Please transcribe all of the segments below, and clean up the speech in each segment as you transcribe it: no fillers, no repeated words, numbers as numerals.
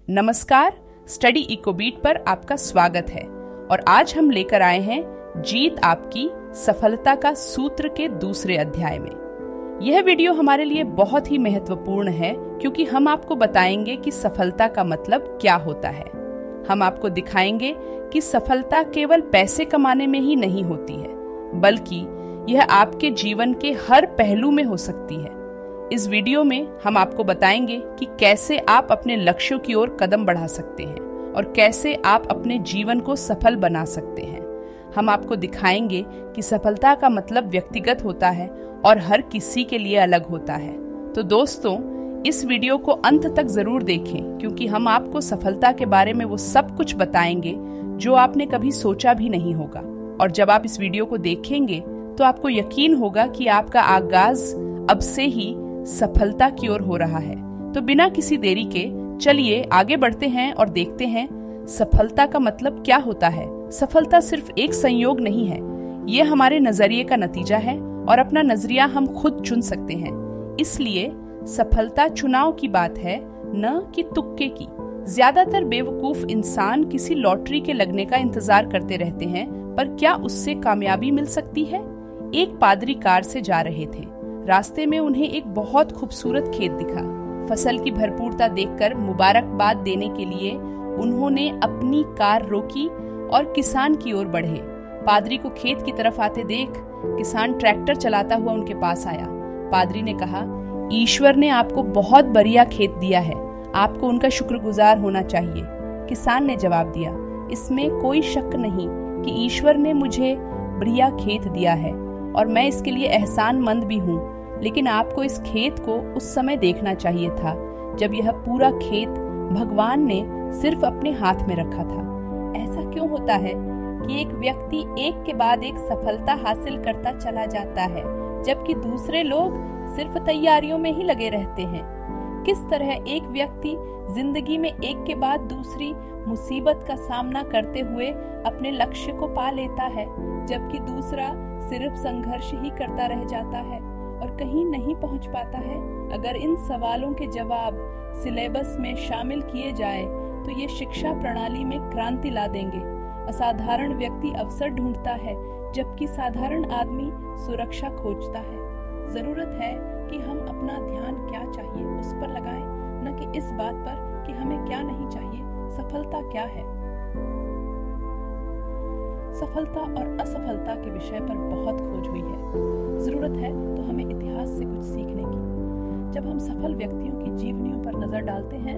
नमस्कार, स्टडी इकोबीट पर आपका स्वागत है और आज हम लेकर आए हैं जीत आपकी सफलता का सूत्र के दूसरे अध्याय में। यह वीडियो हमारे लिए बहुत ही महत्वपूर्ण है क्योंकि हम आपको बताएंगे कि सफलता का मतलब क्या होता है। हम आपको दिखाएंगे कि सफलता केवल पैसे कमाने में ही नहीं होती है, बल्कि यह आपके जीवन के हर पहलू में हो सकती है। इस वीडियो में हम आपको बताएंगे कि कैसे आप अपने लक्ष्यों की ओर कदम बढ़ा सकते हैं और कैसे आप अपने जीवन को सफल बना सकते हैं। हम आपको दिखाएंगे कि सफलता का मतलब व्यक्तिगत होता है और हर किसी के लिए अलग होता है। तो दोस्तों, इस वीडियो को अंत तक जरूर देखें क्योंकि हम आपको सफलता के बारे में वो सब कुछ बताएंगे जो आपने कभी सोचा भी नहीं होगा। और जब आप इस वीडियो को देखेंगे तो आपको यकीन होगा कि आपका आगाज अब से ही सफलता की ओर हो रहा है। तो बिना किसी देरी के चलिए आगे बढ़ते हैं और देखते हैं सफलता का मतलब क्या होता है। सफलता सिर्फ एक संयोग नहीं है, ये हमारे नजरिए का नतीजा है और अपना नजरिया हम खुद चुन सकते हैं। इसलिए सफलता चुनाव की बात है, न कि तुक्के की। ज्यादातर बेवकूफ इंसान किसी लॉटरी के लगने का इंतजार करते रहते हैं, पर क्या उससे कामयाबी मिल सकती है? एक पादरी कार से जा रहे थे। रास्ते में उन्हें एक बहुत खूबसूरत खेत दिखा। फसल की भरपूरता देखकर मुबारकबाद देने के लिए उन्होंने अपनी कार रोकी और किसान की ओर बढ़े। पादरी को खेत की तरफ आते देख किसान ट्रैक्टर चलाता हुआ उनके पास आया। पादरी ने कहा, ईश्वर ने आपको बहुत बढ़िया खेत दिया है, आपको उनका शुक्रगुजार होना चाहिए। किसान ने जवाब दिया, इसमें कोई शक नहीं कि ईश्वर ने मुझे बढ़िया खेत दिया है और मैं इसके लिए एहसानमंद भी हूँ, लेकिन आपको इस खेत को उस समय देखना चाहिए था जब यह पूरा खेत भगवान ने सिर्फ अपने हाथ में रखा था। ऐसा क्यों होता है कि एक व्यक्ति एक के बाद एक सफलता हासिल करता चला जाता है, जबकि दूसरे लोग सिर्फ तैयारियों में ही लगे रहते हैं? किस तरह एक व्यक्ति जिंदगी में एक के बाद दूसरी मुसीबत का सामना करते हुए अपने लक्ष्य को पा लेता है, जबकि दूसरा सिर्फ संघर्ष ही करता रह जाता है और कहीं नहीं पहुंच पाता है? अगर इन सवालों के जवाब सिलेबस में शामिल किए जाए तो ये शिक्षा प्रणाली में क्रांति ला देंगे। असाधारण व्यक्ति अवसर ढूंढता है, जबकि साधारण आदमी सुरक्षा खोजता है। जरूरत है कि हम अपना ध्यान क्या चाहिए उस पर लगाएं, न कि इस बात पर कि हमें क्या नहीं चाहिए। सफलता क्या है? सफलता और असफलता के विषय पर बहुत खोज हुई है। जरूरत है तो हमें इतिहास से कुछ सीखने की। जब हम सफल व्यक्तियों की जीवनियों पर नजर डालते हैं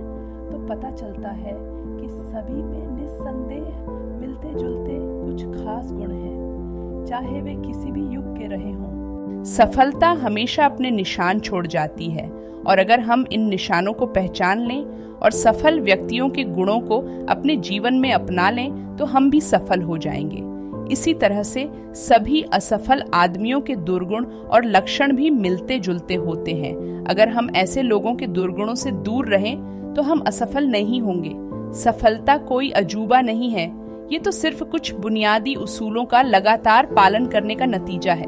तो पता चलता है कि सभी में निस्संदेह मिलते जुलते कुछ खास गुण हैं, चाहे वे किसी भी युग के रहे हों। सफलता हमेशा अपने निशान छोड़ जाती है और अगर हम इन निशानों को पहचान लें और सफल व्यक्तियों के गुणों को अपने जीवन में अपना लें तो हम भी सफल हो जाएंगे। इसी तरह से सभी असफल आदमियों के दुर्गुण और लक्षण भी मिलते जुलते होते हैं। अगर हम ऐसे लोगों के दुर्गुणों से दूर रहें तो हम असफल नहीं होंगे। सफलता कोई अजूबा नहीं है, ये तो सिर्फ कुछ बुनियादी उसूलों का लगातार पालन करने का नतीजा है।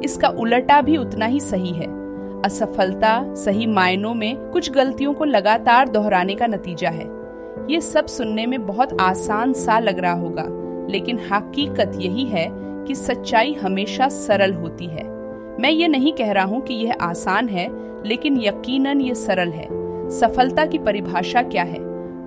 इसका उल्टा भी उतना ही सही है। असफलता सही मायनों में कुछ गलतियों को लगातार दोहराने का नतीजा है। ये सब सुनने में बहुत आसान सा लग रहा होगा, लेकिन हकीकत यही है कि सच्चाई हमेशा सरल होती है। मैं ये नहीं कह रहा हूँ कि यह आसान है, लेकिन यकीनन ये सरल है। सफलता की परिभाषा क्या है?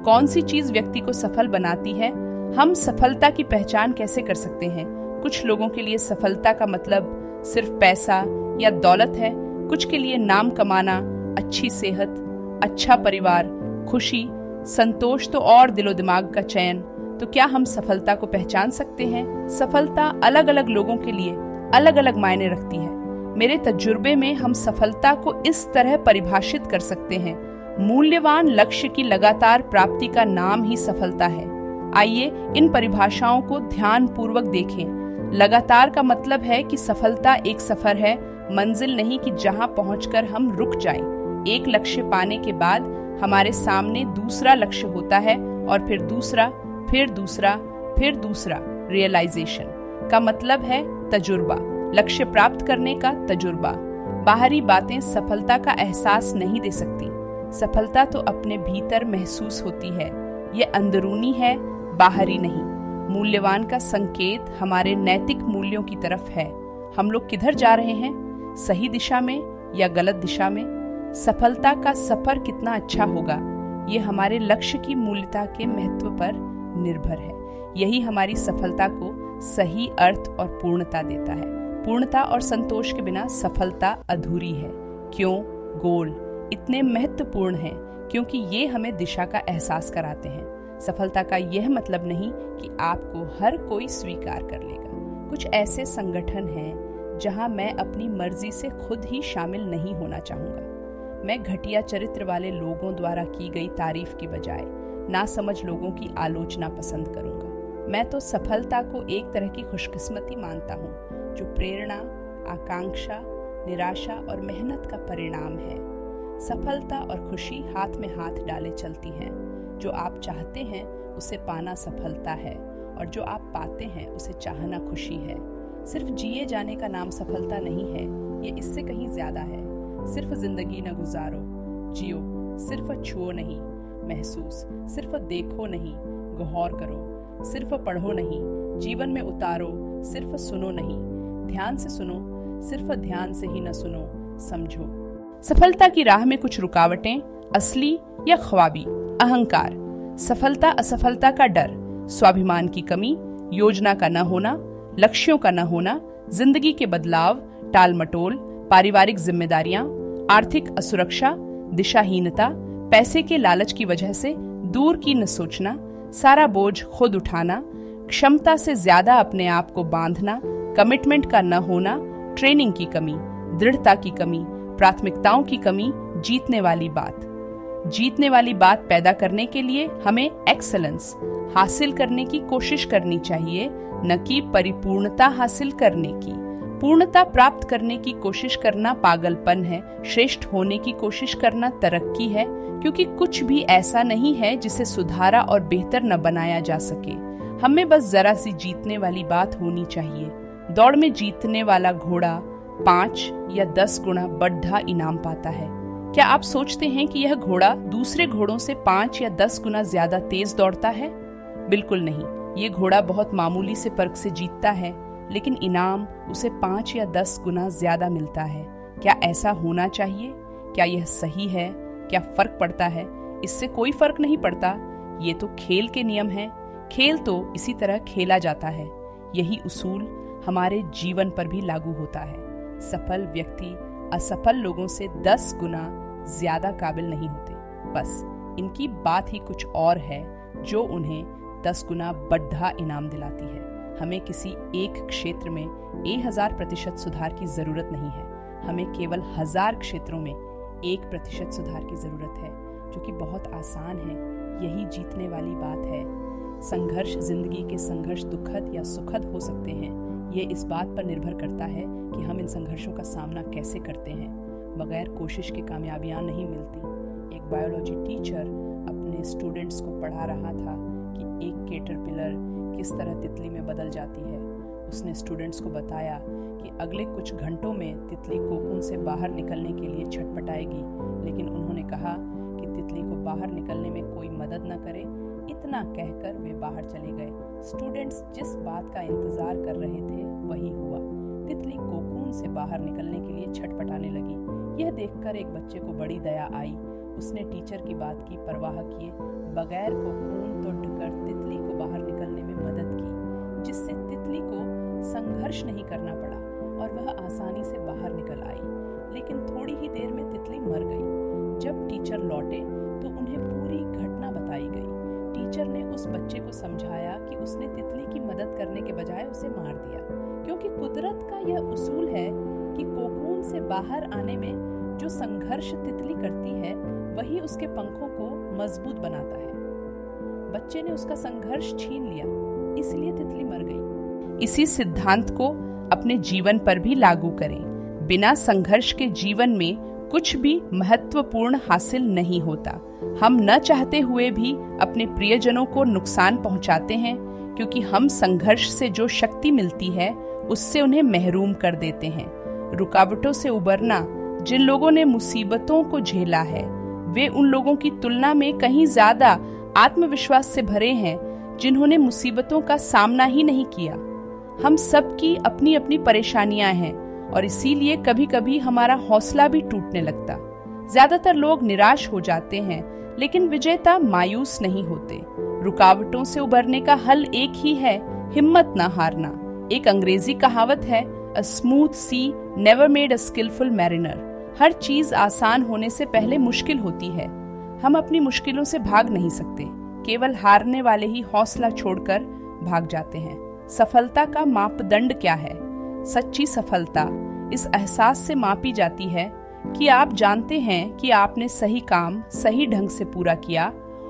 कौन सी चीज व्यक्ति को सफल बनाती है? हम सफलता की पहचान कैसे कर सकते हैं? कुछ लोगों के लिए सफलता का मतलब सिर्फ पैसा या दौलत है, कुछ के लिए नाम कमाना, अच्छी सेहत, अच्छा परिवार, खुशी, संतोष तो और दिलो दिमाग का चैन। तो क्या हम सफलता को पहचान सकते हैं? सफलता अलग अलग लोगों के लिए अलग अलग मायने रखती है। मेरे तजुर्बे में हम सफलता को इस तरह परिभाषित कर सकते हैं, मूल्यवान लक्ष्य की लगातार प्राप्ति का नाम ही सफलता है। आइए इन परिभाषाओं को ध्यान पूर्वक देखें। लगातार का मतलब है कि सफलता एक सफर है, मंजिल नहीं कि जहां पहुंचकर हम रुक जाएं। एक लक्ष्य पाने के बाद हमारे सामने दूसरा लक्ष्य होता है और फिर दूसरा, फिर दूसरा, फिर दूसरा। रियलाइजेशन का मतलब है तजुर्बा, लक्ष्य प्राप्त करने का तजुर्बा। बाहरी बातें सफलता का एहसास नहीं दे सकती। सफलता तो अपने भीतर महसूस होती है, ये अंदरूनी है, बाहरी नहीं। मूल्यवान का संकेत हमारे नैतिक मूल्यों की तरफ है। हम लोग किधर जा रहे हैं, सही दिशा में या गलत दिशा में? सफलता का सफर कितना अच्छा होगा, ये हमारे लक्ष्य की मूल्यता के महत्व पर निर्भर है। यही हमारी सफलता को सही अर्थ और पूर्णता देता है। पूर्णता और संतोष के बिना सफलता अधूरी है। क्यों? गोल इतने महत्वपूर्ण हैं क्योंकि ये हमें दिशा का एहसास कराते हैं। सफलता का यह मतलब नहीं कि आपको हर कोई स्वीकार कर लेगा। कुछ ऐसे संगठन हैं जहां मैं अपनी मर्जी से खुद ही शामिल नहीं होना चाहूंगा। मैं घटिया चरित्र वाले लोगों द्वारा की गई तारीफ की बजाय नासमझ लोगों की आलोचना पसंद करूंगा। मैं तो सफलता को एक तरह की खुशकिस्मती मानता हूँ जो प्रेरणा, आकांक्षा, निराशा और मेहनत का परिणाम है। सफलता और खुशी हाथ में हाथ डाले चलती हैं। जो आप चाहते हैं उसे पाना सफलता है और जो आप पाते हैं उसे चाहना खुशी है। सिर्फ जिए जाने का नाम सफलता नहीं है, ये इससे कहीं ज्यादा है। सिर्फ जिंदगी न गुजारो, जियो। सिर्फ छुओ नहीं, महसूस। सिर्फ देखो नहीं, गौर करो। सिर्फ पढ़ो नहीं, जीवन में उतारो। सिर्फ सुनो नहीं, ध्यान से सुनो। सिर्फ ध्यान से ही न सुनो, समझो। सफलता की राह में कुछ रुकावटें, असली या ख्वाबी। अहंकार, सफलता असफलता का डर, स्वाभिमान की कमी, योजना का न होना, लक्ष्यों का न होना, जिंदगी के बदलाव, टाल मटोल, पारिवारिक जिम्मेदारियां, आर्थिक असुरक्षा, दिशाहीनता, पैसे के लालच की वजह से दूर की न सोचना, सारा बोझ खुद उठाना, क्षमता से ज्यादा अपने आप को बांधना, कमिटमेंट का न होना, ट्रेनिंग की कमी, दृढ़ता की कमी, प्राथमिकताओं की कमी। जीतने वाली बात पैदा करने के लिए हमें एक्सेलेंस हासिल करने की कोशिश करनी चाहिए, न कि परिपूर्णता हासिल करने की। पूर्णता प्राप्त करने की कोशिश करना पागलपन है, श्रेष्ठ होने की कोशिश करना तरक्की है, क्योंकि कुछ भी ऐसा नहीं है जिसे सुधारा और बेहतर न बनाया जा सके। हमें बस जरा सी जीतने वाली बात होनी चाहिए। दौड़ में जीतने वाला घोड़ा 5 या 10 गुना बढ़ा इनाम पाता है। क्या आप सोचते हैं कि यह घोड़ा दूसरे घोड़ों से 5 या 10 गुना ज्यादा तेज दौड़ता है? बिल्कुल नहीं। ये घोड़ा बहुत मामूली से फर्क से जीतता है, लेकिन इनाम उसे 5 या 10 गुना ज्यादा मिलता है। क्या ऐसा होना चाहिए? क्या यह सही है? क्या फर्क पड़ता है? इससे कोई फर्क नहीं पड़ता। ये तो खेल के नियम हैं। खेल तो इसी तरह खेला जाता है। यही उसूल हमारे जीवन पर भी लागू होता है। सफल व्यक्ति असफल लोगों से 10 गुना ज्यादा काबिल नहीं होते। बस इनकी बात ही कुछ और है जो उन्हें 10 गुना बढ़ा इनाम दिलाती है। हमें किसी एक क्षेत्र में 1000% सुधार की जरूरत नहीं है। हमें केवल 1000 क्षेत्रों में 1% सुधार की जरूरत है, जो कि बहुत आसान है। यही जीतने वाली बात है। संघर्ष, जिंदगी के संघर्ष दुखद या सुखद हो सकते हैं। ये इस बात पर निर्भर करता है कि हम इन संघर्षों का सामना कैसे करते हैं। बगैर कोशिश के कामयाबियां नहीं मिलती। एक बायोलॉजी टीचर अपने स्टूडेंट्स को पढ़ा रहा था कि एक कैटरपिलर किस तरह तितली में बदल जाती है। उसने स्टूडेंट्स को बताया कि अगले कुछ घंटों में तितली कोकून से बाहर निकलने के लिए छटपटाएगी, लेकिन उन्होंने कहा कि तितली को बाहर निकलने में कोई मदद न करे। इतना कहकर वे बाहर चले गए। स्टूडेंट्स जिस बात का इंतजार कर रहे थे वही हुआ। तितली कोकून से बाहर निकलने के लिए छटपटाने लगी। यह देखकर एक बच्चे को बड़ी दया आई। उसने टीचर की बात की परवाह किए बगैर कोकून तोड़ कर तितली को बाहर निकलने में मदद की, जिससे तितली को संघर्ष नहीं करना पड़ा और वह आसानी से बाहर निकल आई। लेकिन थोड़ी ही देर में तितली मर गई। जब टीचर लौटे तो उन्हें पूरी घटना बताई गई। टीचर ने उस बच्चे को समझाया कि उसने तितली की मदद करने के बजाय उसे मार दिया, क्योंकि कुदरत का यह उसूल है कि कोकून से बाहर आने में जो संघर्ष तितली करती है वही उसके पंखों को मजबूत बनाता है। बच्चे ने उसका संघर्ष छीन लिया, इसलिए तितली मर गई। इसी सिद्धांत को अपने जीवन पर भी लागू करें। बिना संघर्ष के जीवन में कुछ भी महत्वपूर्ण हासिल नहीं होता। हम न चाहते हुए भी अपने प्रियजनों को नुकसान पहुंचाते हैं, क्योंकि हम संघर्ष से जो शक्ति मिलती है उससे उन्हें महरूम कर देते हैं। रुकावटों से उबरना, जिन लोगों ने मुसीबतों को झेला है, वे उन लोगों की तुलना में कहीं ज्यादा आत्मविश्वास से भरे हैं जिन्होंने मुसीबतों का सामना ही नहीं किया। हम सब की अपनी अपनी परेशानियां हैं और इसीलिए कभी कभी हमारा हौसला भी टूटने लगता। ज्यादातर लोग निराश हो जाते हैं, लेकिन विजेता मायूस नहीं होते। रुकावटों से उबरने का हल एक ही है, हिम्मत ना हारना। एक अंग्रेजी कहावत है, a smooth sea never made a skilful mariner. हर चीज आसान होने से पहले मुश्किल होती है। हम अपनी मुश्किलों से भाग नहीं सकते, केवल हारने वाले ही हौसला छोड़कर भाग जाते हैं। सफलता का मापदंड क्या है? सच्ची सफलता इस एहसास से मापी जाती है कि आप जानते हैं कि आपने सही काम सही ढंग से पूरा किया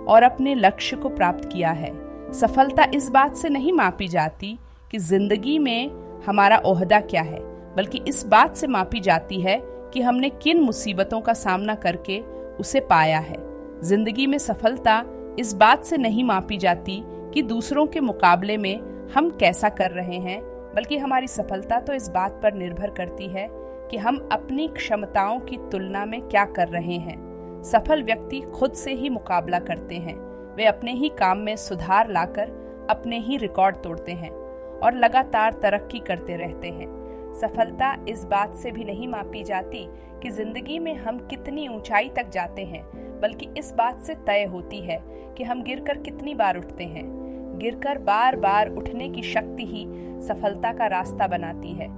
और अपने लक्ष्य को प्राप्त किया है। सफलता इस बात से नहीं मापी जाती कि जिंदगी में हमारा ओहदा क्या है, बल्कि इस बात से मापी जाती है कि हमने किन मुसीबतों का सामना करके उसे पाया है। जिंदगी में सफलता इस बात से नहीं मापी जाती कि दूसरों के मुकाबले में हम कैसा कर रहे हैं, बल्कि हमारी सफलता तो इस बात पर निर्भर करती है कि हम अपनी क्षमताओं की तुलना में क्या कर रहे हैं। सफल व्यक्ति खुद से ही मुकाबला करते हैं। वे अपने ही काम में सुधार लाकर अपने ही रिकॉर्ड तोड़ते हैं और लगातार तरक्की करते रहते हैं। सफलता इस बात से भी नहीं मापी जाती कि जिंदगी में हम कितनी ऊंचाई तक जाते हैं, बल्कि इस बात से तय होती है कि हम गिरकर कितनी बार उठते हैं। गिरकर बार बार उठने की शक्ति ही सफलता का रास्ता बनाती है।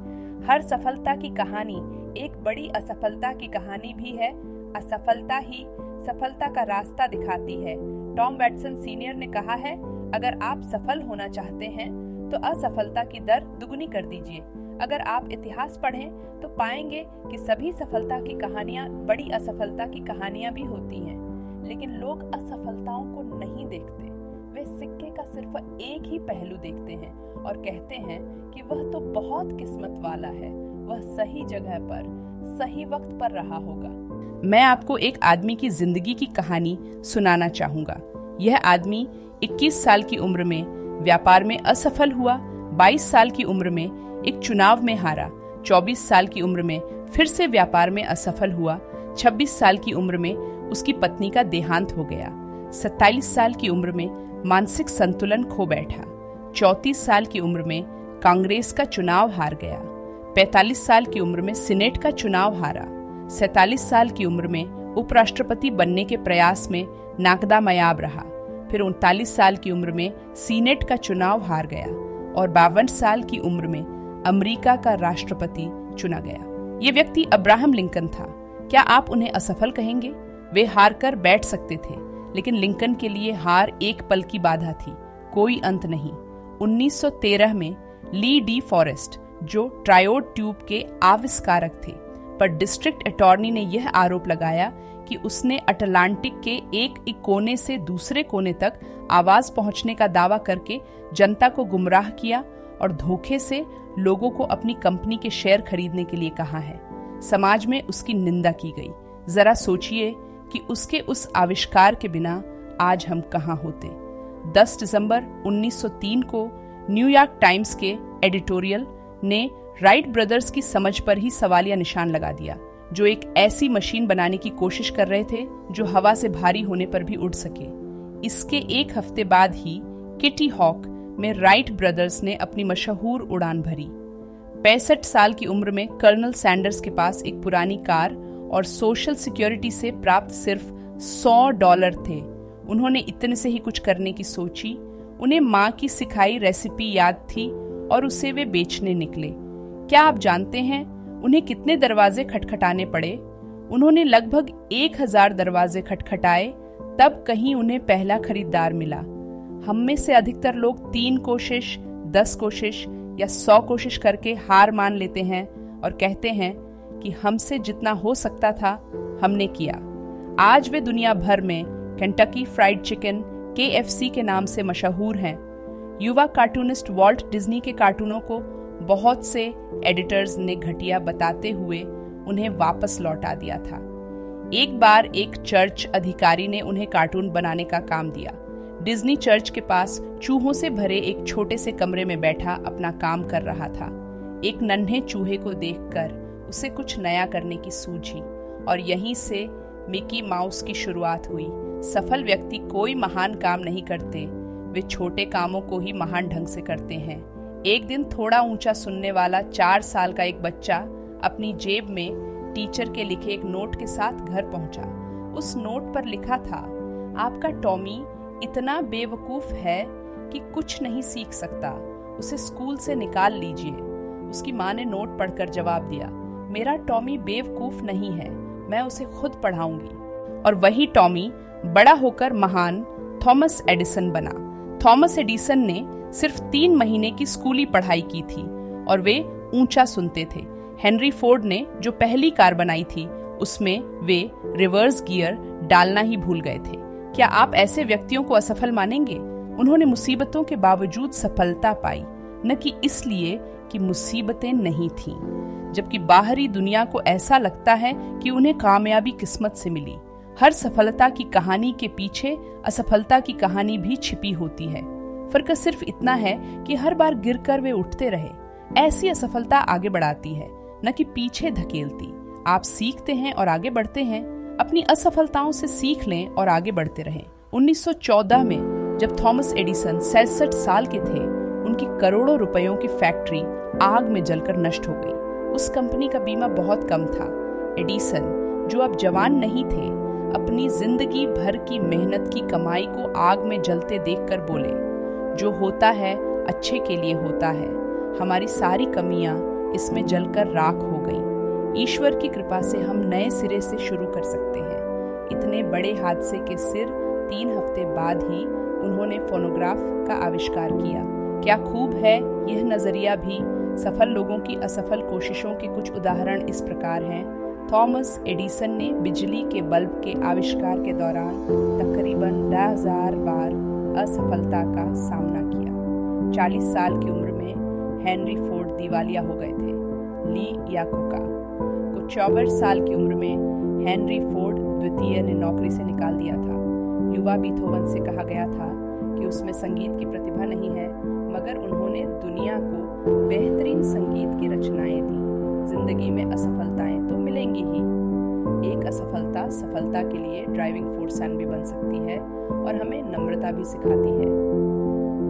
हर सफलता की कहानी एक बड़ी असफलता की कहानी भी है। असफलता ही सफलता का रास्ता दिखाती है। टॉम वैटसन सीनियर ने कहा है, अगर आप सफल होना चाहते हैं तो असफलता की दर दुगनी कर दीजिए। अगर आप इतिहास पढ़ें तो पाएंगे कि सभी सफलता की कहानियां बड़ी असफलता की कहानियां भी होती हैं, लेकिन लोग असफलताओं को नहीं देखते। वे सिक्के का सिर्फ एक ही पहलू देखते हैं और कहते हैं कि वह तो बहुत किस्मत वाला है, वह सही जगह पर सही वक्त पर रहा होगा। मैं आपको एक आदमी की जिंदगी की कहानी सुनाना चाहूंगा। यह आदमी 21 साल की उम्र में व्यापार में असफल हुआ, 22 साल की उम्र में एक चुनाव में हारा, 24 साल की उम्र में फिर से व्यापार में असफल हुआ, 26 साल की उम्र में उसकी पत्नी का देहांत हो गया, 47 साल की उम्र में मानसिक संतुलन खो बैठा, 34 साल की उम्र में कांग्रेस का चुनाव हार गया, 45 साल की उम्र में सीनेट का चुनाव हारा, 47 साल की उम्र में उपराष्ट्रपति बनने के प्रयास में नाकदामयाब रहा, फिर 39 साल की उम्र में सीनेट का चुनाव हार गया और 52 साल की उम्र में अमेरिका का राष्ट्रपति चुना गया। ये व्यक्ति अब्राहम लिंकन था। क्या आप उन्हें असफल कहेंगे? वे हार कर बैठ सकते थे, लेकिन लिंकन के लिए हार एक पल की बाधा थी, कोई अंत नहीं। 1913 में ली डी फॉरेस्ट, जो ट्रायोड ट्यूब के आविष्कारक थे, पर डिस्ट्रिक्ट अटॉर्नी ने यह आरोप लगाया कि उसने अटलांटिक के एक कोने से दूसरे कोने तक आवाज पहुंचने का दावा करके जनता को गुमराह किया और धोखे से लोगों को अपनी कंपनी के शेयर खरीदने के लिए कहा है। समाज में उसकी निंदा की गई। जरा सोचिए कि उसके उस आविष्कार के बिना आज हम कहां होते। 10 दिसंबर 1903 को न्यूयॉर्क टाइम्स के एडिटोरियल ने राइट ब्रदर्स की समझ पर ही सवालिया निशान लगा दिया, जो एक ऐसी मशीन बनाने की कोशिश कर रहे थे जो हवा से भारी होने पर भी उड़ सके। इसके एक हफ्ते बाद ही किटी हॉक में राइट ब्रदर्स ने अपनी मशहूर उड़ान भरी। 65 साल की उम्र में कर्नल सैंडर्स के पास एक पुरानी कार और सोशल सिक्योरिटी से प्राप्त सिर्फ $100 थे। उन्होंने इतने से ही कुछ करने की सोची। उन्हें माँ की सिखाई रेसिपी याद थी और उसे वे बेचने निकले। क्या आप जानते हैं उन्हें कितने दरवाजे खटखटाने पड़े? उन्होंने लगभग 1000 दरवाजे खटखटाए, तब कहीं उन्हें पहला खरीदार मिला। हम में से अधिकतर लोग 3 कोशिश, 10 कोशिश या 100 कोशिश करके हार मान लेते हैं और कहते हैं कि हमसे जितना हो सकता था हमने किया। आज वे दुनिया भर में केंटकी फ्राइड चिकन KFC के नाम से मशहूर हैं। युवा कार्टूनिस्ट वॉल्ट डिज्नी के कार्टूनों को बहुत से एडिटर्स ने घटिया बताते हुए उन्हें वापस लौटा दिया था। एक बार एक चर्च अधिकारी ने उन्हें कार्टून बनाने का काम दिया। डिज्नी चर्च के पास चूहों से भरे एक छोटे से कमरे में बैठा अपना काम कर रहा था। एक नन्हे चूहे को देखकर उसे कुछ नया करने की सूझी और यहीं से मिकी माउस की शुरुआत हुई। सफल व्यक्ति कोई महान काम नहीं करते, वे छोटे कामों को ही महान ढंग से करते हैं। एक दिन थोड़ा ऊंचा सुनने वाला 4 साल का एक बच्चा अपनी जेब में टीचर के लिखे एक नोट के साथ घर पहुंचा। उस नोट पर लिखा था, आपका टॉमी इतना बेवकूफ है कि कुछ नहीं सीख सकता, उसे स्कूल से निकाल लीजिए। उसकी माँ ने नोट पढ़कर जवाब दिया, मेरा टॉमी बेवकूफ नहीं है, मैं उसे खुद पढ़ाऊंगी। और वही टॉमी बड़ा होकर महान थॉमस एडिसन बना। थॉमस एडिसन ने सिर्फ 3 महीने की स्कूली पढ़ाई की थी और वे ऊंचा सुनते थे। हेनरी फोर्ड ने जो पहली कार बनाई थी उसमें वे रिवर्स गियर डालना ही भूल गए थे। क्या आप ऐसे व्यक्तियों को असफल मानेंगे? उन्होंने मुसीबतों के बावजूद सफलता पाई, न कि इसलिए कि मुसीबतें नहीं थीं, जबकि बाहरी दुनिया को ऐसा लगता है कि उन्हें कामयाबी किस्मत से मिली। हर सफलता की कहानी के पीछे असफलता की कहानी भी छिपी होती है। फर्क सिर्फ इतना है कि हर बार गिरकर वे उठते रहे। ऐसी असफलता आगे बढ़ाती है, न कि पीछे धकेलती। आप सीखते हैं और आगे बढ़ते हैं। अपनी असफलताओं से सीख लें और आगे बढ़ते रहें। 1914 में जब थॉमस एडिसन 66 साल के थे, उनकी करोड़ों रुपयों की फैक्ट्री आग में जलकर नष्ट हो गई। उस कंपनी का बीमा बहुत कम था। एडिसन, जो अब जवान नहीं थे, अपनी जिंदगी भर की मेहनत की कमाई को आग में जलते देखकर बोले, जो होता है अच्छे के लिए होता है। हमारी सारी कमियां इसमें जलकर राख हो गई। ईश्वर की कृपा से हम नए सिरे से शुरू कर सकते हैं। इतने बड़े हादसे के सिर 3 हफ्ते बाद ही उन्होंने फोनोग्राफ का आविष्कार किया। क्या खूब है यह नजरिया भी। सफल लोगों की असफल कोशिशों के कुछ उदाहरण इस प्रकार हैं। थॉमस एडिसन ने बिजली के बल्ब के आविष्कार के दौरान तकरीबन 10,000 बार असफलता का सामना किया। 40 साल की उम्र में हेनरी फोर्ड दिवालिया हो गए थे। ली याकोका को 24 साल की उम्र में हेनरी फोर्ड द्वितीय ने नौकरी से निकाल दिया था। युवा बीथोवन से कहा गया था कि उसमें संगीत की प्रतिभा नहीं है, मगर उन्होंने दुनिया को बेहतरीन संगीत की रचनाएं दी। जिंदगी में असफलताएं तो मिलेंगी ही। एक असफलता सफलता के लिए ड्राइविंग फोर्स भी बन सकती है और हमें नम्रता भी सिखाती है।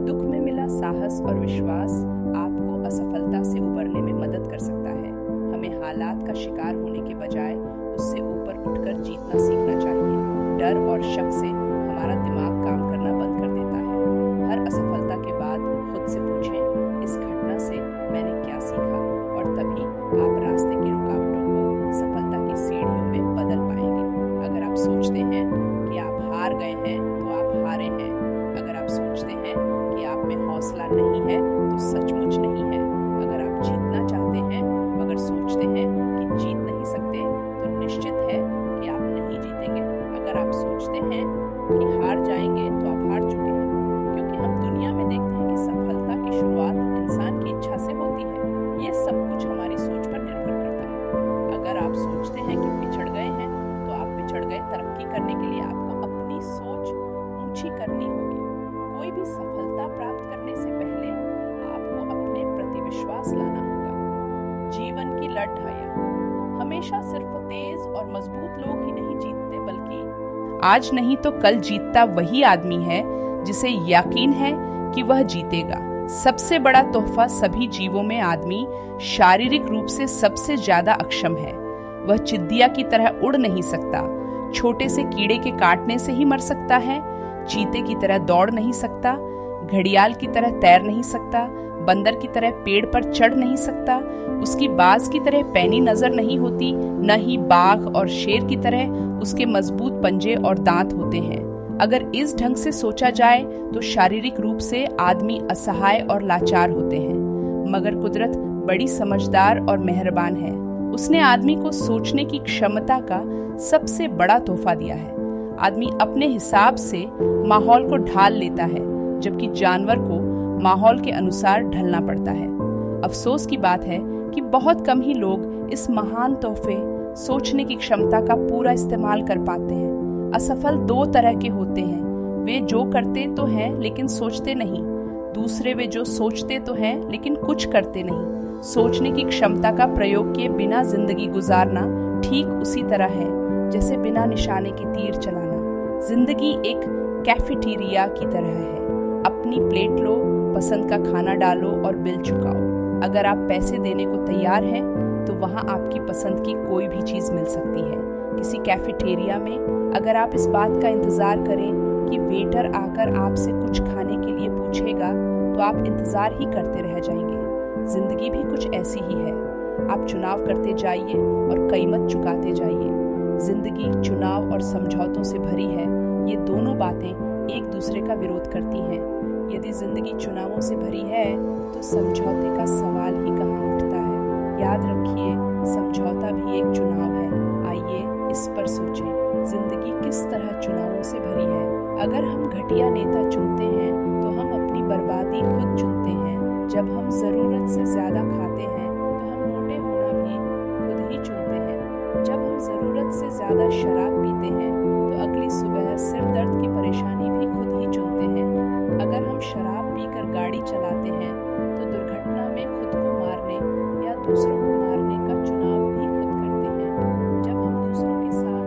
दुख में मिला साहस और विश्वास आपको असफलता से उबरने में मदद कर सकता है। हमें हालात का शिकार होने के बजाय उससे ऊपर उठकर जीतना सीखना चाहिए। डर और शक से हमारा दिमाग काम करना बंद कर देता है। हर असफलता के बाद खुद से पूछें, इस घटना से मैंने क्या सीखा, और तभी आप रास्ते की रुकावटों को सफलता की सीढ़ियों में बदल पाएंगे। अगर आप सोचते हैं कि आप हार गए हैं तो आप हारे हैं। अगर आप सोचते हैं कि आप में हौसला नहीं है तो सचमुच नहीं है। अगर आप जीतना चाहते हैं मगर सोचते हैं कि जीत नहीं सकते तो निश्चित है कि आप नहीं जीतेंगे। अगर आप सोचते हैं कि हार जाएंगे तो आप हार चुके हैं, क्योंकि हम दुनिया में देखते हैं कि सफलता की शुरुआत इंसान की इच्छा से होती है। ये सब कुछ हमारी सोच पर निर्भर करता है। अगर आप सोचते हैं कि पिछड़ गए हैं तो आप पिछड़ गए। तरक्की करने के लिए आपको अपनी सोच ऊंची करनी होगी। कोई भी सफलता प्राप्त करने से पहले आपको अपने प्रति विश्वास लाना होगा। जीवन की लड़ाइयाँ हमेशा सिर्फ तेज और मजबूत लोग ही नहीं जीतते, बल्कि आज नहीं तो कल जीतता वही आदमी है जिसे यकीन है कि वह जीतेगा। सबसे बड़ा तोहफा सभी जीवों में आदमी शारीरिक रूप से सबसे ज्यादा अक्षम है। वह चिद्दिया की तरह उड़ नहीं सकता, छोटे से कीड़े के काटने से ही मर सकता है, चीते की तरह दौड़ नहीं सकता, घड़ियाल की तरह तैर नहीं सकता, बंदर की तरह पेड़ पर चढ़ नहीं सकता, उसकी बाज की तरह पैनी नजर नहीं होती, न ही बाघ और शेर की तरह उसके मजबूत पंजे और दांत होते हैं। अगर इस ढंग से सोचा जाए तो शारीरिक रूप से आदमी असहाय और लाचार होते हैं, मगर कुदरत बड़ी समझदार और मेहरबान है। उसने आदमी को सोचने की क्षमता का सबसे बड़ा तोहफा दिया है। आदमी अपने हिसाब से माहौल को ढाल लेता है, जबकि जानवर को माहौल के अनुसार ढलना पड़ता है। अफसोस की बात है कि बहुत कम ही लोग इस महान तोहफे सोचने की क्षमता का पूरा इस्तेमाल कर पाते हैं। असफल 2 तरह के होते हैं, वे जो करते तो हैं लेकिन सोचते नहीं। दूसरे वे जो सोचते तो हैं लेकिन कुछ करते नहीं। सोचने की क्षमता का प्रयोग किए बिना जिंदगी गुजारना ठीक उसी तरह है जैसे बिना निशाने के तीर चलाना। जिंदगी एक कैफेटेरिया की तरह है। अपनी प्लेट लो, पसंद का खाना डालो और बिल चुकाओ। अगर आप पैसे देने को तैयार हैं तो वहाँ आपकी पसंद की कोई भी चीज़ मिल सकती है। किसी कैफेटेरिया में अगर आप इस बात का इंतज़ार करें कि वेटर आकर आपसे कुछ खाने के लिए पूछेगा तो आप इंतज़ार ही करते रह जाएंगे। जिंदगी भी कुछ ऐसी ही है। आप चुनाव करते जाइए और कीमत चुकाते जाइए। जिंदगी चुनाव और समझौतों से भरी है। ये दोनों बातें एक दूसरे का विरोध करती हैं। यदि जिंदगी चुनावों से भरी है तो समझौते का सवाल ही कहाँ उठता है। याद रखिए, समझौता भी एक चुनाव है। आइए इस पर सोचें, जिंदगी किस तरह चुनावों से भरी है। अगर हम घटिया नेता चुनते हैं तो हम अपनी बर्बादी खुद चुनते हैं। जब हम जरूरत से ज्यादा खाते हैं तो हम मोटे होना भी खुद ही चुनते हैं। जब हम जरूरत से ज्यादा शराब पीते हैं तो अगली सुबह सिर दर्द की परेशानी भी खुद ही चुनते हैं। अगर हम शराब पीकर गाड़ी चलाते हैं तो दुर्घटना में खुद को मारने या दूसरों को मारने का चुनाव भी खुद करते हैं। जब हम दूसरों के साथ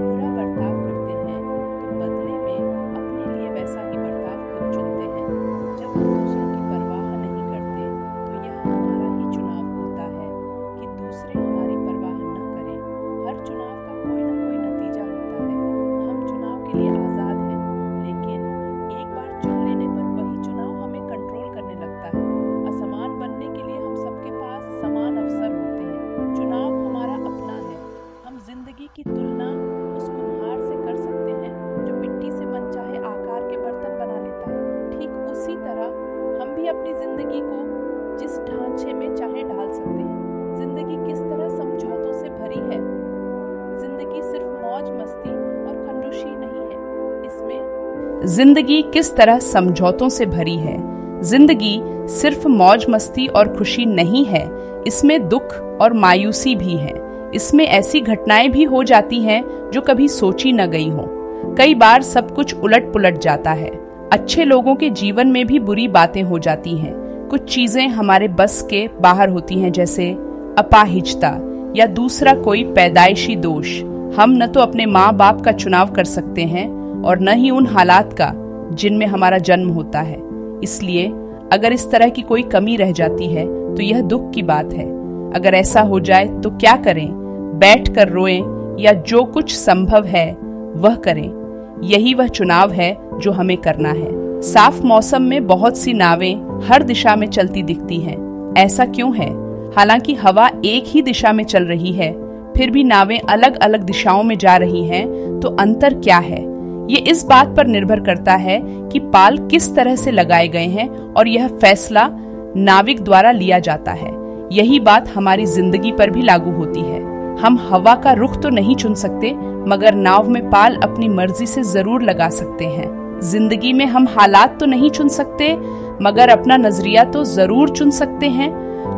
बुरा बर्ताव करते हैं तो बदले में अपने लिए वैसा ही बर्ताव खुद चुनते हैं। जब हम दूसरों की परवाह नहीं करते तो यह हमारा ही चुनाव होता है कि दूसरे हमारी परवाह न करें। हर चुनाव का कोई न कोई नतीजा होता है। हम चुनाव के लिए आज़ाद हैं, लेकिन एक बार चुन लेने पर वही चुनाव हमें कंट्रोल करने लगता है। असमान बनने के लिए हम सबके पास समान अवसर होते हैं। चुनाव हमारा अपना है। हम जिंदगी की तुलना उस कुम्हार से कर सकते हैं जो मिट्टी से मनचाहे आकार के बर्तन बना लेता है। ठीक उसी तरह हम भी अपनी जिंदगी को जिस ढांचे में चाहे डाल सकते हैं। जिंदगी किस तरह समझौतों से भरी है। जिंदगी सिर्फ मौज मस्ती और कंजूसी नहीं है। इसमें जिंदगी किस तरह समझौतों से भरी है। जिंदगी सिर्फ मौज मस्ती और खुशी नहीं है, इसमें दुख और मायूसी भी है। इसमें ऐसी घटनाएं भी हो जाती हैं जो कभी सोची न गई हो। कई बार सब कुछ उलट पुलट जाता है। अच्छे लोगों के जीवन में भी बुरी बातें हो जाती हैं। कुछ चीजें हमारे बस के बाहर होती हैं, जैसे अपाहिजता या दूसरा कोई पैदाइशी दोष। हम न तो अपने माँ बाप का चुनाव कर सकते हैं और न ही उन हालात का जिनमें हमारा जन्म होता है। इसलिए अगर इस तरह की कोई कमी रह जाती है तो यह दुख की बात है। अगर ऐसा हो जाए तो क्या करें? बैठकर रोएं या जो कुछ संभव है वह करें। यही वह चुनाव है जो हमें करना है। साफ मौसम में बहुत सी नावें हर दिशा में चलती दिखती हैं। ऐसा क्यों है? हालांकि हवा एक ही दिशा में चल रही है, फिर भी नावें अलग अलग दिशाओं में जा रही हैं, तो अंतर क्या है? ये इस बात पर निर्भर करता है कि पाल किस तरह से लगाए गए हैं और यह फैसला नाविक द्वारा लिया जाता है। यही बात हमारी जिंदगी पर भी लागू होती है। हम हवा का रुख तो नहीं चुन सकते, मगर नाव में पाल अपनी मर्जी से जरूर लगा सकते हैं। जिंदगी में हम हालात तो नहीं चुन सकते, मगर अपना नजरिया तो जरूर चुन सकते हैं।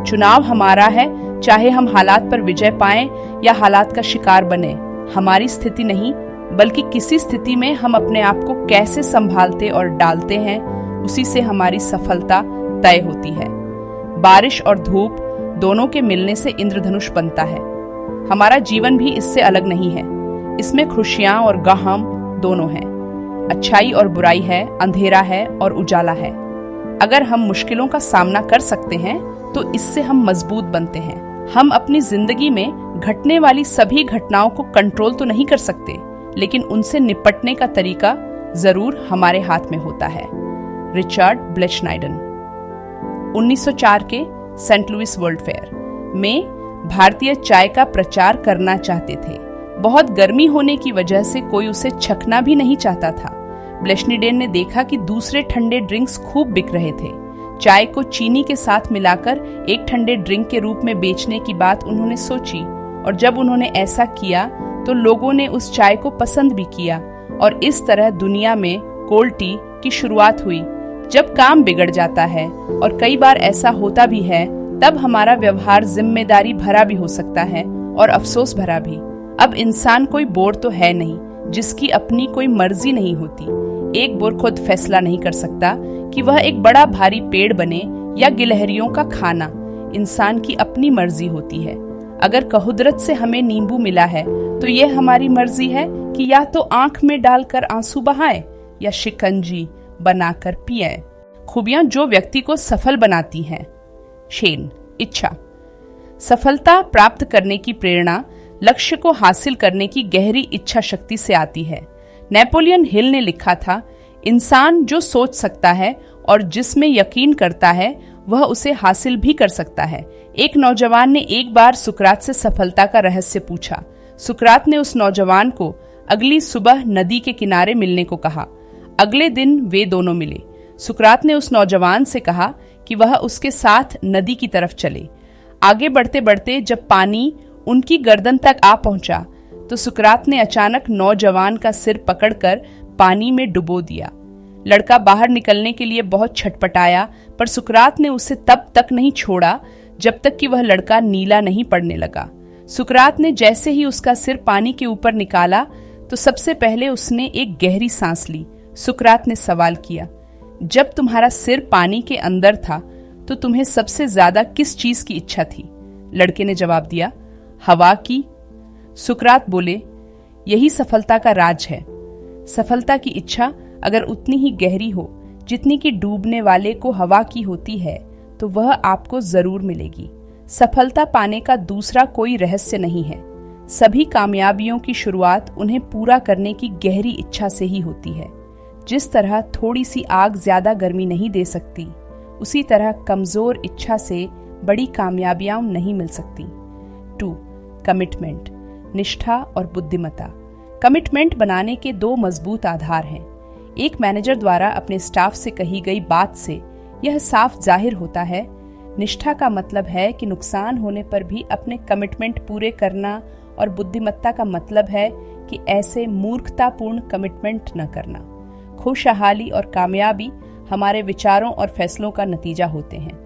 चुनाव हमारा है, चाहे हम हालात पर विजय पाएं या हालात का शिकार बने। हमारी स्थिति नहीं, बल्कि किसी स्थिति में हम अपने आप को कैसे संभालते और डालते हैं, उसी से हमारी सफलता तय होती है। बारिश और धूप दोनों के मिलने से इंद्रधनुष बनता है। हमारा जीवन भी इससे अलग नहीं है। इसमें खुशियां और गम दोनों हैं। अच्छाई और बुराई है, अंधेरा है और उजाला है। अगर हम मुश्किलों का सामना कर सकते हैं तो इससे हम मजबूत बनते हैं। हम अपनी जिंदगी में घटने वाली सभी घटनाओं को कंट्रोल तो नहीं कर सकते, लेकिन उनसे निपटने का तरीका जरूर हमारे हाथ में होता है। रिचर्ड ब्लेचनाइडन 1904 के सेंट लुइस वर्ल्ड फेयर में भारतीय चाय का प्रचार करना चाहते थे। बहुत गर्मी होने की वजह से कोई उसे छकना भी नहीं चाहता था। ब्लेचनाइडन ने देखा कि दूसरे ठंडे ड्रिंक्स खूब बिक रहे थे। चाय को चीनी के साथ मिलाकर एक ठंडे ड्रिंक के रूप में बेचने की बात उन्होंने सोची, और जब उन्होंने ऐसा किया तो लोगों ने उस चाय को पसंद भी किया, और इस तरह दुनिया में कोल्ड टी की शुरुआत हुई। जब काम बिगड़ जाता है, और कई बार ऐसा होता भी है, तब हमारा व्यवहार जिम्मेदारी भरा भी हो सकता है और अफसोस भरा भी। अब इंसान कोई बोर तो है नहीं जिसकी अपनी कोई मर्जी नहीं होती। एक बोर खुद फैसला नहीं कर सकता कि वह एक बड़ा भारी पेड़ बने या गिलहरियों का खाना। इंसान की अपनी मर्जी होती है। अगर कहुदरत से हमें नींबू मिला है तो यह हमारी मर्जी है कि या तो आंख में डालकर आंसू बहाएं या शिकंजी बनाकर पिएं। खूबियां जो व्यक्ति को सफल बनाती हैं। शेन, इच्छा। सफलता प्राप्त करने की प्रेरणा लक्ष्य को हासिल करने की गहरी इच्छा शक्ति से आती है। नेपोलियन हिल ने लिखा था, इंसान जो सोच सकता है और जिसमें यकीन करता है वह उसे हासिल भी कर सकता है। एक नौजवान ने एक बार सुकरात से सफलता का रहस्य पूछा। सुकरात ने उस नौजवान को अगली सुबह नदी के किनारे मिलने को कहा। अगले दिन वे दोनों मिले। सुकरात ने उस नौजवान से कहा कि वह उसके साथ नदी की तरफ चले। आगे बढ़ते बढ़ते जब पानी उनकी गर्दन तक आ पहुंचा तो सुकरात ने अचानक नौजवान का सिर पकड़कर पानी में डुबो दिया। लड़का बाहर निकलने के लिए बहुत छटपटाया, पर सुकरात ने उसे तब तक नहीं छोड़ा जब तक कि वह लड़का नीला नहीं पड़ने लगा। सुकरात ने जैसे ही उसका सिर पानी के ऊपर निकाला तो सबसे पहले उसने एक गहरी सांस ली। सुकरात ने सवाल किया, जब तुम्हारा सिर पानी के अंदर था तो तुम्हें सबसे ज्यादा किस चीज की इच्छा थी? लड़के ने जवाब दिया, हवा की। सुकरात बोले, यही सफलता का राज है। सफलता की इच्छा अगर उतनी ही गहरी हो जितनी कि डूबने वाले को हवा की होती है तो वह आपको जरूर मिलेगी। सफलता पाने का दूसरा कोई रहस्य नहीं है। सभी कामयाबियों की शुरुआत उन्हें पूरा करने की गहरी इच्छा से ही होती है। जिस तरह थोड़ी सी आग ज्यादा गर्मी नहीं दे सकती, उसी तरह कमजोर इच्छा से बड़ी कामयाबियां नहीं मिल सकती। 2. कमिटमेंट, निष्ठा और बुद्धिमत्ता। कमिटमेंट बनाने के दो मजबूत आधार हैं। एक मैनेजर द्वारा अपने स्टाफ से कही गई बात से यह साफ जाहिर होता है। निष्ठा का मतलब है कि नुकसान होने पर भी अपने कमिटमेंट पूरे करना, और बुद्धिमत्ता का मतलब है कि ऐसे मूर्खतापूर्ण कमिटमेंट न करना। खुशहाली और कामयाबी हमारे विचारों और फैसलों का नतीजा होते हैं।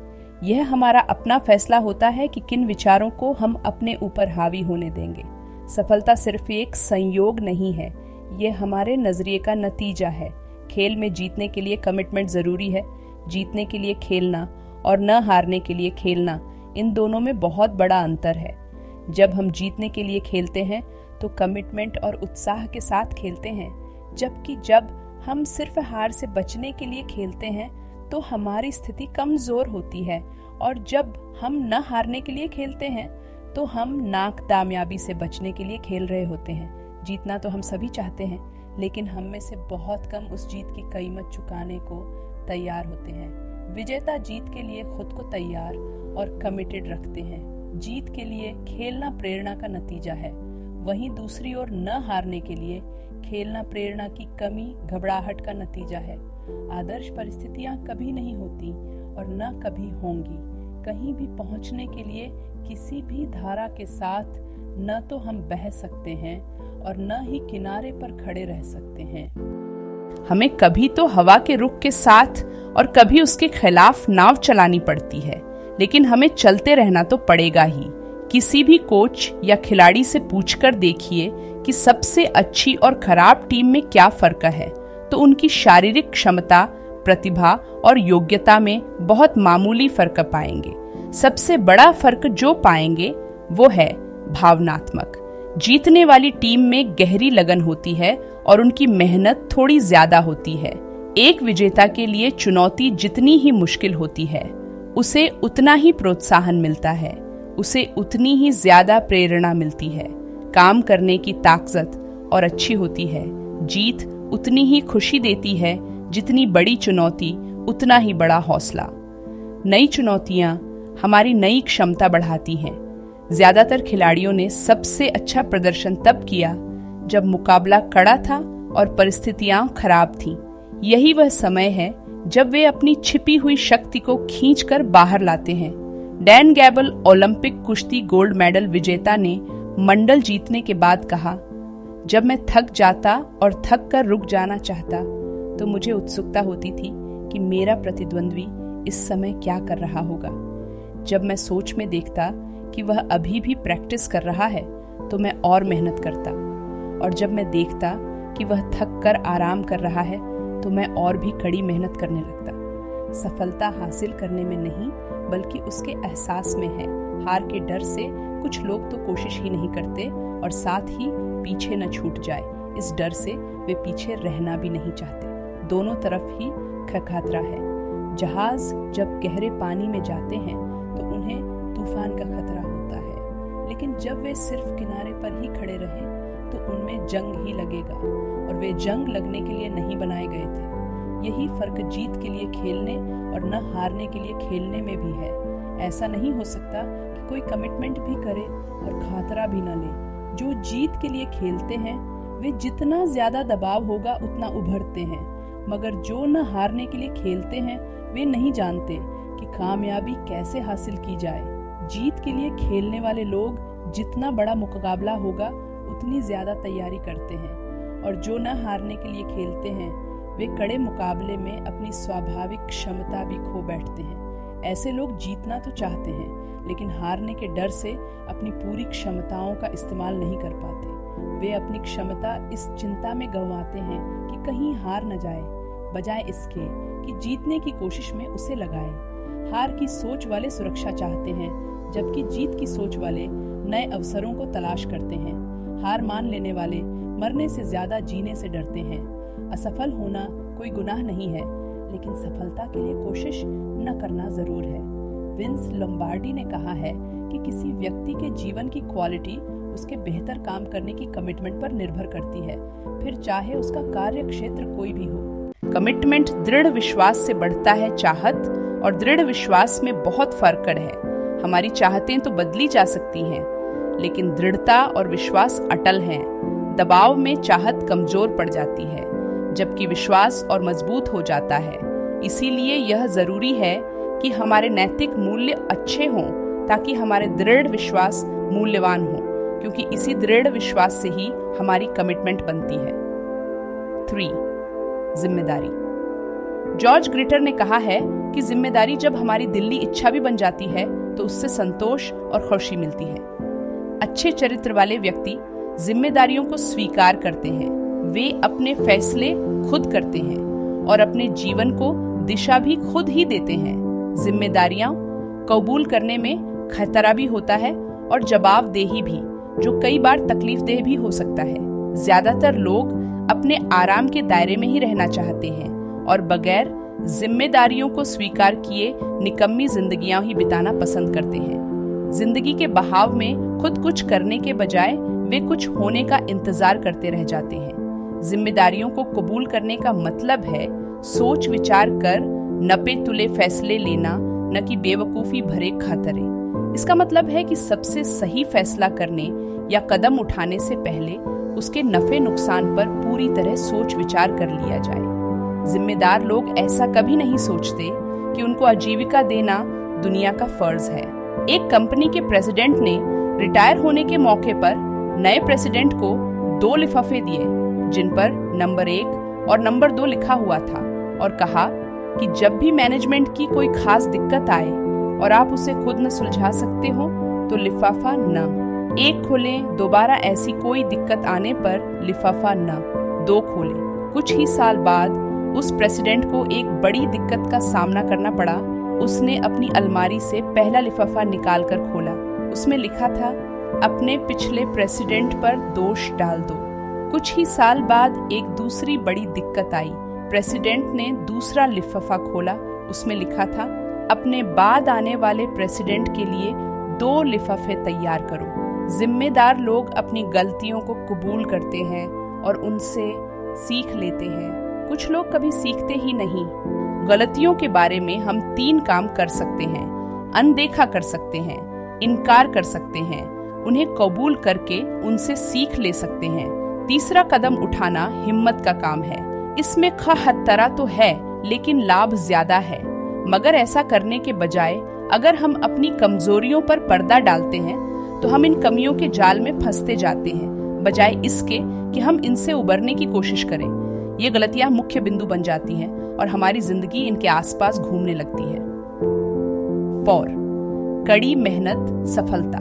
यह हमारा अपना फैसला होता है कि किन विचारों को हम अपने ऊपर हावी होने देंगे। सफलता सिर्फ एक संयोग नहीं है, यह हमारे नजरिए का नतीजा है। खेल में जीतने के लिए कमिटमेंट जरूरी है। जीतने के लिए खेलना और न हारने के लिए खेलना, इन दोनों में बहुत बड़ा अंतर है। जब हम जीतने के लिए खेलते हैं तो कमिटमेंट और उत्साह के साथ खेलते हैं, जबकि जब हम सिर्फ हार से बचने के लिए खेलते हैं तो हमारी स्थिति कमजोर होती है, और जब हम न हारने के लिए खेलते हैं तो हम नाकामयाबी से बचने के लिए खेल रहे होते हैं। जीतना तो हम सभी चाहते हैं, लेकिन हम में से बहुत कम उस जीत की कीमत चुकाने को तैयार होते हैं। विजेता जीत के लिए खुद को तैयार और कमिटेड रखते हैं। जीत के लिए खेलना प्रेरणा का नतीजा है, वहीं दूसरी ओर न हारने के लिए खेलना प्रेरणा की कमी, घबराहट का नतीजा है। आदर्श परिस्थितियां कभी नहीं होती और न कभी होंगी। कहीं भी पहुंचने के लिए किसी भी धारा के साथ न तो हम बह सकते हैं और न ही किनारे पर खड़े रह सकते हैं। हमें कभी तो हवा के रुख के साथ और कभी उसके खिलाफ नाव चलानी पड़ती है, लेकिन हमें चलते रहना तो पड़ेगा ही। किसी भी कोच या खिलाड़ी से पूछकर देखिए कि सबसे अच्छी और खराब टीम में क्या फर्क है, तो उनकी शारीरिक क्षमता, प्रतिभा और योग्यता में बहुत मामूली फर्क पाएंगे। सबसे बड़ा फर्क जो पाएंगे वो है भावनात्मक। जीतने वाली टीम में गहरी लगन होती है और उनकी मेहनत थोड़ी ज्यादा होती है। एक विजेता के लिए चुनौती जितनी ही मुश्किल होती है, उसे उतना ही प्रोत्साहन मिलता है, उसे उतनी ही ज्यादा प्रेरणा मिलती है। काम करने की ताकत और अच्छी होती है। जीत उतनी ही खुशी देती है जितनी बड़ी चुनौती उतना ही बड़ा हौसला। नई चुनौतियां हमारी नई क्षमता बढ़ाती हैं। ज्यादातर खिलाड़ियों ने सबसे अच्छा प्रदर्शन तब किया जब मुकाबला कड़ा था और परिस्थितियां खराब थीं। यही वह समय है जब वे अपनी छिपी हुई शक्ति को खींचकर बाहर लाते हैं। डैन गैबल, ओलंपिक कुश्ती गोल्ड मेडल विजेता, ने मंडल जीतने के बाद कहा, जब मैं थक जाता और थक कर रुक जाना चाहता तो मुझे उत्सुकता होती थी कि मेरा प्रतिद्वंद्वी इस समय क्या कर रहा होगा। जब मैं सोच में देखता कि वह अभी भी प्रैक्टिस कर रहा है तो मैं और मेहनत करता, और जब मैं देखता कि वह थक कर आराम कर रहा है तो मैं और भी कड़ी मेहनत करने लगता। सफलता हासिल करने में नहीं बल्कि उसके एहसास में है। हार के डर से कुछ लोग तो कोशिश ही नहीं करते और साथ ही पीछे न छूट जाए इस डर से वे पीछे रहना भी नहीं चाहते। दोनों तरफ ही खतरा है। जहाज जब गहरे पानी में जाते हैं तो उन्हें तूफान का खतरा होता है, लेकिन जब वे सिर्फ किनारे पर ही खड़े रहे तो उनमें जंग ही लगेगा, और वे जंग लगने के लिए नहीं बनाए गए थे। यही फर्क जीत के लिए खेलने और न हारने के लिए खेलने में भी है। ऐसा नहीं हो सकता कि कोई कमिटमेंट भी करे और खतरा भी न ले। जो जीत के लिए खेलते हैं वे जितना ज्यादा दबाव होगा उतना उभरते हैं, मगर जो न हारने के लिए खेलते हैं वे नहीं जानते कि कामयाबी कैसे हासिल की जाए। जीत के लिए खेलने वाले लोग जितना बड़ा मुकाबला होगा उतनी ज्यादा तैयारी करते हैं, और जो न हारने के लिए खेलते हैं वे कड़े मुकाबले में अपनी स्वाभाविक क्षमता भी खो बैठते हैं। ऐसे लोग जीतना तो चाहते हैं, लेकिन हारने के डर से अपनी पूरी क्षमताओं का इस्तेमाल नहीं कर पाते। वे अपनी क्षमता इस चिंता में गंवाते हैं कि कहीं हार न जाए, बजाय इसके कि जीतने की कोशिश में उसे लगाएं। हार की सोच वाले सुरक्षा चाहते हैं, जबकि जीत की सोच वाले नए अवसरों को तलाश करते हैं। हार मान लेने वाले मरने से ज्यादा जीने से डरते हैं। असफल होना कोई गुनाह नहीं है, लेकिन सफलता के लिए कोशिश न करना जरूर है। विंस लोम्बार्डी ने कहा है कि किसी व्यक्ति के जीवन की क्वालिटी उसके बेहतर काम करने की कमिटमेंट पर निर्भर करती है, फिर चाहे उसका कार्य क्षेत्र कोई भी हो। कमिटमेंट दृढ़ विश्वास से बढ़ता है चाहत, और दृढ़ विश्वास में बहुत फर्क है। हमारी चाहतें तो बदली जा सकती हैं, लेकिन दृढ़ता और विश्वास अटल हैं। दबाव में चाहत कमजोर पड़ जाती है, जबकि विश्वास और मजबूत हो जाता है। इसीलिए यह जरूरी है कि हमारे नैतिक मूल्य अच्छे हों, ताकि हमारे दृढ़ विश्वास मूल्यवान हो, क्योंकि इसी दृढ़ विश्वास से ही हमारी कमिटमेंट बनती है। 3. जिम्मेदारी। जॉर्ज ग्रिटर ने कहा है कि जिम्मेदारी जब हमारी दिल्ली इच्छा भी बन जाती है तो उससे संतोष और खुशी मिलती है। अच्छे चरित्र वाले व्यक्ति जिम्मेदारियों को स्वीकार करते हैं। वे अपने फैसले खुद करते हैं और अपने जीवन को दिशा भी खुद ही देते हैं। जिम्मेदारियां कबूल करने में खतरा भी होता है और जवाबदेही भी, जो कई बार तकलीफदेह भी हो सकता है। ज्यादातर लोग अपने आराम के दायरे में ही रहना चाहते हैं और बगैर जिम्मेदारियों को स्वीकार किए निकम्मी जिंदगियां ही बिताना पसंद करते हैं। जिंदगी के बहाव में खुद कुछ करने के बजाय वे कुछ होने का इंतजार करते रह जाते हैं। जिम्मेदारियों को कबूल करने का मतलब है सोच विचार कर नपे तुले फैसले लेना, न कि बेवकूफी भरे खातरे। इसका मतलब है कि सबसे सही फैसला करने या कदम उठाने से पहले उसके नफे नुकसान पर पूरी तरह सोच विचार कर लिया जाए। जिम्मेदार लोग ऐसा कभी नहीं सोचते कि उनको आजीविका देना दुनिया का फर्ज है। एक कंपनी के प्रेसिडेंट ने रिटायर होने के मौके पर नए प्रेसिडेंट को 2 लिफाफे दिए, जिन पर नंबर 1 और नंबर 2 लिखा हुआ था, और कहा कि जब भी मैनेजमेंट की कोई खास दिक्कत आए और आप उसे खुद न सुलझा सकते हो तो लिफाफा न 1 खोलें। दोबारा ऐसी कोई दिक्कत आने पर लिफाफा न 2 खोलें। कुछ ही साल बाद उस प्रेसिडेंट को एक बड़ी दिक्कत का सामना करना पड़ा। उसने अपनी अलमारी से पहला लिफाफा निकालकर खोला। उसमें लिखा था, अपने पिछले प्रेसिडेंट पर दोष डाल दो। कुछ ही साल बाद एक दूसरी बड़ी दिक्कत आई। प्रेसिडेंट ने दूसरा लिफाफा खोला। उसमें लिखा था, अपने बाद आने वाले प्रेसिडेंट के लिए 2 लिफाफे तैयार करो। जिम्मेदार लोग अपनी गलतियों को कबूल करते हैं और उनसे सीख लेते हैं। कुछ लोग कभी सीखते ही नहीं। गलतियों के बारे में हम 3 काम कर सकते हैं। अनदेखा कर सकते हैं, इनकार कर सकते हैं, उन्हें कबूल करके उनसे सीख ले सकते हैं। तीसरा कदम उठाना हिम्मत का काम है। इसमें खतरा तो है, लेकिन लाभ ज्यादा है। मगर ऐसा करने के बजाय अगर हम अपनी कमजोरियों पर पर्दा डालते हैं तो हम इन कमियों के जाल में फंसते जाते हैं, बजाय इसके कि हम इनसे उबरने की कोशिश करें। ये गलतियां मुख्य बिंदु बन जाती हैं और हमारी जिंदगी इनके आसपास घूमने लगती है। 4. कड़ी मेहनत सफलता।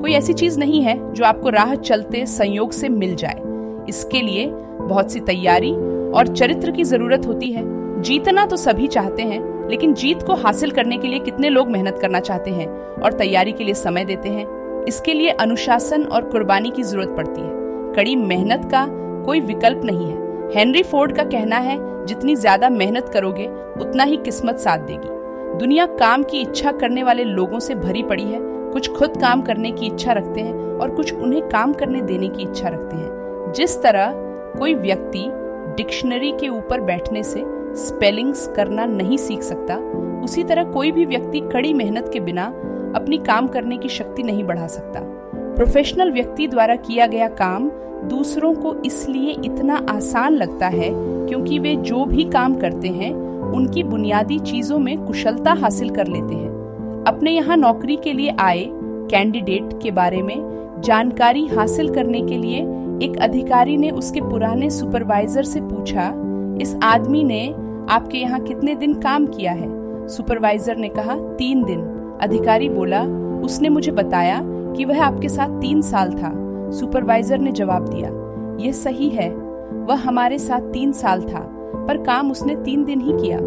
कोई ऐसी चीज नहीं है जो आपको राह चलते संयोग से मिल जाए। इसके लिए बहुत सी तैयारी और चरित्र की जरूरत होती है। जीतना तो सभी चाहते हैं, लेकिन जीत को हासिल करने के लिए कितने लोग मेहनत करना चाहते हैं और तैयारी के लिए समय देते हैं? इसके लिए अनुशासन और कुर्बानी की जरूरत पड़ती है। कड़ी मेहनत का कोई विकल्प नहीं है। हेनरी फोर्ड का कहना है, जितनी ज्यादा मेहनत करोगे उतना ही किस्मत साथ देगी। दुनिया काम की इच्छा करने वाले लोगों से भरी पड़ी है। कुछ खुद काम करने की इच्छा रखते हैं और कुछ उन्हें काम करने देने की इच्छा रखते हैं। जिस तरह कोई व्यक्ति डिक्शनरी के ऊपर बैठने से स्पेलिंग्स करना नहीं सीख सकता, उसी तरह कोई भी व्यक्ति कड़ी मेहनत के बिना अपनी काम करने की शक्ति नहीं बढ़ा सकता। प्रोफेशनल व्यक्ति द्वारा किया गया काम दूसरों को इसलिए इतना आसान लगता है क्योंकि वे जो भी काम करते हैं उनकी बुनियादी चीजों में कुशलता हासिल कर लेते हैं। अपने यहाँ नौकरी के लिए आए कैंडिडेट के बारे में जानकारी हासिल करने के लिए एक अधिकारी ने उसके पुराने सुपरवाइजर से पूछा, इस आदमी ने आपके यहाँ कितने दिन काम किया है? सुपरवाइजर ने कहा, 3 दिन। अधिकारी बोला, उसने मुझे बताया कि वह आपके साथ 3 साल था। सुपरवाइजर ने जवाब दिया, यह सही है, वह हमारे साथ 3 साल था, पर काम उसने 3 दिन ही किया।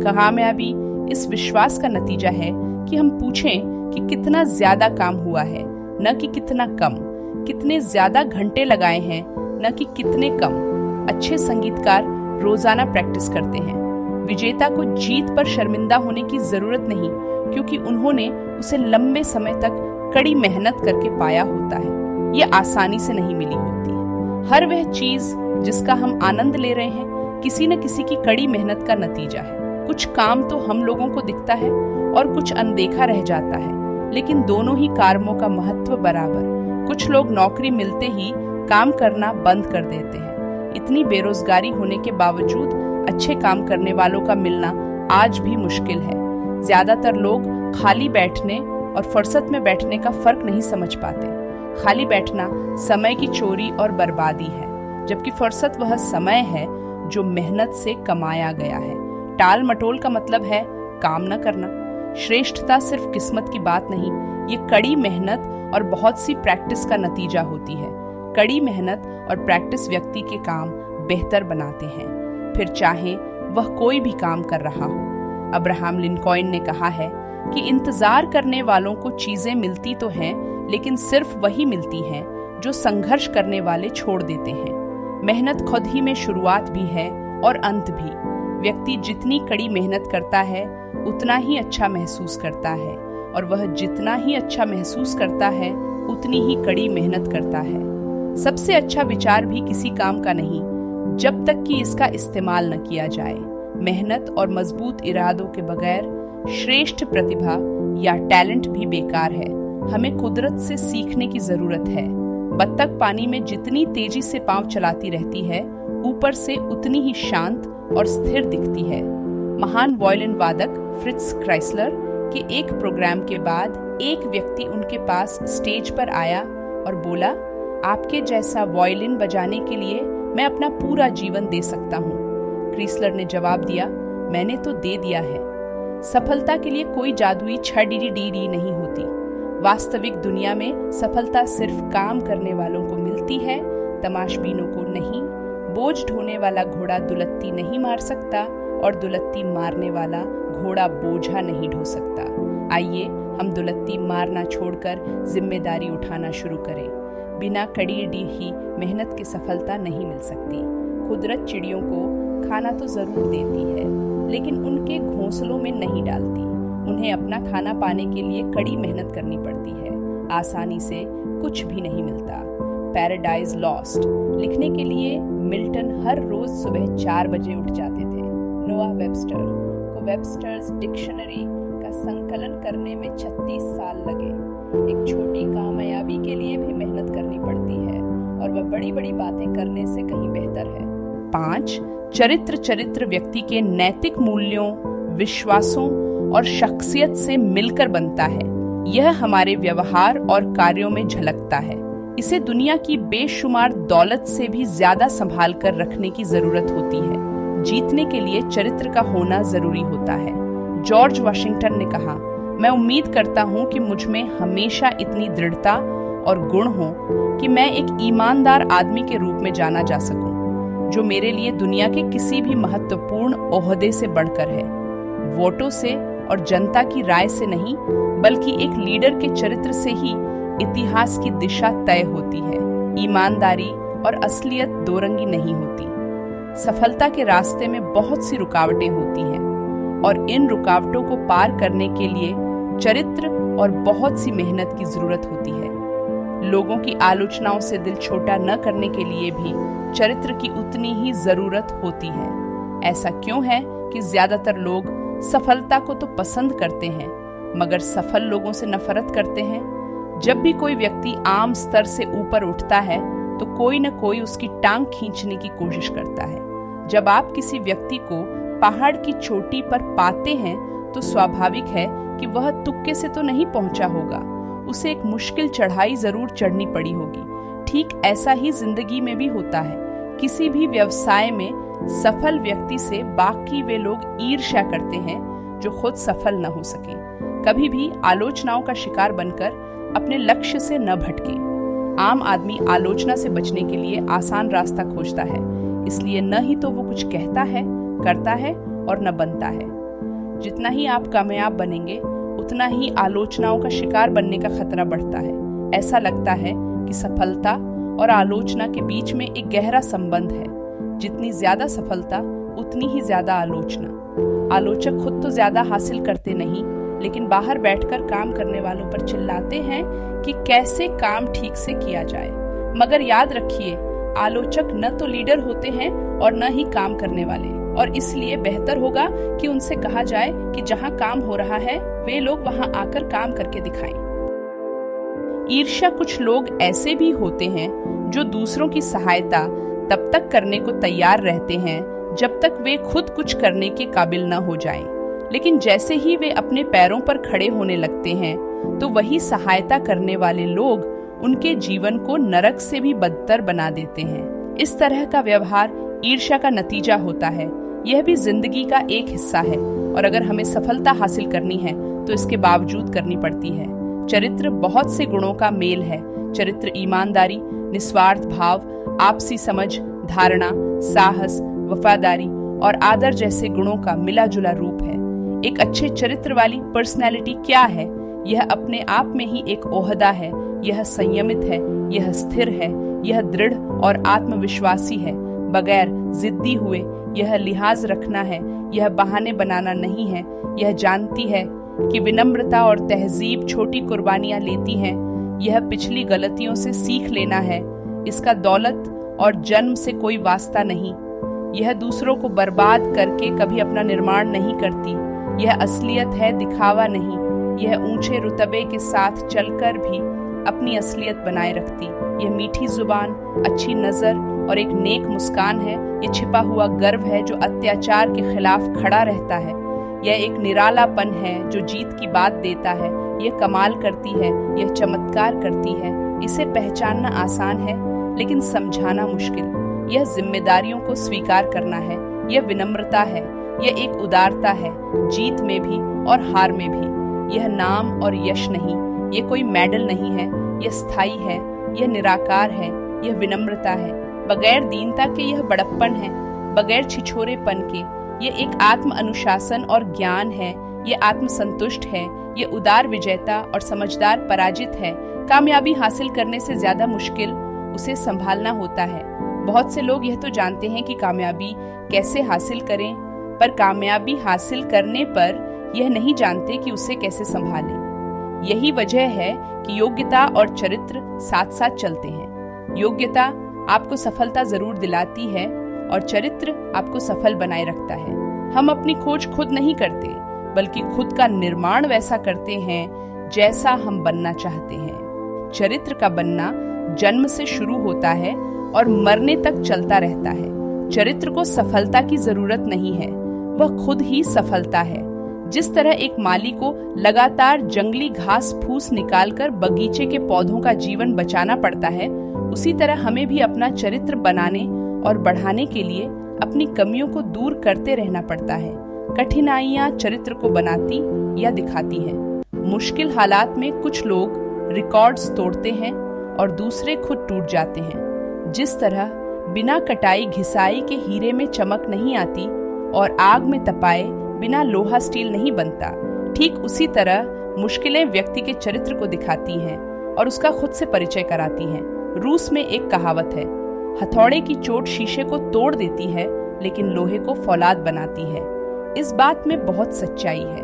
कामयाबी इस विश्वास का नतीजा है कि हम पूछें कि कितना ज्यादा काम हुआ है, न कि कितना कम। कितने ज्यादा घंटे लगाए हैं, न कि कितने कम। अच्छे संगीतकार रोजाना प्रैक्टिस करते हैं। विजेता को जीत पर शर्मिंदा होने की जरूरत नहीं, क्योंकि उन्होंने उसे लंबे समय तक कड़ी मेहनत करके पाया होता है। ये आसानी से नहीं मिली होती है। हर वह चीज जिसका हम आनंद ले रहे हैं किसी न किसी की कड़ी मेहनत का नतीजा है। कुछ काम तो हम लोगों को दिखता है और कुछ अनदेखा रह जाता है, लेकिन दोनों ही कार्यों का महत्व बराबर। कुछ लोग नौकरी मिलते ही काम करना बंद कर देते हैं। इतनी बेरोजगारी होने के बावजूद अच्छे काम करने वालों का मिलना आज भी मुश्किल है। ज्यादातर लोग खाली बैठने और फुर्सत में बैठने का फर्क नहीं समझ पाते। खाली बैठना समय की चोरी और बर्बादी है, जबकि फुर्सत वह समय है जो मेहनत से कमाया गया है। टाल मटोल का मतलब है काम न करना। श्रेष्ठता सिर्फ किस्मत की बात नहीं, ये कड़ी मेहनत और बहुत सी प्रैक्टिस का नतीजा होती है। कड़ी मेहनत और प्रैक्टिस व्यक्ति के काम बेहतर बनाते हैं, फिर चाहे वह कोई भी काम कर रहा हो। अब्राहम लिंकॉइन ने कहा है कि इंतजार करने वालों को चीजें मिलती तो हैं, लेकिन सिर्फ वही मिलती हैं जो संघर्ष करने वाले छोड़ देते हैं। मेहनत खुद ही में शुरुआत भी है और अंत भी। व्यक्ति जितनी कड़ी मेहनत करता है उतना ही अच्छा महसूस करता है, और वह जितना ही अच्छा महसूस करता है उतनी ही कड़ी मेहनत करता है। सबसे अच्छा विचार भी किसी काम का नहीं जब तक कि इसका इस्तेमाल न किया जाए। मेहनत और मजबूत इरादों के बगैर श्रेष्ठ प्रतिभा या टैलेंट भी बेकार है। हमें कुदरत से सीखने की जरूरत है। बत्तख पानी में जितनी तेजी से पांव चलाती रहती है, ऊपर से उतनी ही शांत और स्थिर दिखती है। महान वायलिन वादक फ्रिट्ज क्राइसलर के एक प्रोग्राम के बाद एक व्यक्ति उनके पास स्टेज पर आया और बोला, आपके जैसा वायलिन बजाने के लिए मैं अपना पूरा जीवन दे सकता हूँ। क्राइसलर ने जवाब दिया, मैंने तो दे दिया है। सफलता के लिए कोई जादुई छड़ी नहीं होती। वास्तविक दुनिया में सफलता सिर्फ काम करने वालों को मिलती है, तमाशबीनों को नहीं। बोझ ढोने वाला घोड़ा दुलत्ती नहीं मार सकता और दुलत्ती मारने वाला घोड़ा बोझा नहीं ढो सकता। आइए हम दुलत्ती मारना छोड़कर जिम्मेदारी उठाना शुरू करें। बिना कड़ी ही मेहनत की सफलता नहीं मिल सकती। कुदरत चिड़ियों को खाना तो जरूर देती है, लेकिन उनके घोंसलों में नहीं डालती। उन्हें अपना खाना पाने के लिए कड़ी मेहनत करनी पड़ती है। आसानी से कुछ भी नहीं मिलता। पैराडाइज लॉस्ट लिखने के लिए मिल्टन हर रोज सुबह 4 बजे उठ जाते थे। नोआ वेबस्टर को वेबस्टर्स डिक्शनरी का संकलन करने में 36 साल लगे। एक छोटी कामयाबी के लिए भी मेहनत करनी पड़ती है, और वह बड़ी बड़ी बातें करने से कहीं बेहतर है। 5. चरित्र व्यक्ति के नैतिक मूल्यों, विश्वासों और शख्सियत से मिलकर बनता है। यह हमारे व्यवहार और कार्यों में झलकता है। इसे दुनिया की बेशुमार दौलत से भी ज्यादा संभाल कर रखने की जरूरत होती है। जीतने के लिए चरित्र का होना जरूरी होता है। जॉर्ज वाशिंगटन ने कहा, मैं उम्मीद करता हूँ कि मुझ में हमेशा इतनी दृढ़ता और गुण हो कि मैं एक ईमानदार आदमी के रूप में जाना जा सकूं, जो मेरे लिए दुनिया के किसी भी महत्वपूर्ण ओहदे से बढ़कर है। वोटों से और जनता की राय से नहीं, बल्कि एक लीडर के चरित्र से ही इतिहास की दिशा तय होती है। ईमानदारी और असलियत दो रंगी नहीं होती। सफलता के रास्ते में बहुत सी रुकावटें होती हैं और इन रुकावटों को पार करने के लिए चरित्र और बहुत सी मेहनत की जरूरत होती है। लोगों की आलोचनाओं से दिल छोटा न करने के लिए भी चरित्र की उतनी ही जरूरत होती है। ऐसा क्यों है कि ज्यादातर लोग सफलता को तो पसंद करते हैं मगर सफल लोगों से नफरत करते हैं? जब भी कोई व्यक्ति आम स्तर से ऊपर उठता है तो कोई न कोई उसकी टांग खींचने की कोशिश करता है। जब आप किसी व्यक्ति को पहाड़ की चोटी पर पाते हैं तो स्वाभाविक है कि वह तुक्के से तो नहीं पहुंचा होगा, उसे एक मुश्किल चढ़ाई जरूर चढ़नी पड़ी होगी। ठीक ऐसा ही जिंदगी में भी होता है। किसी भी व्यवसाय में सफल व्यक्ति से बाकी वे लोग ईर्ष्या करते हैं जो खुद सफल न हो सके। कभी भी आलोचनाओं का शिकार बनकर अपने लक्ष्य से न भटके। आम आदमी आलोचना से बचने के लिए आसान रास्ता खोजता है, इसलिए न ही तो वो कुछ कहता है, करता है और न बनता है। जितना ही आप कामयाब बनेंगे उतना ही आलोचनाओं का शिकार बनने का खतरा बढ़ता है। ऐसा लगता है कि सफलता और आलोचना के बीच में एक गहरा संबंध है। जितनी ज्यादा सफलता उतनी ही ज्यादा आलोचना। आलोचक खुद तो ज्यादा हासिल करते नहीं, लेकिन बाहर बैठकर काम करने वालों पर चिल्लाते हैं कि कैसे काम ठीक से किया जाए। मगर याद रखिए, आलोचक न तो लीडर होते हैं और न ही काम करने वाले, और इसलिए बेहतर होगा कि उनसे कहा जाए कि जहां काम हो रहा है वे लोग वहां आकर काम करके दिखाएं। ईर्ष्या कुछ लोग ऐसे भी होते हैं जो दूसरों की सहायता तब तक करने को तैयार रहते हैं जब तक वे खुद कुछ करने के काबिल न हो जाएं। लेकिन जैसे ही वे अपने पैरों पर खड़े होने लगते हैं तो वही सहायता करने वाले लोग उनके जीवन को नरक से भी बदतर बना देते हैं। इस तरह का व्यवहार ईर्ष्या का नतीजा होता है। यह भी जिंदगी का एक हिस्सा है और अगर हमें सफलता हासिल करनी है तो इसके बावजूद करनी पड़ती है। चरित्र बहुत से गुणों का मेल है। चरित्र ईमानदारी, निस्वार्थ भाव, आपसी समझ, धारणा, साहस, वफादारी और आदर जैसे गुणों का मिला जुला रूप है। एक अच्छे चरित्र वाली पर्सनैलिटी क्या है? यह अपने आप में ही एक ओहदा है। यह संयमित है, यह स्थिर है, यह दृढ़ और आत्मविश्वासी है, बगैर जिद्दी हुए। यह लिहाज रखना है, यह बहाने बनाना नहीं है। यह जानती है कि विनम्रता और तहजीब छोटी कुर्बानियां लेती हैं। यह पिछली गलतियों से सीख लेना है। इसका दौलत और जन्म से कोई वास्ता नहीं। यह दूसरों को बर्बाद करके कभी अपना निर्माण नहीं करती। यह असलियत है, दिखावा नहीं। यह ऊंचे रुतबे के साथ चलकर भी अपनी असलियत बनाए रखती। यह मीठी जुबान, अच्छी नजर और एक नेक मुस्कान है। यह छिपा हुआ गर्व है जो अत्याचार के खिलाफ खड़ा रहता है। यह एक निरालापन है जो जीत की बात देता है। यह कमाल करती है, यह चमत्कार करती है। इसे पहचानना आसान है लेकिन समझाना मुश्किल। यह जिम्मेदारियों को स्वीकार करना है। यह विनम्रता है। यह एक उदारता है, जीत में भी और हार में भी। यह नाम और यश नहीं, यह कोई मेडल नहीं है। यह स्थायी है, यह निराकार है, यह विनम्रता है। बगैर दीनता के यह बड़प्पन है, बगैर छिछोरेपन के। यह एक आत्म अनुशासन और ज्ञान है। यह आत्मसंतुष्ट है। यह उदार विजेता और समझदार पराजित है। कामयाबी हासिल करने से ज्यादा मुश्किल उसे संभालना होता है। बहुत से लोग यह तो जानते हैं कि कामयाबी कैसे हासिल करें, पर कामयाबी हासिल करने पर यह नहीं जानते कि उसे कैसे संभालें। यही वजह है कि योग्यता और चरित्र साथ साथ चलते हैं। योग्यता आपको सफलता जरूर दिलाती है और चरित्र आपको सफल बनाए रखता है। हम अपनी खोज खुद नहीं करते, बल्कि खुद का निर्माण वैसा करते हैं जैसा हम बनना चाहते हैं। चरित्र का बनना जन्म से शुरू होता है और मरने तक चलता रहता है। चरित्र को सफलता की जरूरत नहीं है, वह खुद ही सफलता है। जिस तरह एक माली को लगातार जंगली घास फूस निकालकर बगीचे के पौधों का जीवन बचाना पड़ता है, उसी तरह हमें भी अपना चरित्र बनाने और बढ़ाने के लिए अपनी कमियों को दूर करते रहना पड़ता है। कठिनाइयां चरित्र को बनाती या दिखाती हैं। मुश्किल हालात में कुछ लोग रिकॉर्ड्स तोड़ते हैं और दूसरे खुद टूट जाते हैं। जिस तरह बिना कटाई घिसाई के हीरे में चमक नहीं आती और आग में तपाए बिना लोहा स्टील नहीं बनता। ठीक उसी तरह मुश्किलें व्यक्ति के चरित्र को दिखाती हैं और उसका खुद से परिचय कराती हैं। रूस में एक कहावत है, हथौड़े की चोट शीशे को तोड़ देती है लेकिन लोहे को फौलाद बनाती है। इस बात में बहुत सच्चाई है।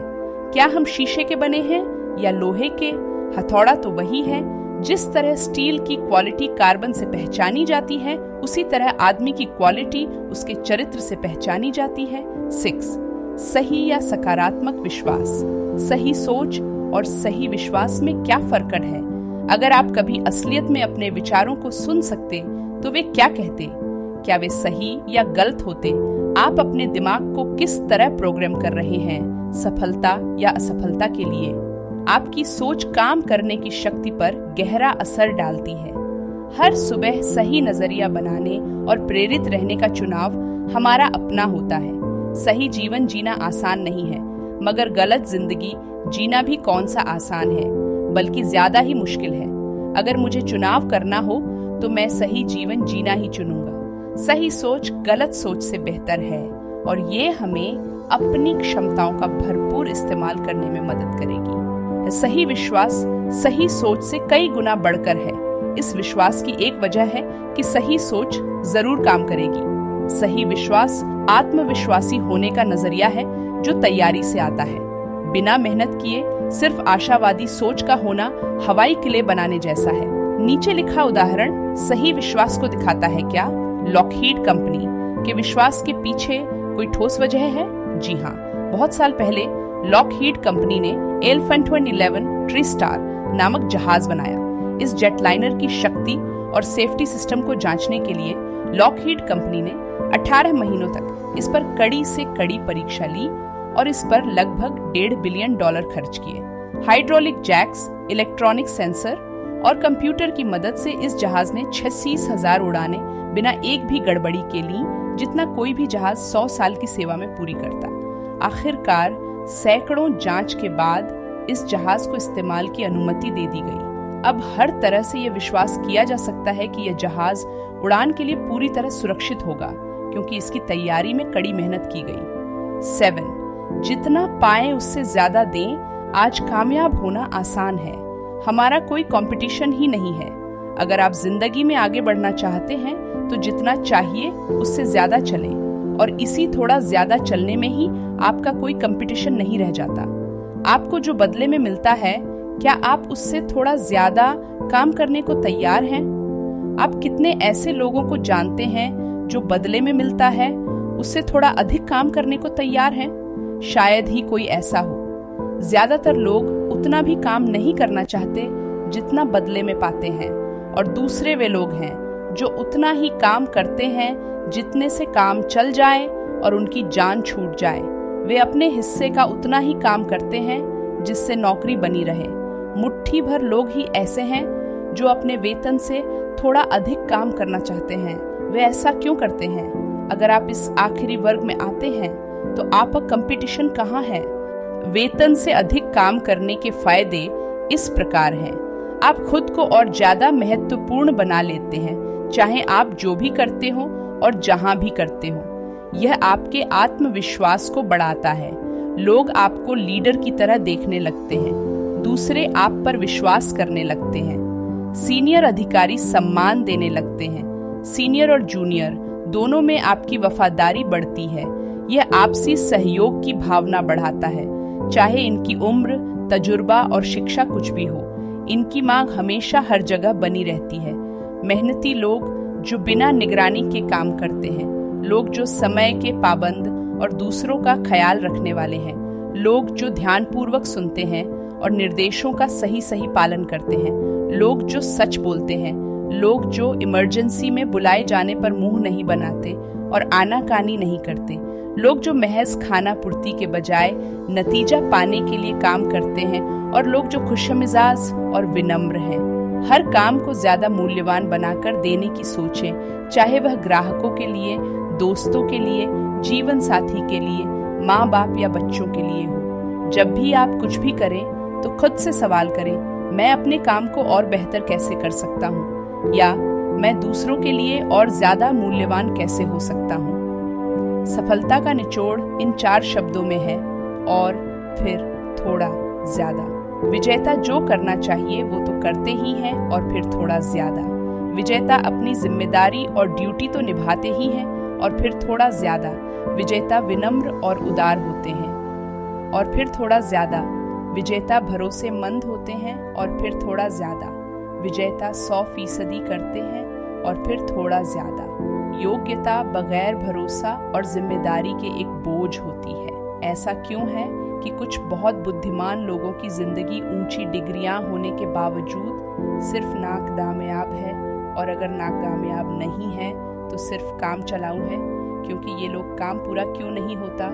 क्या हम शीशे के बने हैं या लोहे के? हथौड़ा तो वही है। जिस तरह स्टील की क्वालिटी कार्बन से पहचानी जाती है, उसी तरह आदमी की क्वालिटी उसके चरित्र से पहचानी जाती है। 6. सही या सकारात्मक विश्वास। सही सोच और सही विश्वास में क्या फर्क है? अगर आप कभी असलियत में अपने विचारों को सुन सकते तो वे क्या कहते? क्या वे सही या गलत होते? आप अपने दिमाग को किस तरह प्रोग्राम कर रहे हैं, सफलता या असफलता के लिए? आपकी सोच काम करने की शक्ति पर गहरा असर डालती है। हर सुबह सही नजरिया बनाने और प्रेरित रहने का चुनाव हमारा अपना होता है। सही जीवन जीना आसान नहीं है, मगर गलत जिंदगी जीना भी कौन सा आसान है, बल्कि ज्यादा ही मुश्किल है। अगर मुझे चुनाव करना हो तो मैं सही जीवन जीना ही चुनूंगा। सही सोच गलत सोच से बेहतर है और ये हमें अपनी क्षमताओं का भरपूर इस्तेमाल करने में मदद करेगी। सही विश्वास सही सोच से कई गुना बढ़कर है। इस विश्वास की एक वजह है कि सही सोच जरूर काम करेगी। सही विश्वास आत्मविश्वासी होने का नजरिया है जो तैयारी से आता है। बिना मेहनत किए सिर्फ आशावादी सोच का होना हवाई किले बनाने जैसा है। नीचे लिखा उदाहरण सही विश्वास को दिखाता है क्या? लॉकहीड कंपनी के विश्वास के पीछे कोई ठोस वजह है? जी हाँ, बहुत साल पहले लॉकहीड कंपनी ने एलिफेंट 11 ट्रिस्टार नामक जहाज बनाया। इस जेटलाइनर की शक्ति और सेफ्टी सिस्टम को जांचने के लिए लॉकहीड कंपनी ने 18 महीनों तक इस पर कड़ी से कड़ी परीक्षा ली और इस पर लगभग $1.5 बिलियन खर्च किए। हाइड्रोलिक जैक्स, इलेक्ट्रॉनिक सेंसर और कंप्यूटर की मदद से इस जहाज ने 36,000 उड़ानें बिना एक भी गड़बड़ी के ली, जितना कोई भी जहाज 100 साल की सेवा में पूरी करता। आखिरकार सैकड़ों जांच के बाद इस जहाज को इस्तेमाल की अनुमति दे दी गई। अब हर तरह से यह विश्वास किया जा सकता है कि यह जहाज उड़ान के लिए पूरी तरह सुरक्षित होगा, क्योंकि इसकी तैयारी में कड़ी मेहनत की गई। 7. जितना पाएं उससे ज्यादा दें। आज कामयाब होना आसान है। हमारा कोई कंपटीशन ही नहीं है। अगर आप जिंदगी में आगे बढ़ना चाहते हैं तो जितना चाहिए उससे ज्यादा चलें, और इसी थोड़ा ज्यादा चलने में ही आपका कोई कंपटीशन नहीं रह जाता। आपको जो बदले में मिलता है, क्या आप उससे थोड़ा ज्यादा काम करने को तैयार हैं? आप कितने ऐसे लोगों को जानते हैं जो बदले में मिलता है उससे थोड़ा अधिक काम करने को तैयार हैं? शायद ही कोई ऐसा हो। ज्यादातर लोग उतना भी काम नहीं करना चाहते जितना बदले में पाते हैं, और दूसरे वे लोग हैं जो उतना ही काम करते हैं जितने से काम चल जाए और उनकी जान छूट जाए। वे अपने हिस्से का उतना ही काम करते हैं जिससे नौकरी बनी रहे। मुट्ठी भर लोग ही ऐसे हैं जो अपने वेतन से थोड़ा अधिक काम करना चाहते हैं। वे ऐसा क्यों करते हैं? अगर आप इस आखिरी वर्ग में आते हैं तो आपका कंपटीशन कहाँ है? वेतन से अधिक काम करने के फायदे इस प्रकार हैं। आप खुद को और ज्यादा महत्वपूर्ण बना लेते हैं, चाहे आप जो भी करते हो और जहां भी करते हो। यह आपके आत्मविश्वास को बढ़ाता है। लोग आपको लीडर की तरह देखने लगते हैं। दूसरे आप पर विश्वास करने लगते हैं। सीनियर अधिकारी सम्मान देने लगते हैं। सीनियर और जूनियर दोनों में आपकी वफादारी बढ़ती है। यह आपसी सहयोग की भावना बढ़ाता है, चाहे इनकी उम्र, तजुर्बा और शिक्षा कुछ भी हो। इनकी मांग हमेशा हर जगह बनी रहती है। मेहनती लोग जो बिना निगरानी के काम करते हैं, लोग जो समय के पाबंद और दूसरों का ख्याल रखने वाले हैं, लोग जो ध्यानपूर्वक सुनते हैं और निर्देशों का सही सही पालन करते हैं, लोग जो सच बोलते हैं, लोग जो इमरजेंसी में बुलाए जाने पर मुंह नहीं बनाते और आनाकानी नहीं करते, लोग जो महज खाना पूर्ति के बजाय नतीजा पाने के लिए काम करते हैं, और लोग जो खुशमिजाज और विनम्र हैं। हर काम को ज्यादा मूल्यवान बनाकर देने की सोचें, चाहे वह ग्राहकों के लिए, दोस्तों के लिए, जीवन साथी के लिए, माँ बाप या बच्चों के लिए हो। जब भी आप कुछ भी करें तो खुद से सवाल करें, मैं अपने काम को और बेहतर कैसे कर सकता हूँ, या मैं दूसरों के लिए और ज्यादा मूल्यवान कैसे हो सकता हूँ। सफलता का निचोड़ इन 4 शब्दों में है, और फिर थोड़ा ज्यादा। विजेता जो करना चाहिए वो तो करते ही हैं, और फिर थोड़ा ज्यादा। विजेता अपनी जिम्मेदारी और ड्यूटी तो निभाते ही हैं, और फिर थोड़ा ज्यादा। विजेता विनम्र और उदार होते हैं, और फिर थोड़ा ज्यादा। विजेता भरोसेमंद होते हैं, और फिर थोड़ा ज्यादा। विजेता 100% करते हैं, और फिर थोड़ा ज्यादा। योग्यता बगैर भरोसा और जिम्मेदारी के एक बोझ होती है। ऐसा क्यों है कि कुछ बहुत बुद्धिमान लोगों की जिंदगी ऊंची डिग्रियां होने के बावजूद सिर्फ नाकामयाब है, और अगर नाकामयाब नहीं है तो सिर्फ काम चलाऊ है, क्योंकि ये लोग काम पूरा क्यों नहीं होता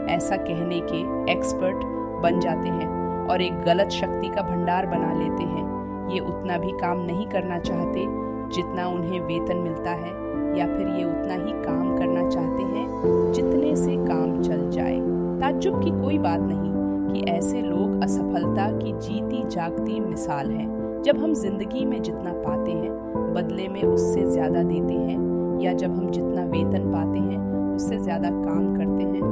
ऐसा कहने के एक्सपर्ट बन जाते हैं और एक गलत शक्ति का भंडार बना लेते हैं। ये उतना भी काम नहीं करना चाहते जितना उन्हें वेतन मिलता है, या फिर ये उतना ही काम करना चाहते हैं जितने से काम चल जाए। ताज्जुब की कोई बात नहीं कि ऐसे लोग असफलता की जीती जागती मिसाल हैं। जब हम जिंदगी में जितना पाते हैं बदले में उससे ज्यादा देते हैं, या जब हम जितना वेतन पाते हैं उससे ज्यादा काम करते हैं,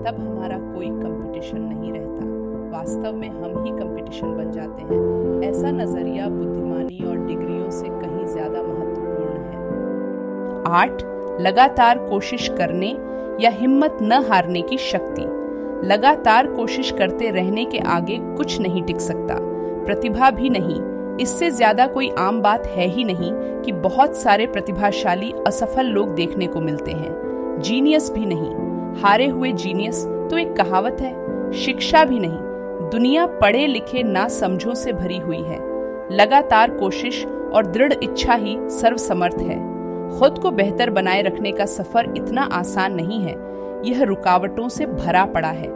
तब हमारा कोई कंपटीशन नहीं रहता। वास्तव में हम ही कंपटीशन बन जाते हैं। ऐसा नजरिया बुद्धिमानी और डिग्रियों से कहीं ज्यादा महत्वपूर्ण है। 8. लगातार कोशिश करने या हिम्मत न हारने की शक्ति। लगातार कोशिश करते रहने के आगे कुछ नहीं टिक सकता, प्रतिभा भी नहीं। इससे ज्यादा कोई आम बात है ही नहीं कि बहुत सारे प्रतिभाशाली असफल लोग देखने को मिलते हैं। जीनियस भी नहीं। हारे हुए जीनियस तो एक कहावत है। शिक्षा भी नहीं। दुनिया पढ़े लिखे ना समझों से भरी हुई है। लगातार कोशिश और दृढ़ इच्छा ही सर्वसमर्थ है। खुद को बेहतर बनाए रखने का सफर इतना आसान नहीं है। यह रुकावटों से भरा पड़ा है।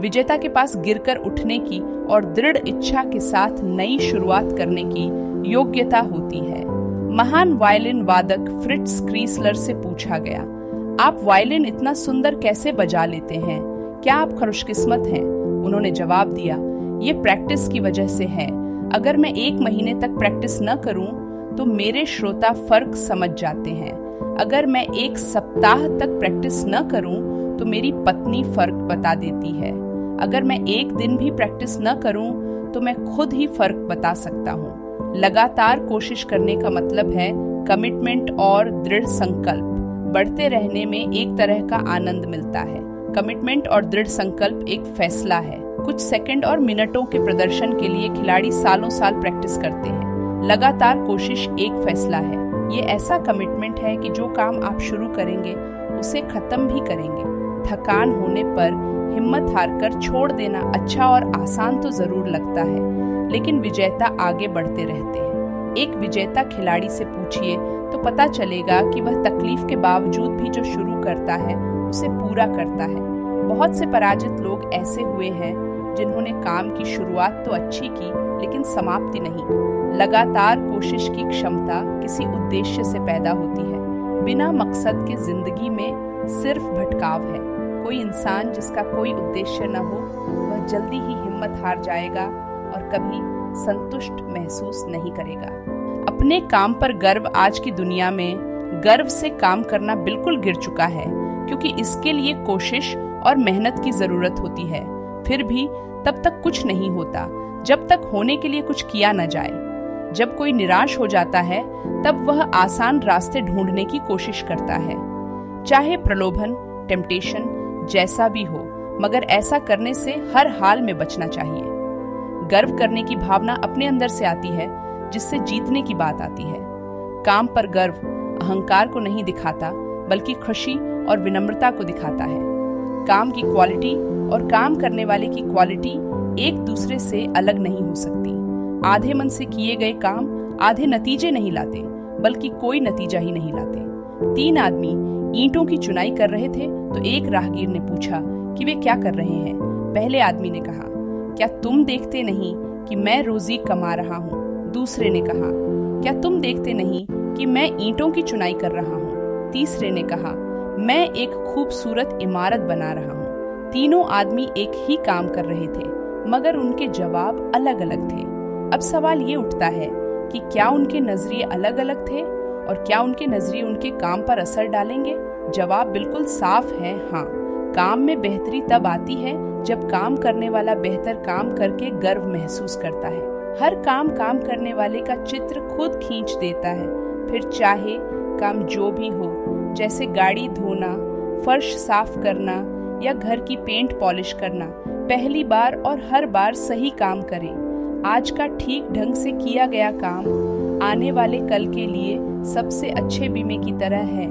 विजेता के पास गिरकर उठने की और दृढ़ इच्छा के साथ नई शुरुआत करने की योग्यता होती है। महान वायलिन वादक फ्रिट्ज क्रीसलर से पूछा गया, आप वायलिन इतना सुंदर कैसे बजा लेते हैं? क्या आप खुशकिस्मत हैं? उन्होंने जवाब दिया, ये प्रैक्टिस की वजह से है। अगर मैं 1 महीने तक प्रैक्टिस न करूं तो मेरे श्रोता फर्क समझ जाते हैं। अगर मैं 1 सप्ताह तक प्रैक्टिस न करूं तो मेरी पत्नी फर्क बता देती है। अगर मैं 1 दिन भी प्रैक्टिस न करूं तो मैं खुद ही फर्क बता सकता हूं। लगातार कोशिश करने का मतलब है कमिटमेंट और दृढ़ संकल्प। बढ़ते रहने में एक तरह का आनंद मिलता है। कमिटमेंट और दृढ़ संकल्प एक फैसला है। कुछ सेकंड और मिनटों के प्रदर्शन के लिए खिलाड़ी सालों साल प्रैक्टिस करते हैं। लगातार कोशिश एक फैसला है। ये ऐसा कमिटमेंट है कि जो काम आप शुरू करेंगे उसे खत्म भी करेंगे। थकान होने पर हिम्मत हारकर छोड़ देना अच्छा और आसान तो जरूर लगता है, लेकिन विजेता आगे बढ़ते रहते हैं। एक विजेता खिलाड़ी से पूछिए तो पता चलेगा कि वह तकलीफ के बावजूद भी जो शुरू करता है उसे पूरा करता है। बहुत से पराजित लोग ऐसे हुए हैं जिन्होंने काम की शुरुआत तो अच्छी की लेकिन समाप्ति नहीं। लगातार कोशिश की क्षमता किसी उद्देश्य से पैदा होती है। बिना मकसद के जिंदगी में सिर्फ भटकाव है। कोई इंसान जिसका कोई उद्देश्य न हो वह जल्दी ही हिम्मत हार जाएगा और कभी संतुष्ट महसूस नहीं करेगा। अपने काम पर गर्व आज की दुनिया में गर्व से काम करना बिल्कुल गिर चुका है, क्योंकि इसके लिए कोशिश और मेहनत की जरूरत होती है। फिर भी तब तक कुछ नहीं होता जब तक होने के लिए कुछ किया न जाए। जब कोई निराश हो जाता है तब वह आसान रास्ते ढूंढने की कोशिश करता है, चाहे प्रलोभन, टेम्पटेशन जैसा भी हो, मगर ऐसा करने से हर हाल में बचना चाहिए। गर्व करने की भावना अपने अंदर से आती है, जिससे जीतने की बात आती है। काम पर गर्व अहंकार को नहीं दिखाता, बल्कि खुशी और विनम्रता को दिखाता है। काम की क्वालिटी और काम करने वाले की क्वालिटी एक दूसरे से अलग नहीं हो सकती। आधे मन से किए गए काम आधे नतीजे नहीं लाते, बल्कि कोई नतीजा ही नहीं लाते। 3 आदमी ईंटों की चुनाई कर रहे थे तो एक राहगीर ने पूछा कि वे क्या कर रहे हैं। पहले आदमी ने कहा, क्या तुम देखते नहीं कि मैं रोजी कमा रहा हूँ? दूसरे ने कहा, क्या तुम देखते नहीं कि मैं ईंटों की चुनाई कर रहा हूँ? तीसरे ने कहा, मैं एक खूबसूरत इमारत बना रहा हूँ। तीनों आदमी एक ही काम कर रहे थे, मगर उनके जवाब अलग अलग थे। अब सवाल ये उठता है कि क्या उनके नजरिए अलग अलग थे और क्या उनके नजरिए उनके काम पर असर डालेंगे? जवाब बिल्कुल साफ है, हाँ। काम में बेहतरी तब आती है जब काम करने वाला बेहतर काम करके गर्व महसूस करता है। हर काम करने वाले का चित्र खुद खींच देता है, फिर चाहे काम जो भी हो, जैसे गाड़ी धोना, फर्श साफ करना या घर की पेंट पॉलिश करना। पहली बार और हर बार सही काम करें। आज का ठीक ढंग से किया गया काम आने वाले कल के लिए सबसे अच्छे बीमे की तरह है।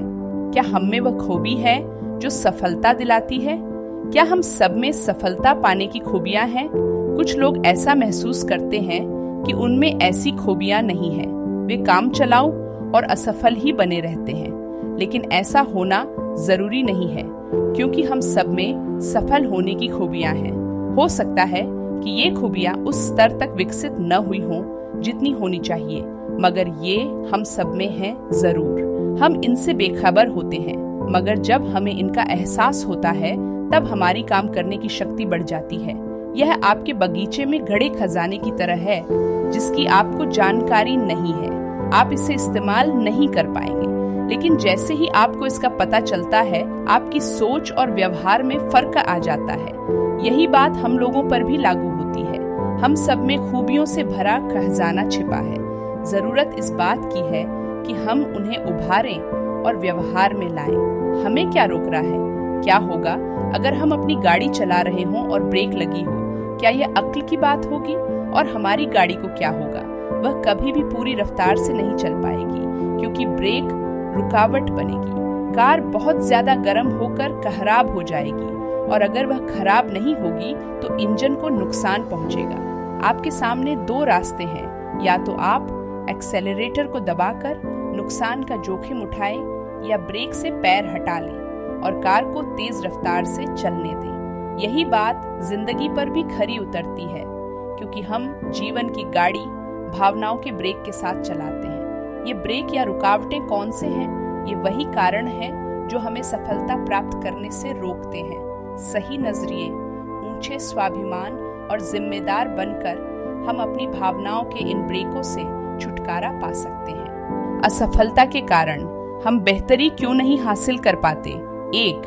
क्या हम में वह खूबी है जो सफलता दिलाती है? क्या हम सब में सफलता पाने की खूबियां हैं? कुछ लोग ऐसा महसूस करते हैं कि उनमें ऐसी खूबियां नहीं हैं। वे काम चलाऊ और असफल ही बने रहते हैं। लेकिन ऐसा होना जरूरी नहीं है, क्योंकि हम सब में सफल होने की खूबियां हैं। हो सकता है कि ये खूबियां उस स्तर तक विकसित न हुई हों जितनी होनी चाहिए, मगर ये हम सब में हैं जरूर। हम इनसे बेखबर होते हैं, मगर जब हमें इनका एहसास होता है तब हमारी काम करने की शक्ति बढ़ जाती है। यह आपके बगीचे में घड़े खजाने की तरह है, जिसकी आपको जानकारी नहीं है। आप इसे इस्तेमाल नहीं कर पाएंगे, लेकिन जैसे ही आपको इसका पता चलता है, आपकी सोच और व्यवहार में फर्क आ जाता है। यही बात हम लोगों पर भी लागू होती है। हम सब में खूबियों से भरा खजाना छिपा है। जरूरत इस बात की है कि हम उन्हें उभारें और व्यवहार में लाएं। हमें क्या रोक रहा है? क्या होगा अगर हम अपनी गाड़ी चला रहे हों और ब्रेक लगी हो? क्या यह अक्ल की बात होगी? और हमारी गाड़ी को क्या होगा? वह कभी भी पूरी रफ्तार से नहीं चल पाएगी, क्योंकि ब्रेक रुकावट बनेगी। कार बहुत ज्यादा गर्म होकर खराब हो जाएगी, और अगर वह खराब नहीं होगी तो इंजन को नुकसान पहुंचेगा। आपके सामने दो रास्ते हैं, या तो आप एक्सेलरेटर को दबाकर नुकसान का जोखिम उठाएं, या ब्रेक से पैर हटा लें और कार को तेज रफ्तार से चलने दें। यही बात जिंदगी पर भी खरी उतरती है, क्योंकि हम जीवन की गाड़ी भावनाओं के ब्रेक के साथ चलाते हैं। ये ब्रेक या रुकावटें कौन से हैं? ये वही कारण है जो हमें सफलता प्राप्त करने से रोकते हैं। सही नजरिए, ऊंचे स्वाभिमान और जिम्मेदार बनकर हम अपनी भावनाओं के इन ब्रेकों से छुटकारा पा सकते हैं। असफलता के कारण हम बेहतरी क्यों नहीं हासिल कर पाते? 1.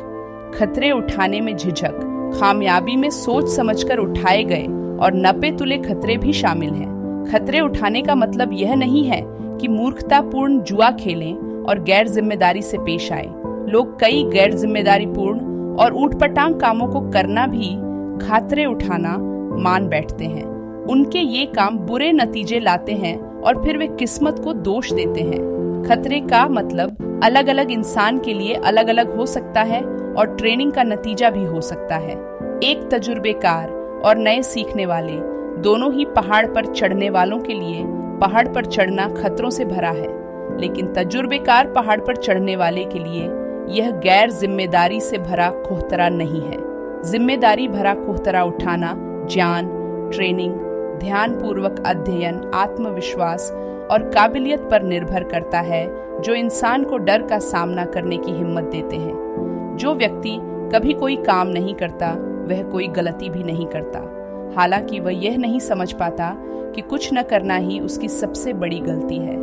खतरे उठाने में झिझक। कामयाबी में सोच समझकर उठाए गए और नपे तुले खतरे भी शामिल हैं। खतरे उठाने का मतलब यह नहीं है कि मूर्खतापूर्ण जुआ खेलें और गैर जिम्मेदारी से पेश आए। लोग कई गैर जिम्मेदारी पूर्ण और ऊटपटांग कामों को करना भी खतरे उठाना मान बैठते हैं। उनके ये काम बुरे नतीजे लाते हैं और फिर वे किस्मत को दोष देते हैं। खतरे का मतलब अलग अलग इंसान के लिए अलग अलग हो सकता है और ट्रेनिंग का नतीजा भी हो सकता है। एक तजुर्बेकार और नए सीखने वाले दोनों ही पहाड़ पर चढ़ने वालों के लिए पहाड़ पर चढ़ना खतरों से भरा है, लेकिन तजुर्बेकार पहाड़ पर चढ़ने वाले के लिए यह गैर जिम्मेदारी से भरा कोहतरा नहीं है। जिम्मेदारी भरा कोहतरा उठाना ज्ञान, ट्रेनिंग, ध्यानपूर्वक अध्ययन, आत्मविश्वास और काबिलियत पर निर्भर करता है, जो इंसान को डर का सामना करने की हिम्मत देते हैं। जो व्यक्ति कभी कोई काम नहीं करता, वह कोई गलती भी नहीं करता, हालांकि वह यह नहीं समझ पाता कि कुछ न करना ही उसकी सबसे बड़ी गलती है।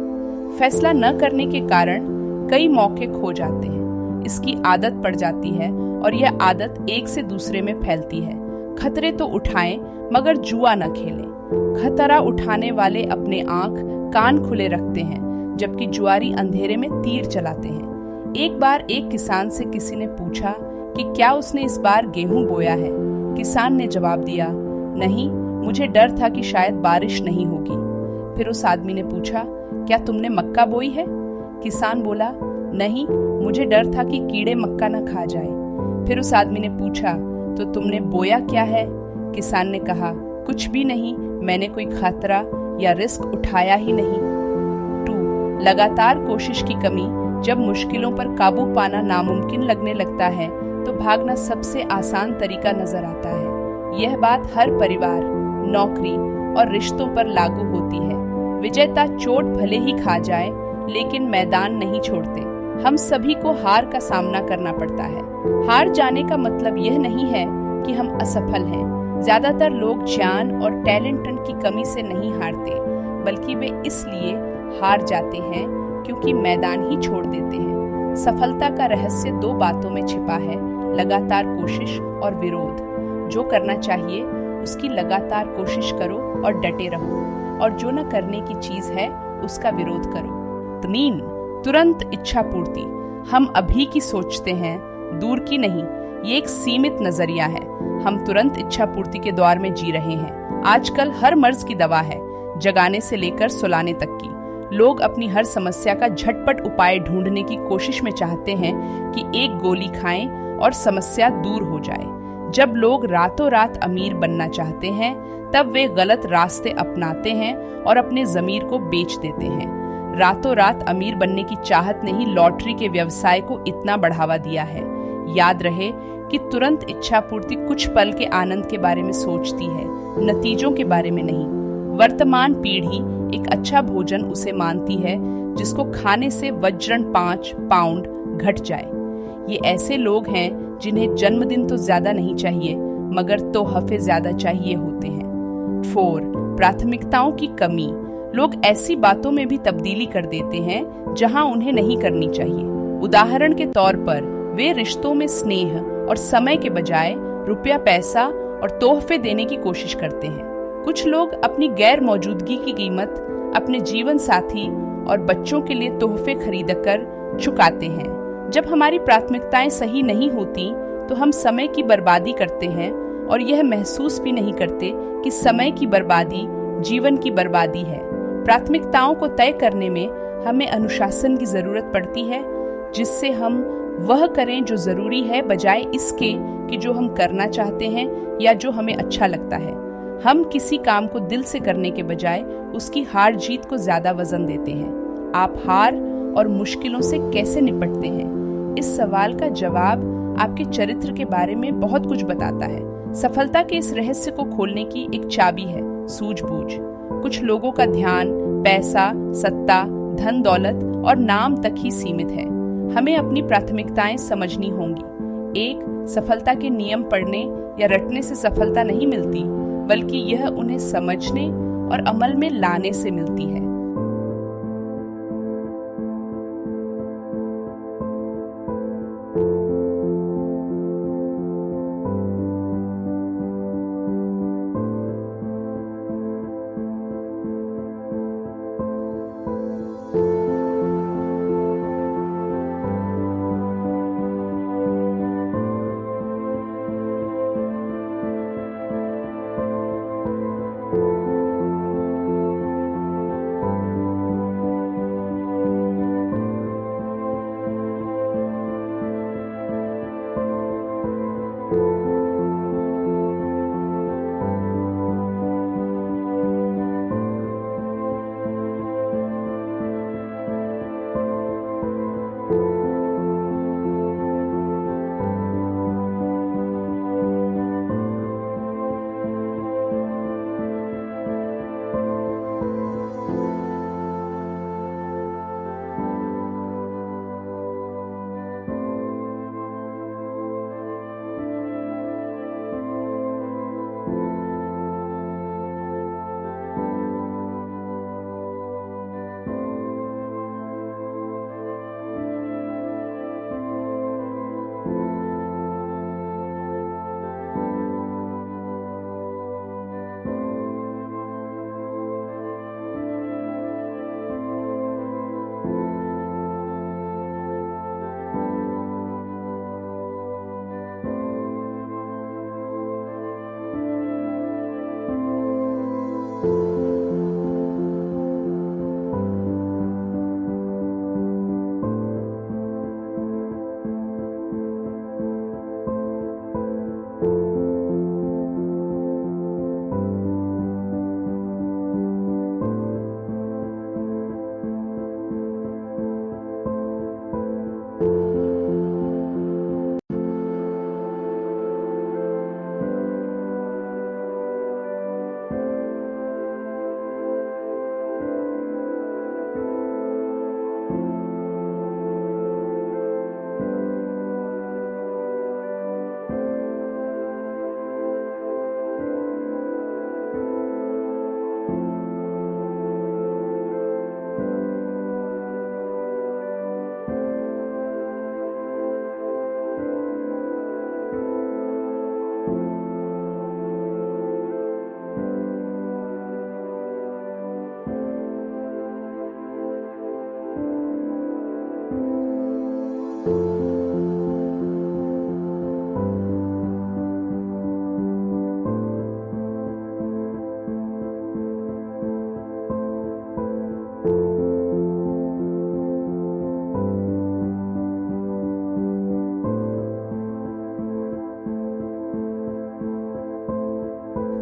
फैसला न करने के कारण कई मौके खो जाते हैं। इसकी आदत पड़ जाती है और यह आदत एक से दूसरे में फैलती है। खतरे तो उठाएं, मगर जुआ न खेलें। खतरा उठाने वाले अपने आंख कान खुले रखते हैं, जबकि जुआरी अंधेरे में तीर चलाते हैं। एक बार एक किसान से किसी ने पूछा कि क्या उसने इस बार गेहूं बोया है। किसान ने जवाब दिया, नहीं, मुझे डर था कि शायद बारिश नहीं होगी। फिर उस आदमी ने पूछा, क्या तुमने मक्का बोई है? किसान बोला, नहीं, मुझे डर था कि कीड़े मक्का न खा जाए। फिर उस आदमी ने पूछा, तो तुमने बोया क्या है? किसान ने कहा, कुछ भी नहीं, मैंने कोई खतरा या रिस्क उठाया ही नहीं। 2. लगातार कोशिश की कमी। जब मुश्किलों पर काबू पाना नामुमकिन लगने लगता है तो भागना सबसे आसान तरीका नजर आता है। यह बात हर परिवार, नौकरी और रिश्तों पर लागू होती है। विजेता चोट भले ही खा जाए, लेकिन मैदान नहीं छोड़ते। हम सभी को हार का सामना करना पड़ता है। हार जाने का मतलब यह नहीं है कि हम असफल हैं। ज्यादातर लोग ज्ञान और टैलेंट की कमी से नहीं हारते, बल्कि वे इसलिए हार जाते हैं क्योंकि मैदान ही छोड़ देते हैं। सफलता का रहस्य दो बातों में छिपा है, लगातार कोशिश और विरोध। जो करना चाहिए उसकी लगातार कोशिश करो और डटे रहो, और जो न करने की चीज है उसका विरोध करो। 3, तुरंत इच्छा पूर्ति। हम अभी की सोचते हैं, दूर की नहीं। ये एक सीमित नजरिया है। हम तुरंत इच्छा पूर्ति के दौर में जी रहे हैं। आजकल हर मर्ज की दवा है, जगाने से लेकर सुलाने तक की। लोग अपनी हर समस्या का झटपट उपाय ढूंढने की कोशिश में चाहते हैं कि एक गोली खाएं और समस्या दूर हो जाए। जब लोग रातों रात अमीर बनना चाहते हैं, तब वे गलत रास्ते अपनाते हैं और अपने ज़मीर को बेच देते हैं। रातों रात अमीर बनने की चाहत ने ही लॉटरी के व्यवसाय को इतना बढ़ावा दिया है। याद रहे कि तुरंत इच्छा पूर्ति कुछ पल के आनंद के बारे में सोचती है, नतीजों के बारे में नहीं। वर्तमान पीढ़ी एक अच्छा भोजन उसे मानती है जिसको खाने से वज्रन 5 पाउंड घट जाए। ये ऐसे लोग हैं जिन्हें जन्मदिन तो ज्यादा नहीं चाहिए, मगर तोहफे ज्यादा चाहिए होते हैं। 4, प्राथमिकताओं की कमी। लोग ऐसी बातों में भी तब्दीली कर देते हैं जहां उन्हें नहीं करनी चाहिए। उदाहरण के तौर पर वे रिश्तों में स्नेह और समय के बजाय रुपया, पैसा और तोहफे देने की कोशिश करते हैं। कुछ लोग अपनी गैर मौजूदगी की कीमत अपने जीवन साथी और बच्चों के लिए तोहफे खरीदकर चुकाते हैं। जब हमारी प्राथमिकताएं सही नहीं होती तो हम समय की बर्बादी करते हैं और यह महसूस भी नहीं करते कि समय की बर्बादी जीवन की बर्बादी है। प्राथमिकताओं को तय करने में हमें अनुशासन की जरूरत पड़ती है, जिससे हम वह करें जो जरूरी है, बजाय इसके कि जो हम करना चाहते हैं या जो हमें अच्छा लगता है। हम किसी काम को दिल से करने के बजाय उसकी हार जीत को ज्यादा वजन देते हैं। आप हार और मुश्किलों से कैसे निपटते हैं? इस सवाल का जवाब आपके चरित्र के बारे में बहुत कुछ बताता है। सफलता के इस रहस्य को खोलने की एक चाबी है सूझबूझ। कुछ लोगों का ध्यान पैसा, सत्ता, धन दौलत और नाम तक ही सीमित है। हमें अपनी प्राथमिकताएं समझनी होंगी। 1, सफलता के नियम पढ़ने या रटने से सफलता नहीं मिलती, बल्कि यह उन्हें समझने और अमल में लाने से मिलती है।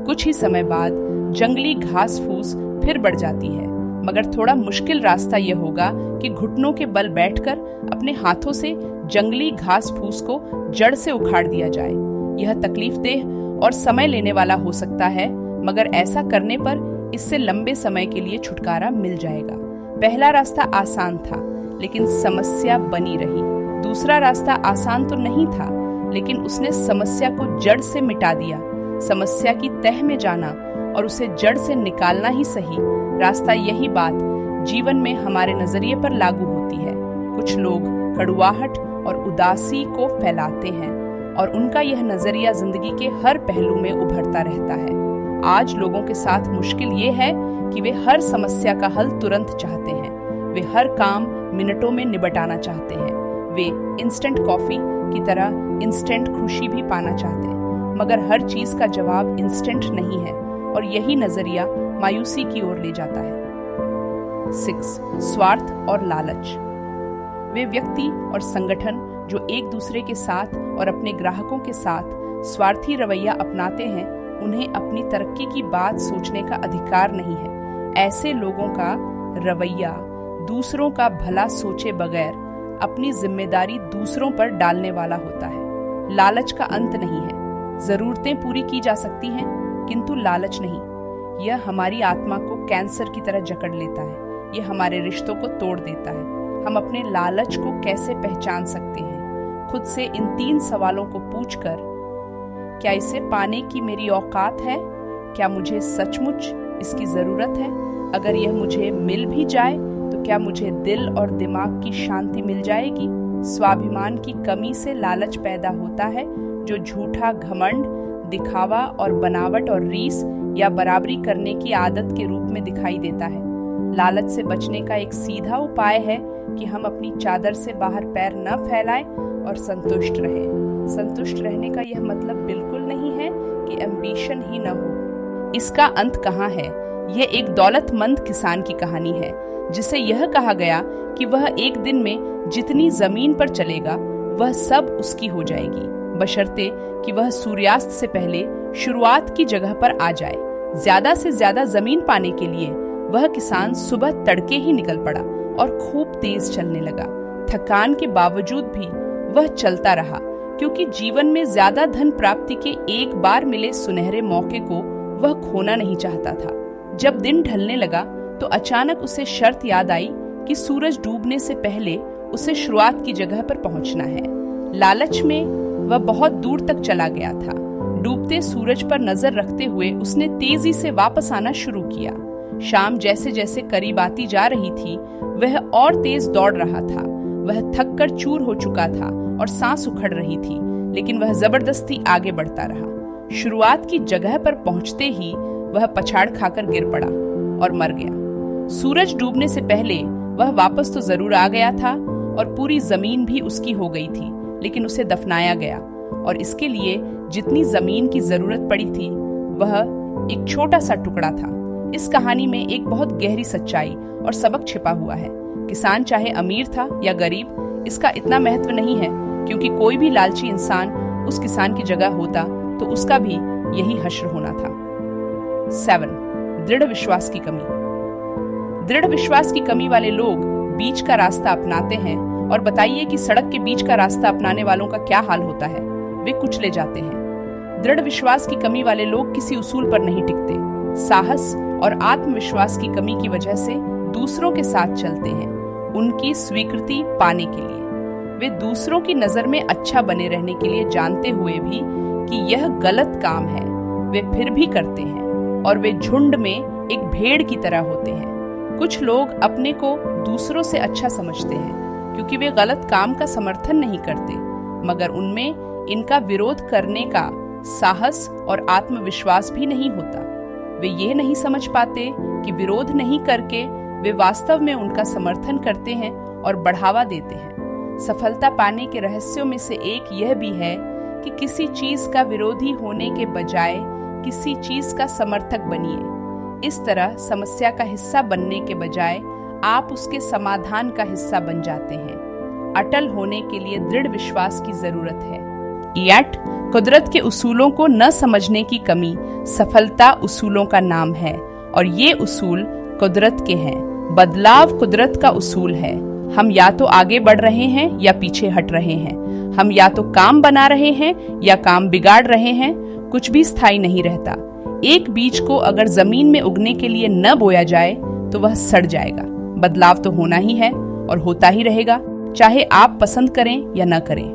कुछ ही समय बाद जंगली घास फूस फिर बढ़ जाती है, मगर थोड़ा मुश्किल रास्ता यह होगा कि घुटनों के बल बैठकर अपने हाथों से जंगली घास फूस को जड़ से उखाड़ दिया जाए। यह तकलीफदेह और समय लेने वाला हो सकता है, मगर ऐसा करने पर इससे लंबे समय के लिए छुटकारा मिल जाएगा। पहला रास्ता आसान था, लेकिन समस्या बनी रही। दूसरा रास्ता आसान तो नहीं था, लेकिन उसने समस्या को जड़ से मिटा दिया। समस्या की तह में जाना और उसे जड़ से निकालना ही सही रास्ता। यही बात जीवन में हमारे नजरिए पर लागू होती है। कुछ लोग कड़ुआहट और उदासी को फैलाते हैं और उनका यह नजरिया जिंदगी के हर पहलू में उभरता रहता है। आज लोगों के साथ मुश्किल ये है कि वे हर समस्या का हल तुरंत चाहते हैं। वे हर काम मिनटों में निबटाना चाहते हैं। वे इंस्टेंट कॉफी की तरह इंस्टेंट खुशी भी पाना चाहते हैं, मगर हर चीज का जवाब इंस्टेंट नहीं है और यही नजरिया मायूसी की ओर ले जाता है। 6. स्वार्थ और लालच। वे व्यक्ति और संगठन जो एक दूसरे के साथ और अपने ग्राहकों के साथ स्वार्थी रवैया अपनाते हैं, उन्हें अपनी तरक्की की बात सोचने का अधिकार नहीं है। ऐसे लोगों का रवैया दूसरों का भला सोचे बगैर अपनी जिम्मेदारी दूसरों पर डालने वाला होता है। लालच का अंत नहीं है। जरूरतें पूरी की जा सकती हैं, किंतु लालच नहीं। यह हमारी आत्मा को कैंसर की तरह जकड़ लेता है। यह हमारे रिश्तों को तोड़ देता है। हम अपने लालच को कैसे पहचान सकते हैं? खुद से इन 3 सवालों को पूछकर, क्या इसे पाने की मेरी औकात है? क्या मुझे सचमुच इसकी जरूरत है? अगर यह मुझे मिल भी जाए तो क्या मुझे दिल और दिमाग की शांति मिल जाएगी? स्वाभिमान की कमी से लालच पैदा होता है, जो झूठा घमंड, दिखावा और बनावट और रीस या बराबरी करने की आदत के रूप में दिखाई देता है। लालच से बचने का एक सीधा उपाय है कि हम अपनी चादर से बाहर पैर न फैलाएं और संतुष्ट रहें। संतुष्ट रहने का यह मतलब बिल्कुल नहीं है कि एम्बिशन ही न हो। इसका अंत कहाँ है? यह एक दौलतमंद किसान की कहानी है, जिसे यह कहा गया कि वह एक दिन में जितनी जमीन पर चलेगा वह सब उसकी हो जाएगी, बशर्ते कि वह सूर्यास्त से पहले शुरुआत की जगह पर आ जाए। ज्यादा से ज्यादा जमीन पाने के लिए वह किसान सुबह तड़के ही निकल पड़ा और खूब तेज चलने लगा। थकान के बावजूद भी वह चलता रहा, क्योंकि जीवन में ज्यादा धन प्राप्ति के एक बार मिले सुनहरे मौके को वह खोना नहीं चाहता था। जब दिन ढलने लगा तो अचानक उसे शर्त याद आई कि सूरज डूबने से पहले उसे शुरुआत की जगह पर पहुंचना है। लालच में वह बहुत दूर तक चला गया था। डूबते सूरज पर नजर रखते हुए उसने तेजी से वापस आना शुरू किया। शाम जैसे जैसे करीब आती जा रही थी, वह और तेज दौड़ रहा था। वह थक कर चूर हो चुका था और सांस उखड़ रही थी, लेकिन वह जबरदस्ती आगे बढ़ता रहा। शुरुआत की जगह पर पहुंचते ही वह पछाड़ खाकर गिर पड़ा और मर गया। सूरज डूबने से पहले वह वापस तो जरूर आ गया था और पूरी जमीन भी उसकी हो गई थी, लेकिन उसे दफनाया गया और इसके लिए जितनी जमीन की जरूरत पड़ी थी वह एक छोटा सा टुकड़ा था। इस कहानी में एक बहुत गहरी सच्चाई और सबक छिपा हुआ है। किसान चाहे अमीर था या गरीब, इसका इतना महत्व नहीं है, क्योंकि कोई भी लालची इंसान उस किसान की जगह होता तो उसका भी यही हश्र होना था। 7. दृढ़ विश्वास की कमी। दृढ़ विश्वास की कमी वाले लोग बीच का रास्ता अपनाते हैं, और बताइए कि सड़क के बीच का रास्ता अपनाने वालों का क्या हाल होता है? वे कुचले जाते हैं। दृढ़ विश्वास की कमी वाले लोग किसी उसूल पर नहीं टिकते। साहस और आत्मविश्वास की कमी की वजह से दूसरों के साथ चलते हैं, उनकी स्वीकृति पाने के लिए। वे दूसरों की नजर में अच्छा बने रहने के लिए जानते हुए भी कि यह गलत काम है, वे फिर भी करते हैं, और वे झुंड में एक भेड़ की तरह होते हैं। कुछ लोग अपने को दूसरों से अच्छा समझते हैं क्योंकि वे गलत काम का समर्थन नहीं करते, मगर उनमें इनका विरोध करने का साहस और आत्मविश्वास भी नहीं होता। वे ये नहीं समझ पाते कि विरोध नहीं करके वे वास्तव में उनका समर्थन करते हैं और बढ़ावा देते हैं। सफलता पाने के रहस्यों में से एक यह भी है कि किसी चीज का विरोधी होने के बजाय किसी चीज का समर्थक बनिए। इस तरह समस्या का हिस्सा बनने के बजाय आप उसके समाधान का हिस्सा बन जाते हैं। अटल होने के लिए दृढ़ विश्वास की जरूरत है। Yet कुदरत के उसूलों को न समझने की कमी सफलता उसूलों का नाम है और ये उसूल कुदरत के हैं। बदलाव कुदरत का उसूल है। हम या तो आगे बढ़ रहे हैं या पीछे हट रहे हैं। हम या तो काम बना रहे हैं या काम बिगाड़ रहे हैं। कुछ भी स्थायी नहीं रहता। एक बीज को अगर जमीन में उगने के लिए न बोया जाए तो वह सड़ जाएगा। बदलाव तो होना ही है और होता ही रहेगा, चाहे आप पसंद करें या न करें।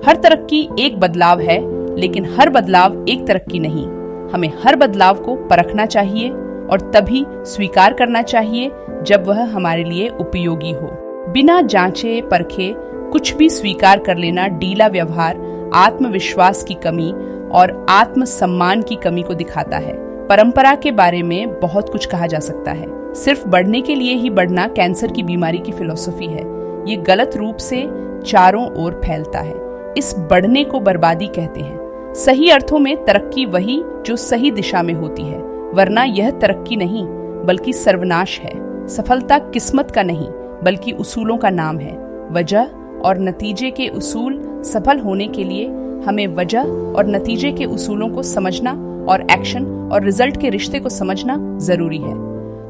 हर तरक्की एक बदलाव है, लेकिन हर बदलाव एक तरक्की नहीं। हमें हर बदलाव को परखना चाहिए और तभी स्वीकार करना चाहिए जब वह हमारे लिए उपयोगी हो। बिना जांचे परखे कुछ भी स्वीकार कर लेना ढीला व्यवहार, आत्मविश्वास की कमी और आत्मसम्मान की कमी को दिखाता है। परंपरा के बारे में बहुत कुछ कहा जा सकता है। सिर्फ बढ़ने के लिए ही बढ़ना कैंसर की बीमारी की फिलॉसफी है। ये गलत रूप से चारों ओर फैलता है। इस बढ़ने को बर्बादी कहते हैं। सही अर्थों में तरक्की वही जो सही दिशा में होती है, वरना यह तरक्की नहीं बल्कि सर्वनाश है। सफलता किस्मत का नहीं बल्कि उसूलों का नाम है। वजह और नतीजे के उसूल सफल होने के लिए हमें वजह और नतीजे के उसूलों को समझना और एक्शन और रिजल्ट के रिश्ते को समझना जरूरी है।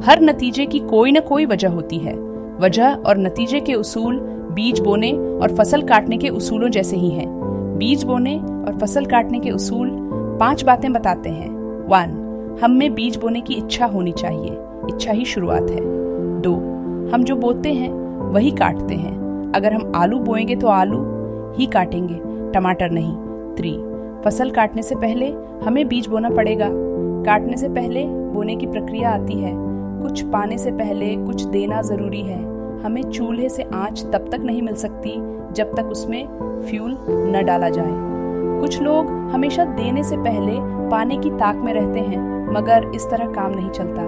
हर नतीजे की कोई न कोई वजह होती है। वजह और नतीजे के उसूल बीज बोने और फसल काटने के उसूलों जैसे ही हैं। बीज बोने और फसल काटने के उसूल 5 बातें बताते हैं। 1. हम में बीज बोने की इच्छा होनी चाहिए। इच्छा ही शुरुआत है। 2. हम जो बोते हैं वही काटते हैं। अगर हम आलू बोएंगे तो आलू ही काटेंगे, टमाटर नहीं। 3. फसल काटने से पहले हमें बीज बोना पड़ेगा। काटने से पहले बोने की प्रक्रिया आती है। कुछ पाने से पहले कुछ देना जरूरी है। हमें चूल्हे से आंच तब तक नहीं मिल सकती जब तक उसमें फ्यूल न डाला जाए। कुछ लोग हमेशा देने से पहले पाने की ताक में रहते हैं, मगर इस तरह काम नहीं चलता।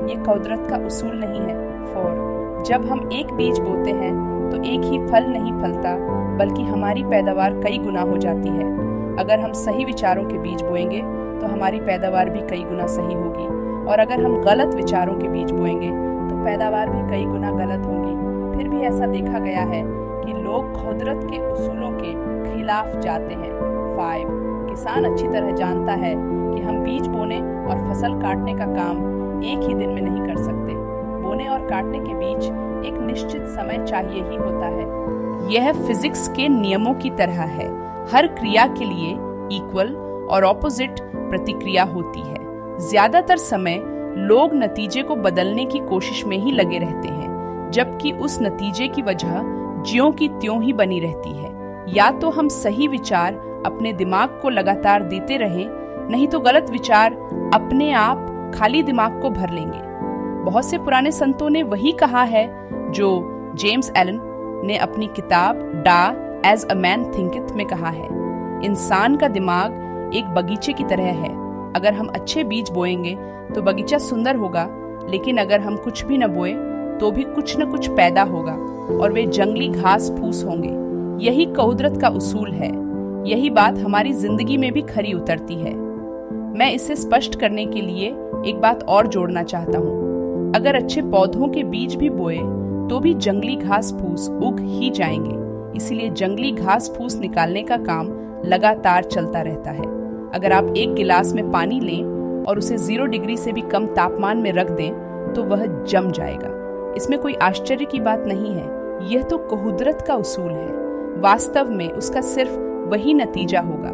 ये कुदरत का उसूल नहीं है। 4. जब हम एक बीज बोते हैं तो एक ही फल नहीं फलता, बल्कि हमारी पैदावार कई गुना हो जाती है। अगर हम सही विचारों के बीज बोएंगे तो हमारी पैदावार भी कई गुना सही होगी, और अगर हम गलत विचारों के बीज बोएंगे तो पैदावार भी कई गुना गलत होगी। फिर भी ऐसा देखा गया है कि लोग कुदरत के उसूलों के खिलाफ जाते हैं। 5. किसान अच्छी तरह जानता है कि हम बीज बोने और फसल काटने का काम एक ही दिन में नहीं कर सकते। बोने और काटने के बीच एक निश्चित समय चाहिए ही होता है। यह फिजिक्स के नियमों की तरह है। हर क्रिया के लिए इक्वल और ऑपोजिट प्रतिक्रिया होती है। ज्यादातर समय लोग नतीजे को बदलने की कोशिश में ही लगे रहते हैं, जबकि उस नतीजे की वजह ज्यों की त्यों ही बनी रहती है। या तो हम सही विचार अपने दिमाग को लगातार देते रहें, नहीं तो गलत विचार अपने आप खाली दिमाग को भर लेंगे। बहुत से पुराने संतों ने वही कहा है जो जेम्स एलन ने अपनी किताब डा एज अ मैन थिंकिथ में कहा है। इंसान का दिमाग एक बगीचे की तरह है। अगर हम अच्छे बीज बोएंगे तो बगीचा सुंदर होगा, लेकिन अगर हम कुछ भी न बोए तो भी कुछ न कुछ पैदा होगा, और वे जंगली घास फूस होंगे। यही कुदरत का उसूल है। यही बात हमारी जिंदगी में भी खरी उतरती है। मैं इसे स्पष्ट करने के लिए एक बात और जोड़ना चाहता हूँ। अगर अच्छे पौधों के बीज भी बोए तो भी जंगली घास फूस उग ही जाएंगे। इसीलिए जंगली घास फूस निकालने का काम लगातार चलता रहता है। अगर आप एक गिलास में पानी लें और उसे 0 डिग्री से भी कम तापमान में रख दें तो वह जम जाएगा। इसमें कोई आश्चर्य की बात नहीं है। यह तो कुदरत का उसूल है। वास्तव में उसका सिर्फ वही नतीजा होगा।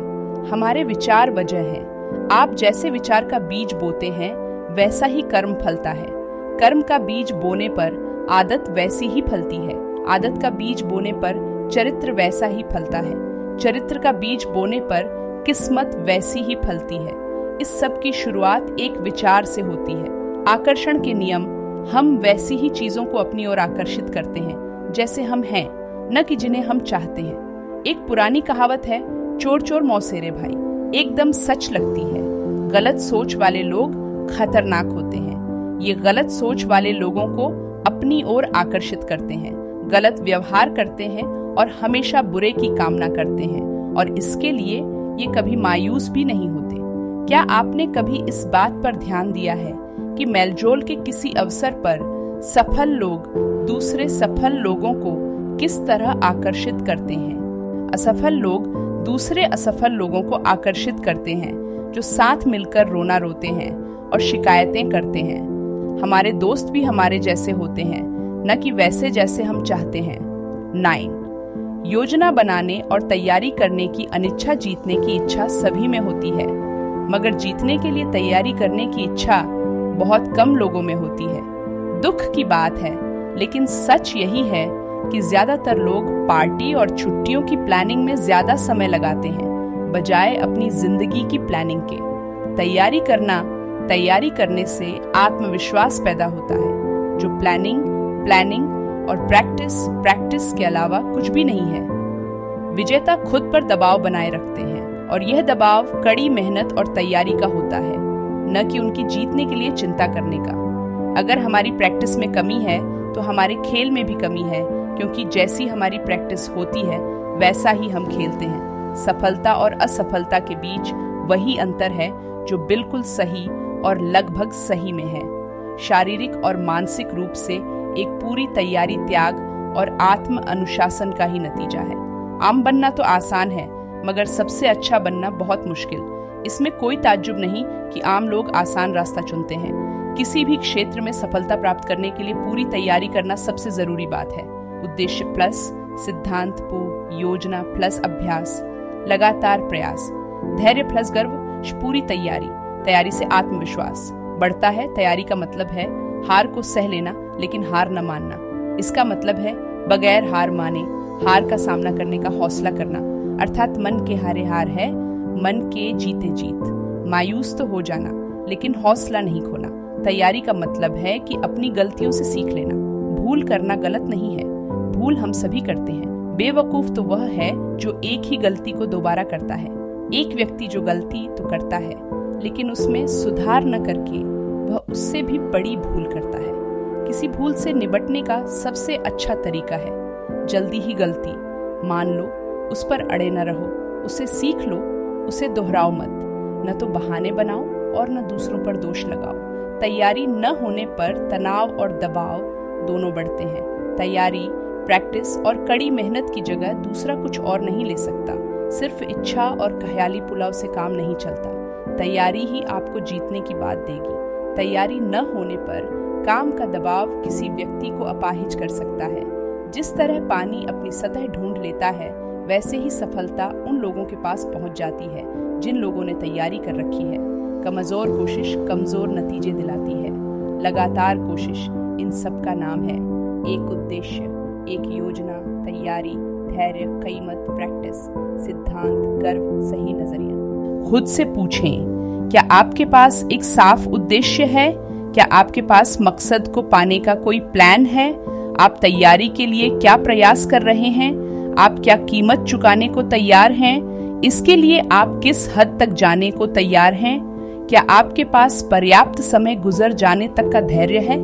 हमारे विचार वजह हैं। आप जैसे विचार का बीज बोते हैं वैसा ही कर्म फलता है। कर्म का बीज बोने पर आदत वैसी ही फलती है। आदत का बीज बोने पर चरित्र वैसा ही फलता है। चरित्र का बीज बोने पर किस्मत वैसी ही फलती है। इस सब की शुरुआत एक विचार से होती है। आकर्षण के नियम, हम वैसी ही चीजों को अपनी ओर आकर्षित करते हैं जैसे हम हैं, न कि जिन्हें हम चाहते हैं। एक पुरानी कहावत है, चोर चोर मौसेरे भाई, एकदम सच लगती है। गलत सोच वाले लोग खतरनाक होते हैं। ये गलत सोच वाले लोगों को अपनी ओर आकर्षित करते हैं, गलत व्यवहार करते हैं और हमेशा बुरे की कामना करते हैं, और इसके लिए ये कभी मायूस भी नहीं होते। क्या आपने कभी इस बात पर ध्यान दिया है कि मेलजोल के किसी अवसर पर सफल लोग दूसरे सफल लोगों को किस तरह आकर्षित करते हैं? असफल लोग दूसरे असफल लोगों को आकर्षित करते हैं, जो साथ मिलकर रोना रोते हैं और शिकायतें करते हैं। हमारे दोस्त भी हमारे जैसे होते हैं, न कि वैसे जैसे हम चाहते हैं। 9. योजना बनाने और तैयारी करने की अनिच्छा जीतने की इच्छा सभी में होती है, मगर जीतने के लिए तैयारी करने की इच्छा बहुत कम लोगों में होती है। दुख की बात है, लेकिन सच यही है कि ज्यादातर लोग पार्टी और छुट्टियों की प्लानिंग में ज्यादा समय लगाते हैं, बजाय अपनी जिंदगी की प्लानिंग के। तैयारी करने से आत्मविश्वास पैदा होता है, जो प्लानिंग और प्रैक्टिस के अलावा कुछ भी नहीं है। विजेता खुद पर दबाव बनाए रखते हैं, और यह दबाव कड़ी मेहनत और तैयारी का होता है, न कि उनकी जीतने के लिए चिंता करने का। अगर हमारी प्रैक्टिस में कमी है तो हमारे खेल में भी कमी है, क्योंकि जैसी हमारी प्रैक्टिस होती है वैसा ही हम खेलते हैं। सफलता और असफलता के बीच वही अंतर है जो बिल्कुल सही और लगभग सही में है। शारीरिक और मानसिक रूप से एक पूरी तैयारी त्याग और आत्म अनुशासन का ही नतीजा है। आम बनना तो आसान है, मगर सबसे अच्छा बनना बहुत मुश्किल। इसमें कोई ताज्जुब नहीं कि आम लोग आसान रास्ता चुनते हैं। किसी भी क्षेत्र में सफलता प्राप्त करने के लिए पूरी तैयारी करना सबसे जरूरी बात है। उद्देश्य प्लस सिद्धांत योजना प्लस अभ्यास, लगातार प्रयास, धैर्य प्लस गर्व, पूरी तैयारी से आत्मविश्वास बढ़ता है। तैयारी का मतलब है हार को सह लेना, लेकिन हार न मानना। इसका मतलब है बगैर हार माने हार का सामना करने का हौसला करना, अर्थात मन के हारे हार है, मन के जीते जीत। मायूस तो हो जाना, लेकिन हौसला नहीं खोना। तैयारी का मतलब है कि अपनी गलतियों से सीख लेना। भूल करना गलत नहीं है, भूल हम सभी करते हैं। बेवकूफ तो वह है जो एक ही गलती को दोबारा करता है। एक व्यक्ति जो गलती तो करता है, लेकिन उसमें सुधार न करके वह उससे भी बड़ी भूल करता है। किसी भूल से निपटने का सबसे अच्छा तरीका है जल्दी ही गलती मान लो, उस पर अड़े न रहो, उसे सीख लो, उसे दोहराओ मत। न तो बहाने बनाओ और न दूसरों पर दोष लगाओ। तैयारी न होने पर तनाव और दबाव दोनों बढ़ते हैं। तैयारी, प्रैक्टिस और कड़ी मेहनत की जगह दूसरा कुछ और नहीं ले सकता। सिर्फ इच्छा और ख्याली पुलाव से काम नहीं चलता। तैयारी ही आपको जीतने की बात देगी। तैयारी न होने पर काम का दबाव किसी व्यक्ति को अपाहिज कर सकता है। जिस तरह पानी अपनी सतह ढूंढ लेता है, वैसे ही सफलता उन लोगों के पास पहुंच जाती है जिन लोगों ने तैयारी कर रखी है। कमजोर कोशिश कमजोर नतीजे दिलाती है। लगातार कोशिश इन सब का नाम है। एक उद्देश्य, एक योजना, तैयारी, धैर्य, कीमत, प्रैक्टिस, सिद्धांत, गर्व, सही नजरिया। खुद से पूछें, क्या आपके पास एक साफ उद्देश्य है? क्या आपके पास मकसद को पाने का कोई प्लान है? आप तैयारी के लिए क्या प्रयास कर रहे हैं? आप क्या कीमत चुकाने को तैयार हैं? इसके लिए आप किस हद तक जाने को तैयार हैं? क्या आपके पास पर्याप्त समय गुजर जाने तक का धैर्य है?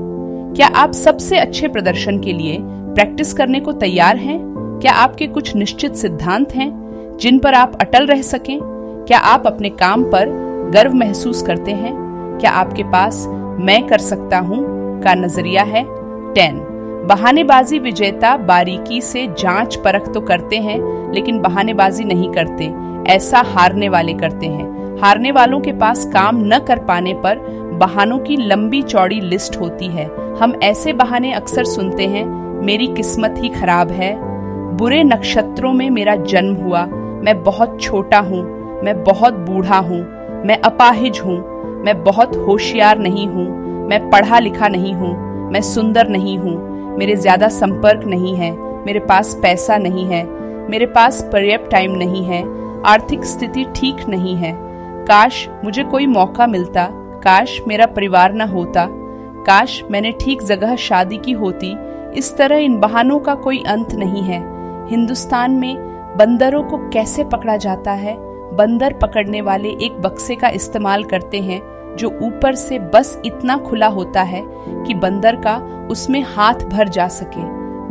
क्या आप सबसे अच्छे प्रदर्शन के लिए प्रैक्टिस करने को तैयार हैं? क्या आपके कुछ निश्चित सिद्धांत हैं जिन पर आप अटल रह सकें? क्या आप अपने काम पर गर्व महसूस करते हैं? क्या आपके पास मैं कर सकता हूं का नजरिया है? 10. बहानेबाजी विजेता बारीकी से जांच परख तो करते हैं, लेकिन बहानेबाजी नहीं करते। ऐसा हारने वाले करते हैं। हारने वालों के पास काम न कर पाने पर बहानों की लंबी चौड़ी लिस्ट होती है। हम ऐसे बहाने अक्सर सुनते हैं, मेरी किस्मत ही खराब है, बुरे नक्षत्रों में मेरा जन्म हुआ, मैं बहुत छोटा हूँ, मैं बहुत बूढ़ा हूँ, मैं अपाहिज हूँ, मैं बहुत होशियार नहीं हूँ, मैं पढ़ा लिखा नहीं हूँ, मैं सुंदर नहीं हूँ, मेरे ज्यादा संपर्क नहीं है, मेरे पास पैसा नहीं है, मेरे पास पर्याप्त टाइम नहीं है, आर्थिक स्थिति ठीक नहीं है, काश मुझे कोई मौका मिलता, काश मेरा परिवार न होता, काश मैंने ठीक जगह शादी की होती। इस तरह इन बहानों का कोई अंत नहीं है। हिंदुस्तान में बंदरों को कैसे पकड़ा जाता है? बंदर पकड़ने वाले एक बक्से का इस्तेमाल करते हैं जो ऊपर से बस इतना खुला होता है कि बंदर का उसमें हाथ भर जा सके।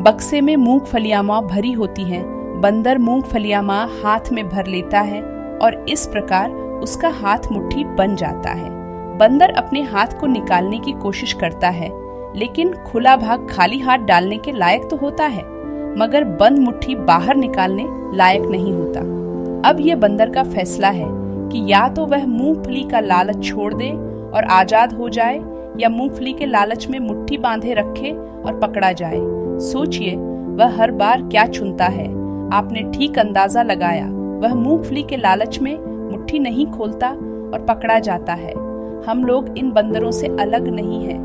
बक्से में मूंगफलियां भरी होती हैं। बंदर मूंगफलियां हाथ में भर लेता है और इस प्रकार उसका हाथ मुट्ठी बन जाता है। बंदर अपने हाथ को निकालने की कोशिश करता है, लेकिन खुला भाग खाली हाथ डालने के लायक तो होता है, मगर बंद मुट्ठी बाहर निकालने लायक नहीं होता। अब यह बंदर का फैसला है कि या तो वह मूंगफली का लालच छोड़ दे और आजाद हो जाए, या मूंगफली के लालच में मुट्ठी बांधे रखे और पकड़ा जाए। सोचिए, वह हर बार क्या चुनता है। आपने ठीक अंदाजा लगाया, वह मूंगफली के लालच में मुट्ठी नहीं खोलता और पकड़ा जाता है। हम लोग इन बंदरों से अलग नहीं हैं।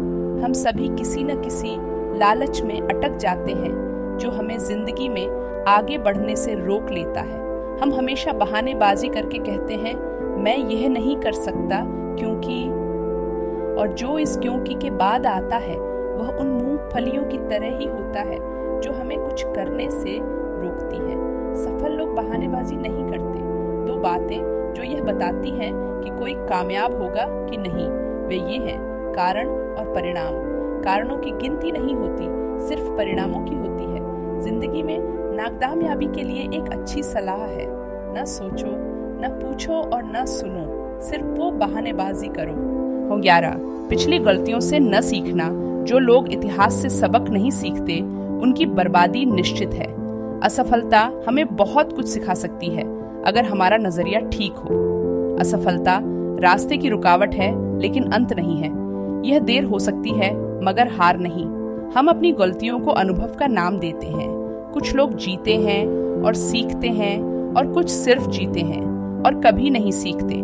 हम सभी किसी न किसी लालच में अटक जाते हैं जो हमें जिंदगी में आगे बढ़ने से रोक लेता है। हम हमेशा बहानेबाजी करके कहते हैं, मैं यह नहीं कर सकता क्योंकि, और जो इस क्योंकि के बाद आता है वह उन मूंगफलियों की तरह ही होता है जो हमें कुछ करने से रोकती है। सफल लोग बहानेबाजी नहीं करते। दो बातें जो यह बताती हैं कि कोई कामयाब होगा कि नहीं, वे ये हैं कारण और परिणाम। कारणों की गिनती नहीं होती, सिर्फ परिणामों की होती है। जिंदगी में नाकामयाबी के लिए एक अच्छी सलाह है, न सोचो, न पूछो और न सुनो, सिर्फ वो बहानेबाजी करो। 11 पिछली गलतियों से न सीखना। जो लोग इतिहास से सबक नहीं सीखते उनकी बर्बादी निश्चित है। असफलता हमें बहुत कुछ सिखा सकती है अगर हमारा नजरिया ठीक हो। असफलता रास्ते की रुकावट है लेकिन अंत नहीं है। यह देर हो सकती है मगर हार नहीं। हम अपनी गलतियों को अनुभव का नाम देते हैं। कुछ लोग जीते हैं और सीखते हैं और कुछ सिर्फ जीते हैं और कभी नहीं सीखते।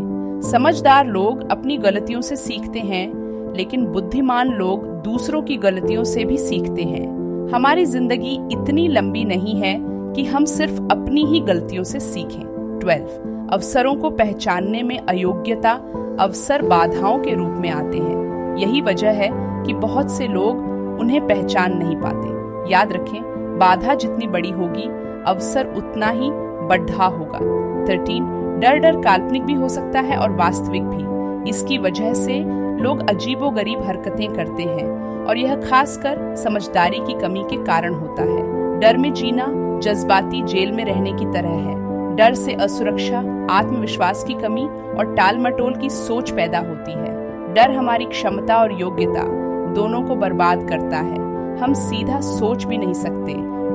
समझदार लोग अपनी गलतियों से सीखते हैं, लेकिन बुद्धिमान लोग दूसरों की गलतियों से भी सीखते हैं। हमारी जिंदगी इतनी लंबी नहीं है कि हम सिर्फ अपनी ही गलतियों से सीखें। 12 अवसरों को पहचानने में अयोग्यता। अवसर बाधाओं के रूप में आते हैं। यही वजह है कि बहुत से लोग उन्हें पहचान नहीं पाते। याद रखें, बाधा जितनी बड़ी होगी अवसर उतना ही बढ़ा होगा। 13 डर काल्पनिक भी हो सकता है और वास्तविक भी। इसकी वजह से लोग अजीबोगरीब हरकतें करते हैं और यह खासकर समझदारी की कमी के कारण होता है। डर में जीना जज्बाती जेल में रहने की तरह है। डर से असुरक्षा, आत्मविश्वास की कमी और टालमटोल की सोच पैदा होती है। डर हमारी क्षमता और योग्यता दोनों को बर्बाद करता है। हम सीधा सोच भी नहीं सकते।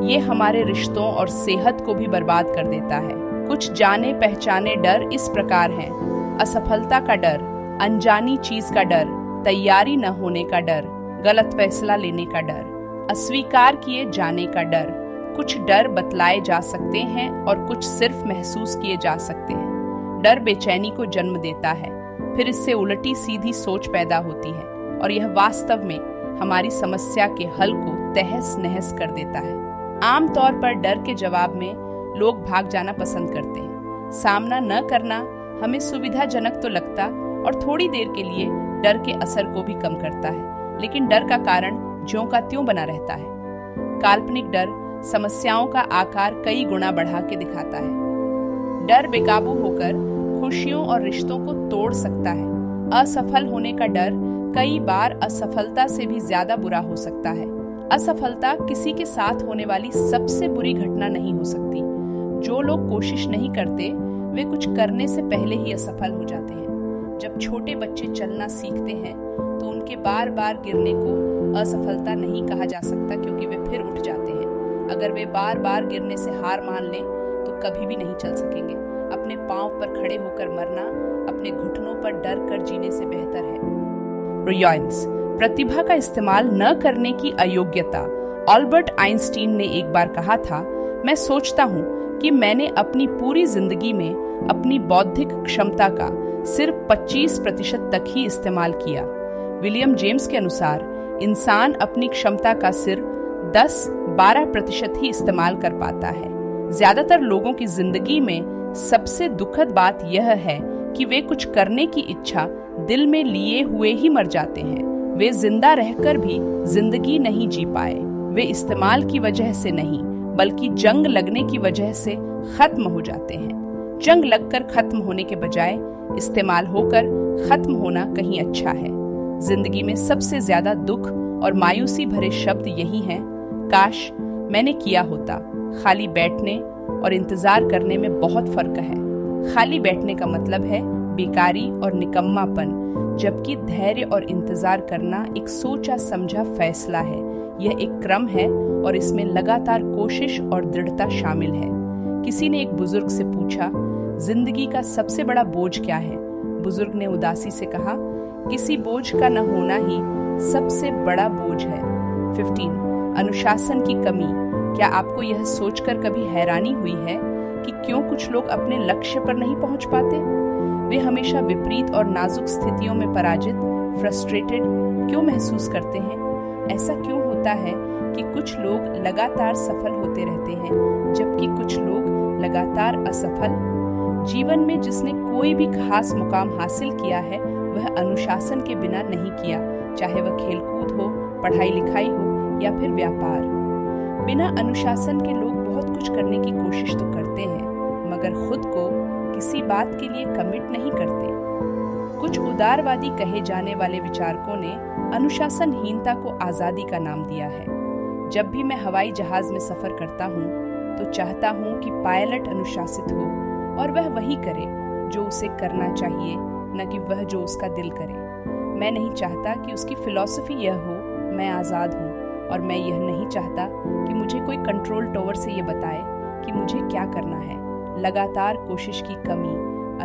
ये हमारे रिश्तों और सेहत को भी बर्बाद कर देता है। कुछ जाने पहचाने डर इस प्रकार हैं: असफलता का डर, अनजानी चीज का डर, तैयारी न होने का डर, गलत फैसला लेने का डर, अस्वीकार किए जाने का डर। कुछ डर बतलाए जा सकते हैं और कुछ सिर्फ महसूस किए जा सकते हैं। डर बेचैनी को जन्म देता है, फिर इससे उलटी सीधी सोच पैदा होती है और यह वास्तव में हमारी समस्या के हल को तहस नहस कर देता है। आमतौर पर डर के जवाब में लोग भाग जाना पसंद करते हैं। सामना न करना हमें सुविधाजनक तो लगता और थोड़ी देर के लिए डर के असर को भी कम करता है, लेकिन डर का कारण ज्यों का त्यों बना रहता है। काल्पनिक डर समस्याओं का आकार कई गुना बढ़ा के दिखाता है। डर बेकाबू होकर खुशियों और रिश्तों को तोड़ सकता है। असफल होने का डर कई बार असफलता से भी ज्यादा बुरा हो सकता है। असफलता किसी के साथ होने वाली सबसे बुरी घटना नहीं हो सकती। जो लोग कोशिश नहीं करते वे कुछ करने से पहले ही असफल हो जाते हैं। जब छोटे बच्चे चलना सीखते हैं तो उनके बार बार गिरने को असफलता नहीं कहा जा सकता, क्योंकि वे फिर उठ जाते हैं। अगर वे बार बार गिरने से हार मान लें तो कभी भी नहीं चल सकेंगे। अपने पांव पर खड़े होकर मरना अपने घुटनों पर डर कर जीने से बेहतर है। ब्रिलियंस, प्रतिभा का इस्तेमाल न करने की अयोग्यता। अल्बर्ट आइंस्टीन ने एक बार कहा था, मैं सोचता हूँ कि मैंने अपनी पूरी जिंदगी में अपनी बौद्धिक क्षमता का सिर्फ 25% तक ही इस्तेमाल किया। विलियम जेम्स के अनुसार इंसान अपनी क्षमता का सिर्फ 10-12% ही इस्तेमाल कर पाता है। ज्यादातर लोगों की जिंदगी में सबसे दुखद बात यह है कि वे कुछ करने की इच्छा दिल में लिए हुए ही मर जाते हैं। वे जिंदा रहकर भी जिंदगी नहीं जी पाए। वे इस्तेमाल की वजह से नहीं बल्कि जंग लगने की वजह से खत्म हो जाते हैं। जंग लगकर खत्म होने के बजाय इस्तेमाल होकर खत्म होना कहीं अच्छा है। जिंदगी में सबसे ज्यादा दुख और मायूसी भरे शब्द यही हैं: काश मैंने किया होता। खाली बैठने और इंतजार करने में बहुत फर्क है। खाली बैठने का मतलब है बेकारी और निकम्मापन, जबकि धैर्य और इंतजार करना एक सोचा समझा फैसला है। यह एक क्रम है और इसमें लगातार कोशिश और दृढ़ता शामिल है। किसी ने एक बुजुर्ग से पूछा, जिंदगी का सबसे बड़ा बोझ क्या है? बुजुर्ग ने उदासी से कहा, किसी बोझ का न होना ही सबसे बड़ा बोझ है। 15 अनुशासन की कमी। क्या आपको यह सोचकर कभी हैरानी हुई है कि क्यों कुछ लोग अपने लक्ष्य पर नहीं पहुंच पाते? वे हमेशा विपरीत और नाजुक स्थितियों में पराजित, फ्रस्ट्रेटेड क्यों महसूस करते हैं? ऐसा क्यों होता है कि कुछ लोग लगातार सफल होते रहते हैं जबकि कुछ लोग लगातार असफल? जीवन में जिसने कोई भी खास मुकाम हासिल किया है वह अनुशासन के बिना नहीं किया, चाहे वह खेलकूद हो, पढ़ाई लिखाई हो या फिर व्यापार। बिना अनुशासन के लोग बहुत कुछ करने की कोशिश तो करते हैं मगर खुद को किसी बात के लिए कमिट नहीं करते। कुछ उदारवादी कहे जाने वाले विचारकों ने अनुशासनहीनता को आजादी का नाम दिया है। जब भी मैं हवाई जहाज में सफर करता हूँ तो चाहता हूँ कि पायलट अनुशासित हो और वह वही करे जो उसे करना चाहिए, न कि वह जो उसका दिल करे। मैं नहीं चाहता कि उसकी फिलॉसफी यह हो मैं आज़ाद हूँ, और मैं यह नहीं चाहता कि मुझे कोई कंट्रोल टावर से यह बताए कि मुझे क्या करना है। लगातार कोशिश की कमी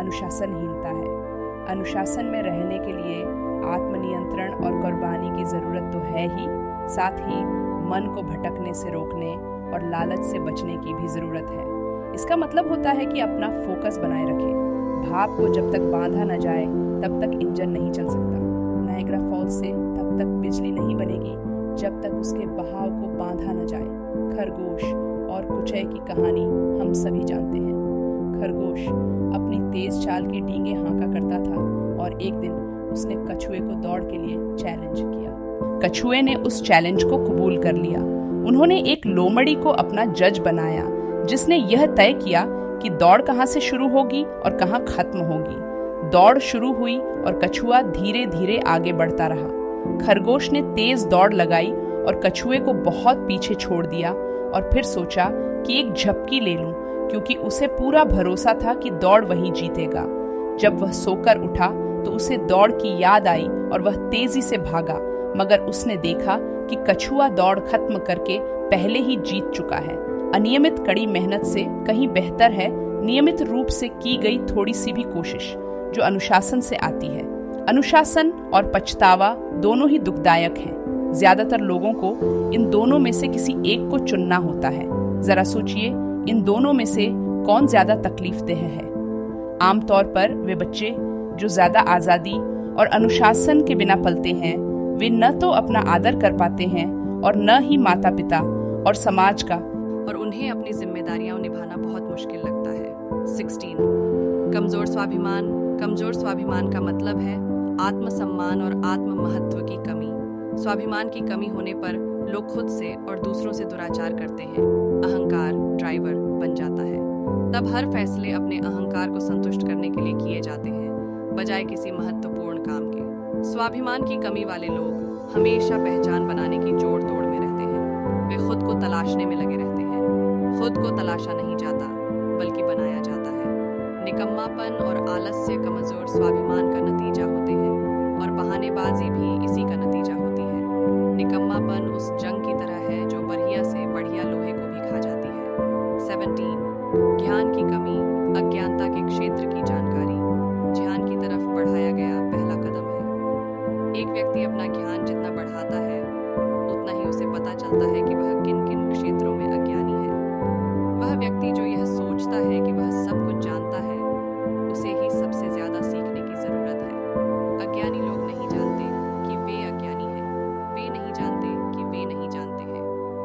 अनुशासनहीनता है। अनुशासन में रहने के लिए आत्मनियंत्रण और कुर्बानी की ज़रूरत तो है ही, साथ ही मन को भटकने से रोकने और लालच से बचने की भी ज़रूरत है। इसका मतलब होता है कि अपना फोकस बनाए रखें। भाप को जब तक बांधा न जाए तब तक इंजन नहीं चल सकता। नायग्रा फॉल्स से तब तक बिजली नहीं बनेगी जब तक उसके बहाव को बांधा न जाए। खरगोश और कुचय की कहानी हम सभी जानते हैं। खरगोश अपनी तेज चाल के डींगे हाँका करता था और एक दिन उसने कछुए को दौड़ के लिए चैलेंज किया। कछुए ने उस चैलेंज को कबूल कर लिया। उन्होंने एक लोमड़ी को अपना जज बनाया जिसने यह तय किया कि दौड़ कहाँ से शुरू होगी और कहाँ खत्म होगी। दौड़ शुरू हुई और कछुआ धीरे धीरे आगे बढ़ता रहा। खरगोश ने तेज दौड़ लगाई और कछुए को बहुत पीछे छोड़ दिया और फिर सोचा कि एक झपकी ले लूं, क्योंकि उसे पूरा भरोसा था कि दौड़ वही जीतेगा। जब वह सोकर उठा तो उसे दौड़ की याद आई और वह तेजी से भागा, मगर उसने देखा कि कछुआ दौड़ खत्म करके पहले ही जीत चुका है। अनियमित कड़ी मेहनत से कहीं बेहतर है नियमित रूप से की गई थोड़ी सी भी कोशिश, जो अनुशासन से आती है। अनुशासन और पछतावा दोनों ही दुखदायक हैं। ज्यादातर लोगों को इन दोनों में से किसी एक को चुनना होता है। जरा सोचिए, इन दोनों में से कौन ज्यादा तकलीफदेह है? आमतौर पर वे बच्चे जो ज्यादा आजादी और अनुशासन के बिना पलते हैं, वे न तो अपना आदर कर पाते हैं और न ही माता पिता और समाज का, और उन्हें अपनी जिम्मेदारियां निभाना बहुत मुश्किल लगता है। 16 कमजोर स्वाभिमान। कमजोर स्वाभिमान का मतलब है आत्मसम्मान और आत्म महत्व की कमी। स्वाभिमान की कमी होने पर लोग खुद से और दूसरों से दुराचार करते हैं। अहंकार ड्राइवर बन जाता है। तब हर फैसले अपने अहंकार को संतुष्ट करने के लिए किए जाते हैं, बजाय किसी महत्वपूर्ण काम के। स्वाभिमान की कमी वाले लोग हमेशा पहचान बनाने की जोड़ तोड़ में रहते हैं। वे खुद को तलाशने में लगे रहते हैं। खुद को तलाशा नहीं जाता, बल्कि बनाया जाता है। निकम्मापन और आलस्य कमजोर स्वाभिमान का नतीजा होते हैं, और बहानेबाजी भी इसी का नतीजा होती है। निकम्मापन उस जंग की तरह है जो बढ़िया से बढ़िया लोहे को भी खा जाती है। 17 ज्ञान की कमी। अज्ञानता के क्षेत्र की जानकारी ज्ञान की तरफ बढ़ाया गया पहला कदम है। एक व्यक्ति अपना ज्ञान जितना बढ़ाता है उतना ही उसे पता चलता है कि वह किन किन क्षेत्रों में अज्ञानी है। वह व्यक्ति जो यह सोचता है कि वह सब कुछ जानता है, उसे ही सबसे ज्यादा सीखने की जरूरत है। अज्ञानी लोग नहीं जानते कि वे अज्ञानी हैं। वे नहीं जानते कि वे नहीं जानते हैं।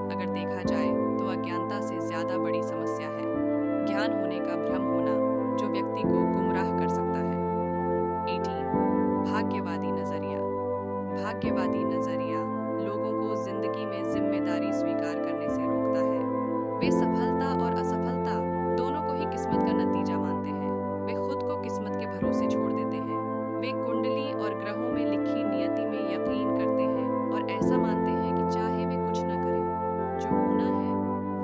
अगर देखा जाए तो अज्ञानता से ज्यादा बड़ी समस्या है ज्ञान होने का भ्रम होना, जो व्यक्ति को गुमराह कर सकता है। 18 भाग्यवादी नजरिया। भाग्यवादी नजरिया लोगों को जिंदगी में जिम्मेदारी स्वीकार करने से रोकता है। वे सफलता और असफलता दोनों को ही किस्मत का नतीजा मानते हैं। वे खुद को किस्मत के भरोसे छोड़ देते हैं। वे कुंडली और ग्रहों में लिखी नियति में यकीन करते हैं और ऐसा मानते हैं कि चाहे वे कुछ न करें, जो होना है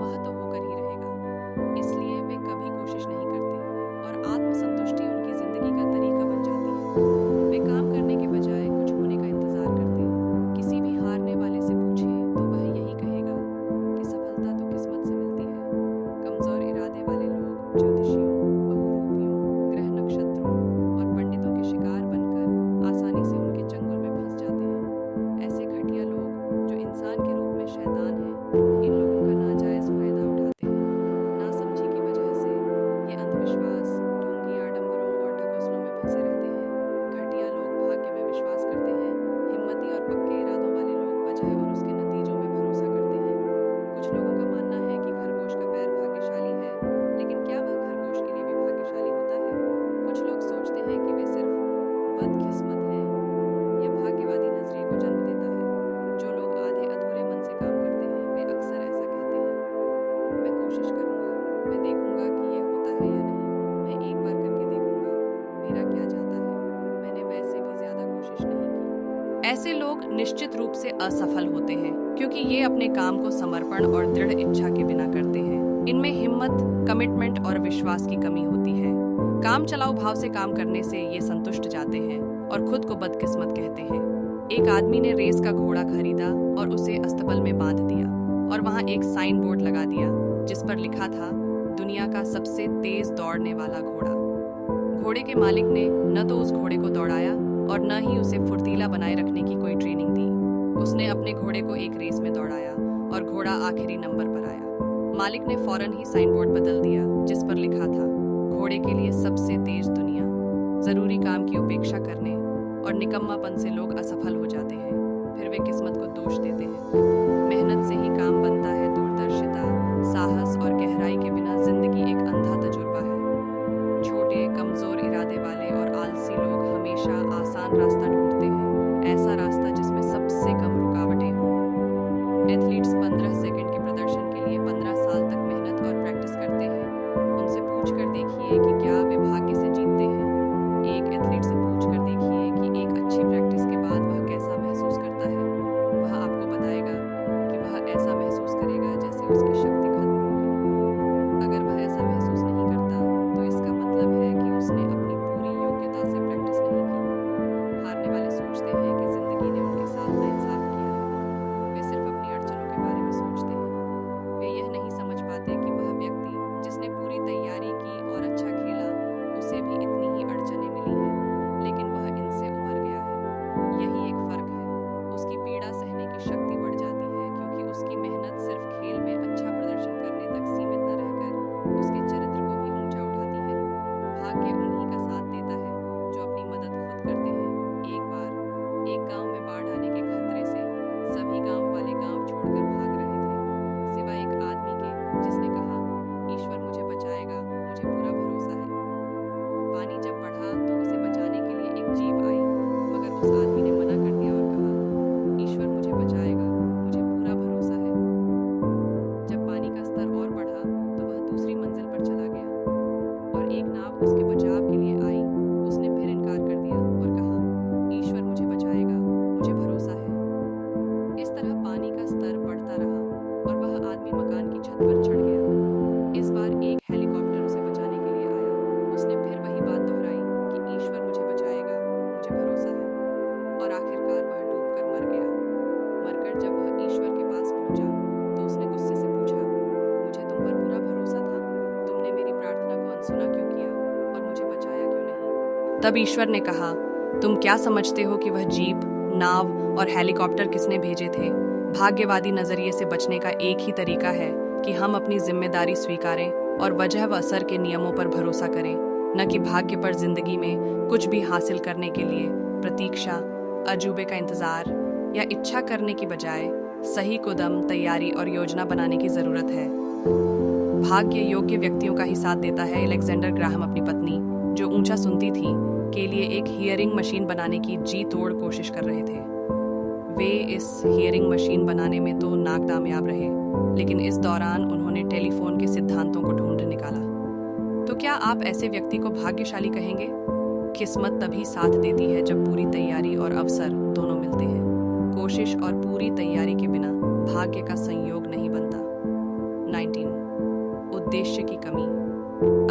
वह तो होकर ही रहेगा। इसलिए वे कभी कोशिश नहीं करते और आत्मसंतुष्टि उनकी जिंदगी का तरीका बन जाती है। वे काम करने के बजाय कुछ होने का इंतजार करते हैं। ऐसे लोग निश्चित रूप से असफल होते हैं क्योंकि ये अपने काम को समर्पण और दृढ़ इच्छा के बिना करते हैं। इनमें हिम्मत, कमिटमेंट और विश्वास की कमी होती है। काम चलाऊ भाव से काम करने से ये संतुष्ट जाते हैं और खुद को बदकिस्मत कहते हैं। एक आदमी ने रेस का घोड़ा खरीदा और उसे अस्तबल में बांध दिया और वहां एक साइन बोर्ड लगा दिया जिस पर लिखा था, दुनिया का सबसे तेज दौड़ने वाला घोड़ा। घोड़े के मालिक ने न तो उस घोड़े को दौड़ाया और न ही उसे फुर्तीला बनाए रखने की कोई ट्रेनिंग दी। उसने अपने घोड़े को एक रेस में दौड़ाया और घोड़ा आखिरी नंबर पर आया। मालिक ने फौरन ही साइन बोर्ड बदल दिया जिस पर लिखा था, घोड़े के लिए सबसे तेज दुनिया। जरूरी काम की उपेक्षा करने और निकम्मापन से लोग असफल हो जाते हैं, फिर वे किस्मत को दोष देते हैं। मेहनत से ही काम बनता है। दूरदर्शिता, साहस और गहराई के बिना जिंदगी एक अंधा तजुर्बा है। छोटे, कमजोर इरादे वाले और आलसी लोग हमेशा आसान रास्ता ढूंढते हैं, ऐसा रास्ता जिसमें सबसे कम रुकावटें हों। एथलीट्स 15 सेकंड के प्रदर्शन के लिए 15 साल तक मेहनत और प्रैक्टिस करते हैं। उनसे पूछ कर देखिए कि क्या वे भाग्य से जीतते हैं। एक एथलीट से पूछ कर देखिए कि एक अच्छी प्रैक्टिस के बाद वह कैसा महसूस करता है। वह आपको बताएगा कि वह ऐसा महसूस करेगा जैसे उसकी शक्ति खत्म हो गई। अगर वह ऐसा महसूस नहीं करता तो इसका मतलब है कि उसने अपनी पूरी योग्यता से प्रैक्टिस नहीं की। हारने वाले सोचते हैं कि जिंदगी ने उनके साथ नाइंसाफ किया है। वे सिर्फ अपनी अड़चनों के बारे में सोचते हैं। वे यह नहीं समझ पाते कि वह व्यक्ति जिसने पूरी तैयारी की और अच्छा खेला, उसे भी इतनी ही अड़चनें मिली हैं, लेकिन वह इनसे उभर गया है। यही एक फर्क है। उसकी पीड़ा सहने की शक्ति बढ़ जाती है क्योंकि उसकी मेहनत सिर्फ खेल में अच्छा प्रदर्शन करने तक सीमित न रहकर उसके चरित्र को भी ऊंचा उठाती है। भाग्य उन्हीं का साथ देता है जो अपनी मदद खुद करते हैं। एक बार एक गांव में बाढ़ आने के खतरे से सभी गांव वाले गांव छोड़कर भाग रहे थे, सिवाय एक आदमी के जिसने कहा, ईश्वर मुझे बचाएगा, मुझे पूरा भरोसा है। पानी जब बढ़ा तो उसे बचाने के लिए एक जीप आई, मगर उस आदमी ने मना कर दिया और कहा, ईश्वर मुझे बचाएगा, मुझे पूरा भरोसा है। जब पानी का स्तर और बढ़ा तो वह दूसरी मंजिल पर चला गया और एक नाव उसके बचाव के लिए आई। उसने फिर इनकार कर दिया और कहा, ईश्वर मुझे बचाएगा, मुझे भरोसा है। इस तरह पानी का स्तर बढ़ता रहा और वह आदमी मकान की छत पर चढ़ गया। इस बार एक हेलीकॉप्टर उसे बचाने के लिए आया। उसने फिर वही बात दोहराई कि ईश्वर मुझे बचाएगा, मुझे भरोसा है। और आखिरकार वह डूबकर मर गया। मरकर जब वह ईश्वर के पास पहुंचा तो उसने गुस्से से पूछा, मुझे तुम पर पूरा भरोसा था, तुमने मेरी प्रार्थना को अनसुना क्यों किया और मुझे बचाया क्यों नहीं? तब ईश्वर ने कहा, तुम क्या समझते हो कि वह जीप, नाव और हेलीकॉप्टर किसने भेजे थे? भाग्यवादी नजरिए से बचने का एक ही तरीका है कि हम अपनी जिम्मेदारी स्वीकारें और वजह व असर के नियमों पर भरोसा करें, न कि भाग्य पर। जिंदगी में कुछ भी हासिल करने के लिए प्रतीक्षा, अजूबे का इंतजार या इच्छा करने की बजाय सही कदम, तैयारी और योजना बनाने की जरूरत है। भाग्य योग्य व्यक्तियों का ही साथ देता है। अलेक्जेंडर ग्राहम अपनी पत्नी, जो ऊंचा सुनती थी, के लिए एक हियरिंग मशीन बनाने की जी तोड़ कोशिश कर रहे थे। वे इस हियरिंग मशीन बनाने में तो नाकामयाब रहे, लेकिन इस दौरान उन्होंने टेलीफोन के सिद्धांतों को ढूंढ निकाला। तो क्या आप ऐसे व्यक्ति को भाग्यशाली कहेंगे? किस्मत तभी साथ देती है जब पूरी तैयारी और अवसर दोनों मिलते हैं। कोशिश और पूरी तैयारी के बिना भाग्य का संयोग नहीं बनता। 19. उद्देश्य की कमी।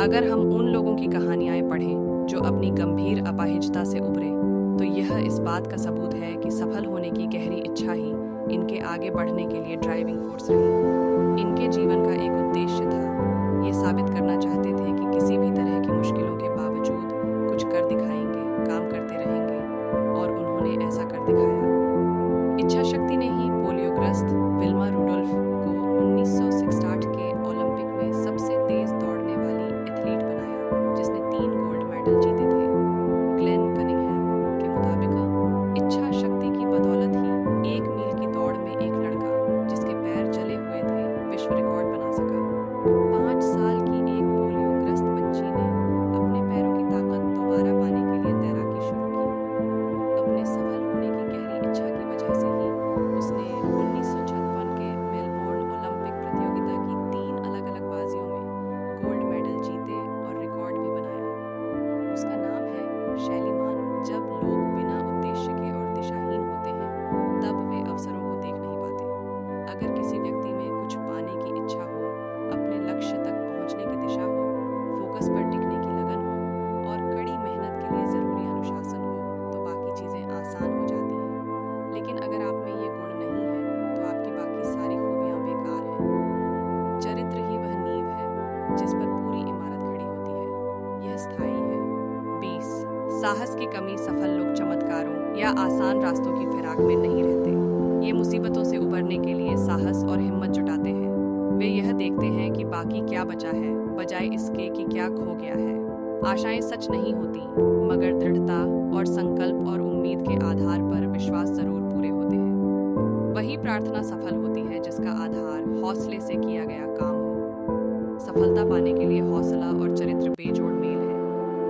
अगर हम उन लोगों की कहानियां पढ़ें जो अपनी गंभीर अपाहिजता से उभरे, तो यह इस बात का सबूत है कि सफल होने की गहरी इच्छा ही इनके आगे बढ़ने के लिए ड्राइविंग फोर्स रही। इनके जीवन का एक उद्देश्य था। ये साबित करना चाहते थे कि किसी भी तरह की मुश्किलों के बावजूद कुछ कर दिखाएंगे, काम करते रहेंगे, और उन्होंने ऐसा कर दिखाया। इच्छा शक्ति ने ही पोलियोग्रस्त विल्मा रुडोल्फ को 1968 के ओलंपिक में सबसे तेज दौड़ने वाली एथलीट बनाया, जिसने 3 गोल्ड मेडल जीते थे। ग्लेन कनिंघम के मुताबिक इच्छा शक्ति की बदौलत ही 1 मील की दौड़ में एक लड़का जिसके पैर जले हुए थे विश्व रिकॉर्ड बना सका। 5 साल की एक पोलियोग्रस्त बच्ची ने अपने पैरों की ताकत दोबारा पाने के लिए तैराकी शुरू की। अपने सफल होने की गहरी इच्छा की वजह से ही उसने 1956 के साहस की कमी सफल लोग चमत्कारों या आसान रास्तों की फिराक में नहीं रहते। ये मुसीबतों से उबरने के लिए साहस और हिम्मत जुटाते हैं। वे यह देखते हैं कि बाकी क्या बचा है, बजाय इसके कि क्या खो गया है। आशाएं सच नहीं होती, मगर दृढ़ता और संकल्प और उम्मीद के आधार पर विश्वास जरूर पूरे होते हैं। वही प्रार्थना सफल होती है जिसका आधार हौसले से किया गया काम हो। सफलता पाने के लिए हौसला और चरित्र बेजोड़ मेल है।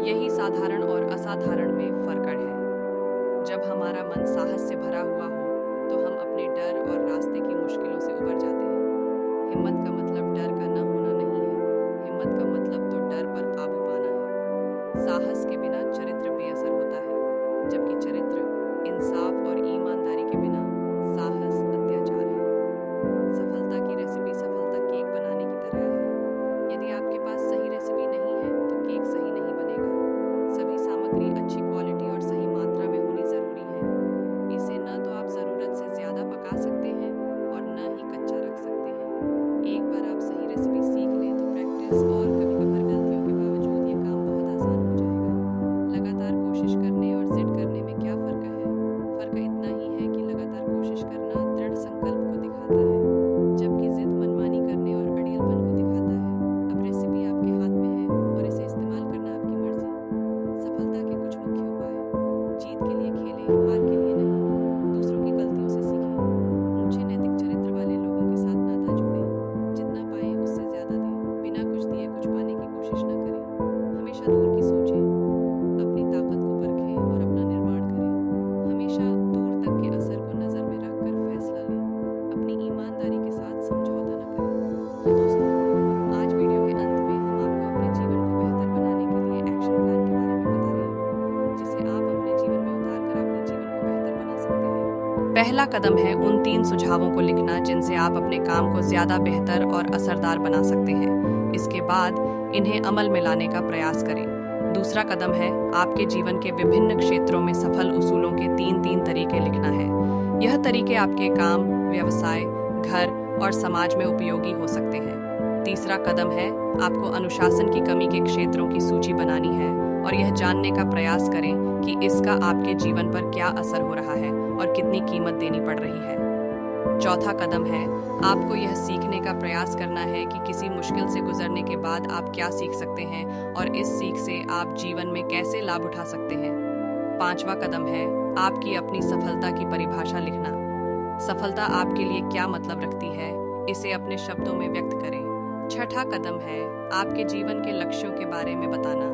यही साधारण और असाधारण में फर्क है। जब हमारा मन साहस से भरा हुआ हो तो हम अपने डर और रास्ते की मुश्किलों से उबर जाते हैं। हिम्मत का मतलब डर का न होना नहीं है, हिम्मत का मतलब तो डर पर काबू पाना है। साहस के बिना चरित्र बेअसर होता है, जबकि चरित्र इंसाफ और ईमानदारी के बिना साहस अत्याचार है। सफलता की रेसिपी सफलता केक बनाने की तरह है। यदि आपके पास सही रेसिपी नहीं है तो केक सही नहीं बनेगा। सभी सामग्री अच्छी क्वालिटी और सही मात्रा में होनी जरूरी है। इसे न तो आप जरूरत से ज्यादा पका सकते हैं और न ही कच्चा रख सकते हैं। एक बार आप सही रेसिपी सीख लें तो प्रैक्टिस और कभी-कभार गलतियों के बावजूद ये काम बहुत आसान हो जाएगा। लगातार कोशिश करने और जिद करने में क्या फर्क है? फर्क इतना ही है कि लगातार कोशिश करना दृढ़ संकल्प को दिखाता है, जबकि जिद मनमानी करने और अड़ियलपन को दिखाता है। अब रेसिपी आपके हाथ में है और इसे इस्तेमाल करना आपकी मर्जी। सफलता के कुछ मुख्य उपाय: जीत के लिए खेलें, हार के लिए नहीं। दूसरों की गलतियों से सीखें। ऊंचे नैतिक चरित्र वाले लोगों के साथ नाता जोड़ें। जितना पाएं उससे ज्यादा दें। बिना कुछ दिए कुछ पाने की कोशिश न करें। हमेशा दूर की सोचें। अपनी ताकत को परखें और अपना निर्माण करें। हमेशा दूर तक के असर को नजर में रखकर फैसला लें। अपनी ईमानदारी के साथ समझौता न करें। तो दोस्तों, आज वीडियो के अंत में हम आपको अपने जीवन को बेहतर बनाने के लिए एक्शन प्लान के बारे में बता रही हूँ, जिसे आप अपने जीवन में उतारकर अपने जीवन को बेहतर बना सकते हैं। पहला कदम है उन 3 सुझावों को लिखना जिनसे आप अपने काम को ज्यादा बेहतर और असरदार बना सकते हैं। इसके बाद इन्हें अमल में लाने का प्रयास करें। दूसरा कदम है आपके जीवन के विभिन्न क्षेत्रों में सफल उसूलों के 3 तरीके लिखना है। यह तरीके आपके काम, व्यवसाय, घर और समाज में उपयोगी हो सकते हैं। तीसरा कदम है आपको अनुशासन की कमी के क्षेत्रों की सूची बनानी है और यह जानने का प्रयास करें कि इसका आपके जीवन पर क्या असर हो रहा है और कितनी कीमत देनी पड़ रही है। चौथा कदम है आपको यह सीखने का प्रयास करना है कि किसी मुश्किल से गुजरने के बाद आप क्या सीख सकते हैं और इस सीख से आप जीवन में कैसे लाभ उठा सकते हैं। पांचवा कदम है आपकी अपनी सफलता की परिभाषा लिखना। सफलता आपके लिए क्या मतलब रखती है, इसे अपने शब्दों में व्यक्त करें। छठा कदम है आपके जीवन के लक्ष्यों के बारे में बताना।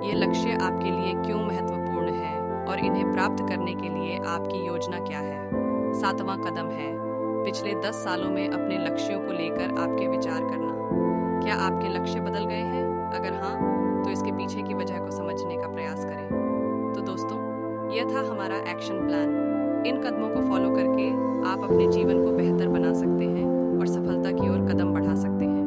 ये लक्ष्य आपके लिए क्यों महत्वपूर्ण है और इन्हें प्राप्त करने के लिए आपकी योजना क्या है। सातवां कदम है पिछले 10 सालों में अपने लक्ष्यों को लेकर आपके विचार करना। क्या आपके लक्ष्य बदल गए हैं? अगर हाँ, तो इसके पीछे की वजह को समझने का प्रयास करें। तो दोस्तों, यह था हमारा एक्शन प्लान। इन कदमों को फॉलो करके आप अपने जीवन को बेहतर बना सकते हैं और सफलता की ओर कदम बढ़ा सकते हैं।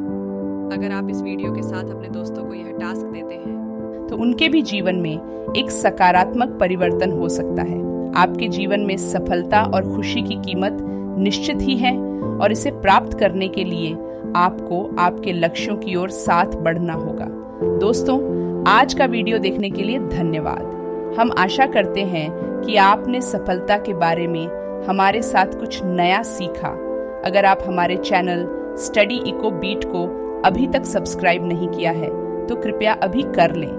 अगर आप इस वीडियो के साथ अपने दोस्तों को यह टास्क देते हैं तो उनके भी जीवन में एक सकारात्मक परिवर्तन हो सकता है। आपके जीवन में सफलता और खुशी की कीमत निश्चित ही है और इसे प्राप्त करने के लिए आपको आपके लक्ष्यों की ओर साथ बढ़ना होगा। दोस्तों, आज का वीडियो देखने के लिए धन्यवाद। हम आशा करते हैं कि आपने सफलता के बारे में हमारे साथ कुछ नया सीखा। अगर आप हमारे चैनल स्टडी इको बीट को अभी तक सब्सक्राइब नहीं किया है तो कृपया अभी कर लें।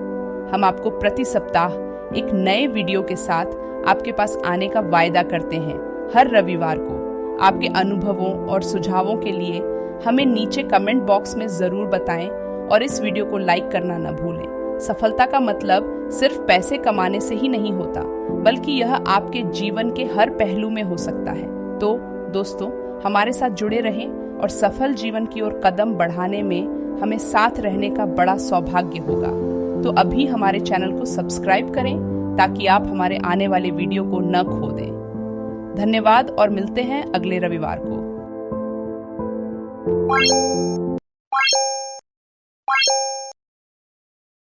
हम आपको प्रति सप्ताह एक नए वीडियो के साथ आपके पास आने का वायदा करते हैं हर रविवार को। आपके अनुभवों और सुझावों के लिए हमें नीचे कमेंट बॉक्स में जरूर बताएं और इस वीडियो को लाइक करना न भूलें। सफलता का मतलब सिर्फ पैसे कमाने से ही नहीं होता, बल्कि यह आपके जीवन के हर पहलू में हो सकता है। तो दोस्तों, हमारे साथ जुड़े रहें और सफल जीवन की ओर कदम बढ़ाने में हमें साथ रहने का बड़ा सौभाग्य होगा। तो अभी हमारे चैनल को सब्सक्राइब करें ताकि आप हमारे आने वाले वीडियो को न खो दें। धन्यवाद और मिलते हैं अगले रविवार को।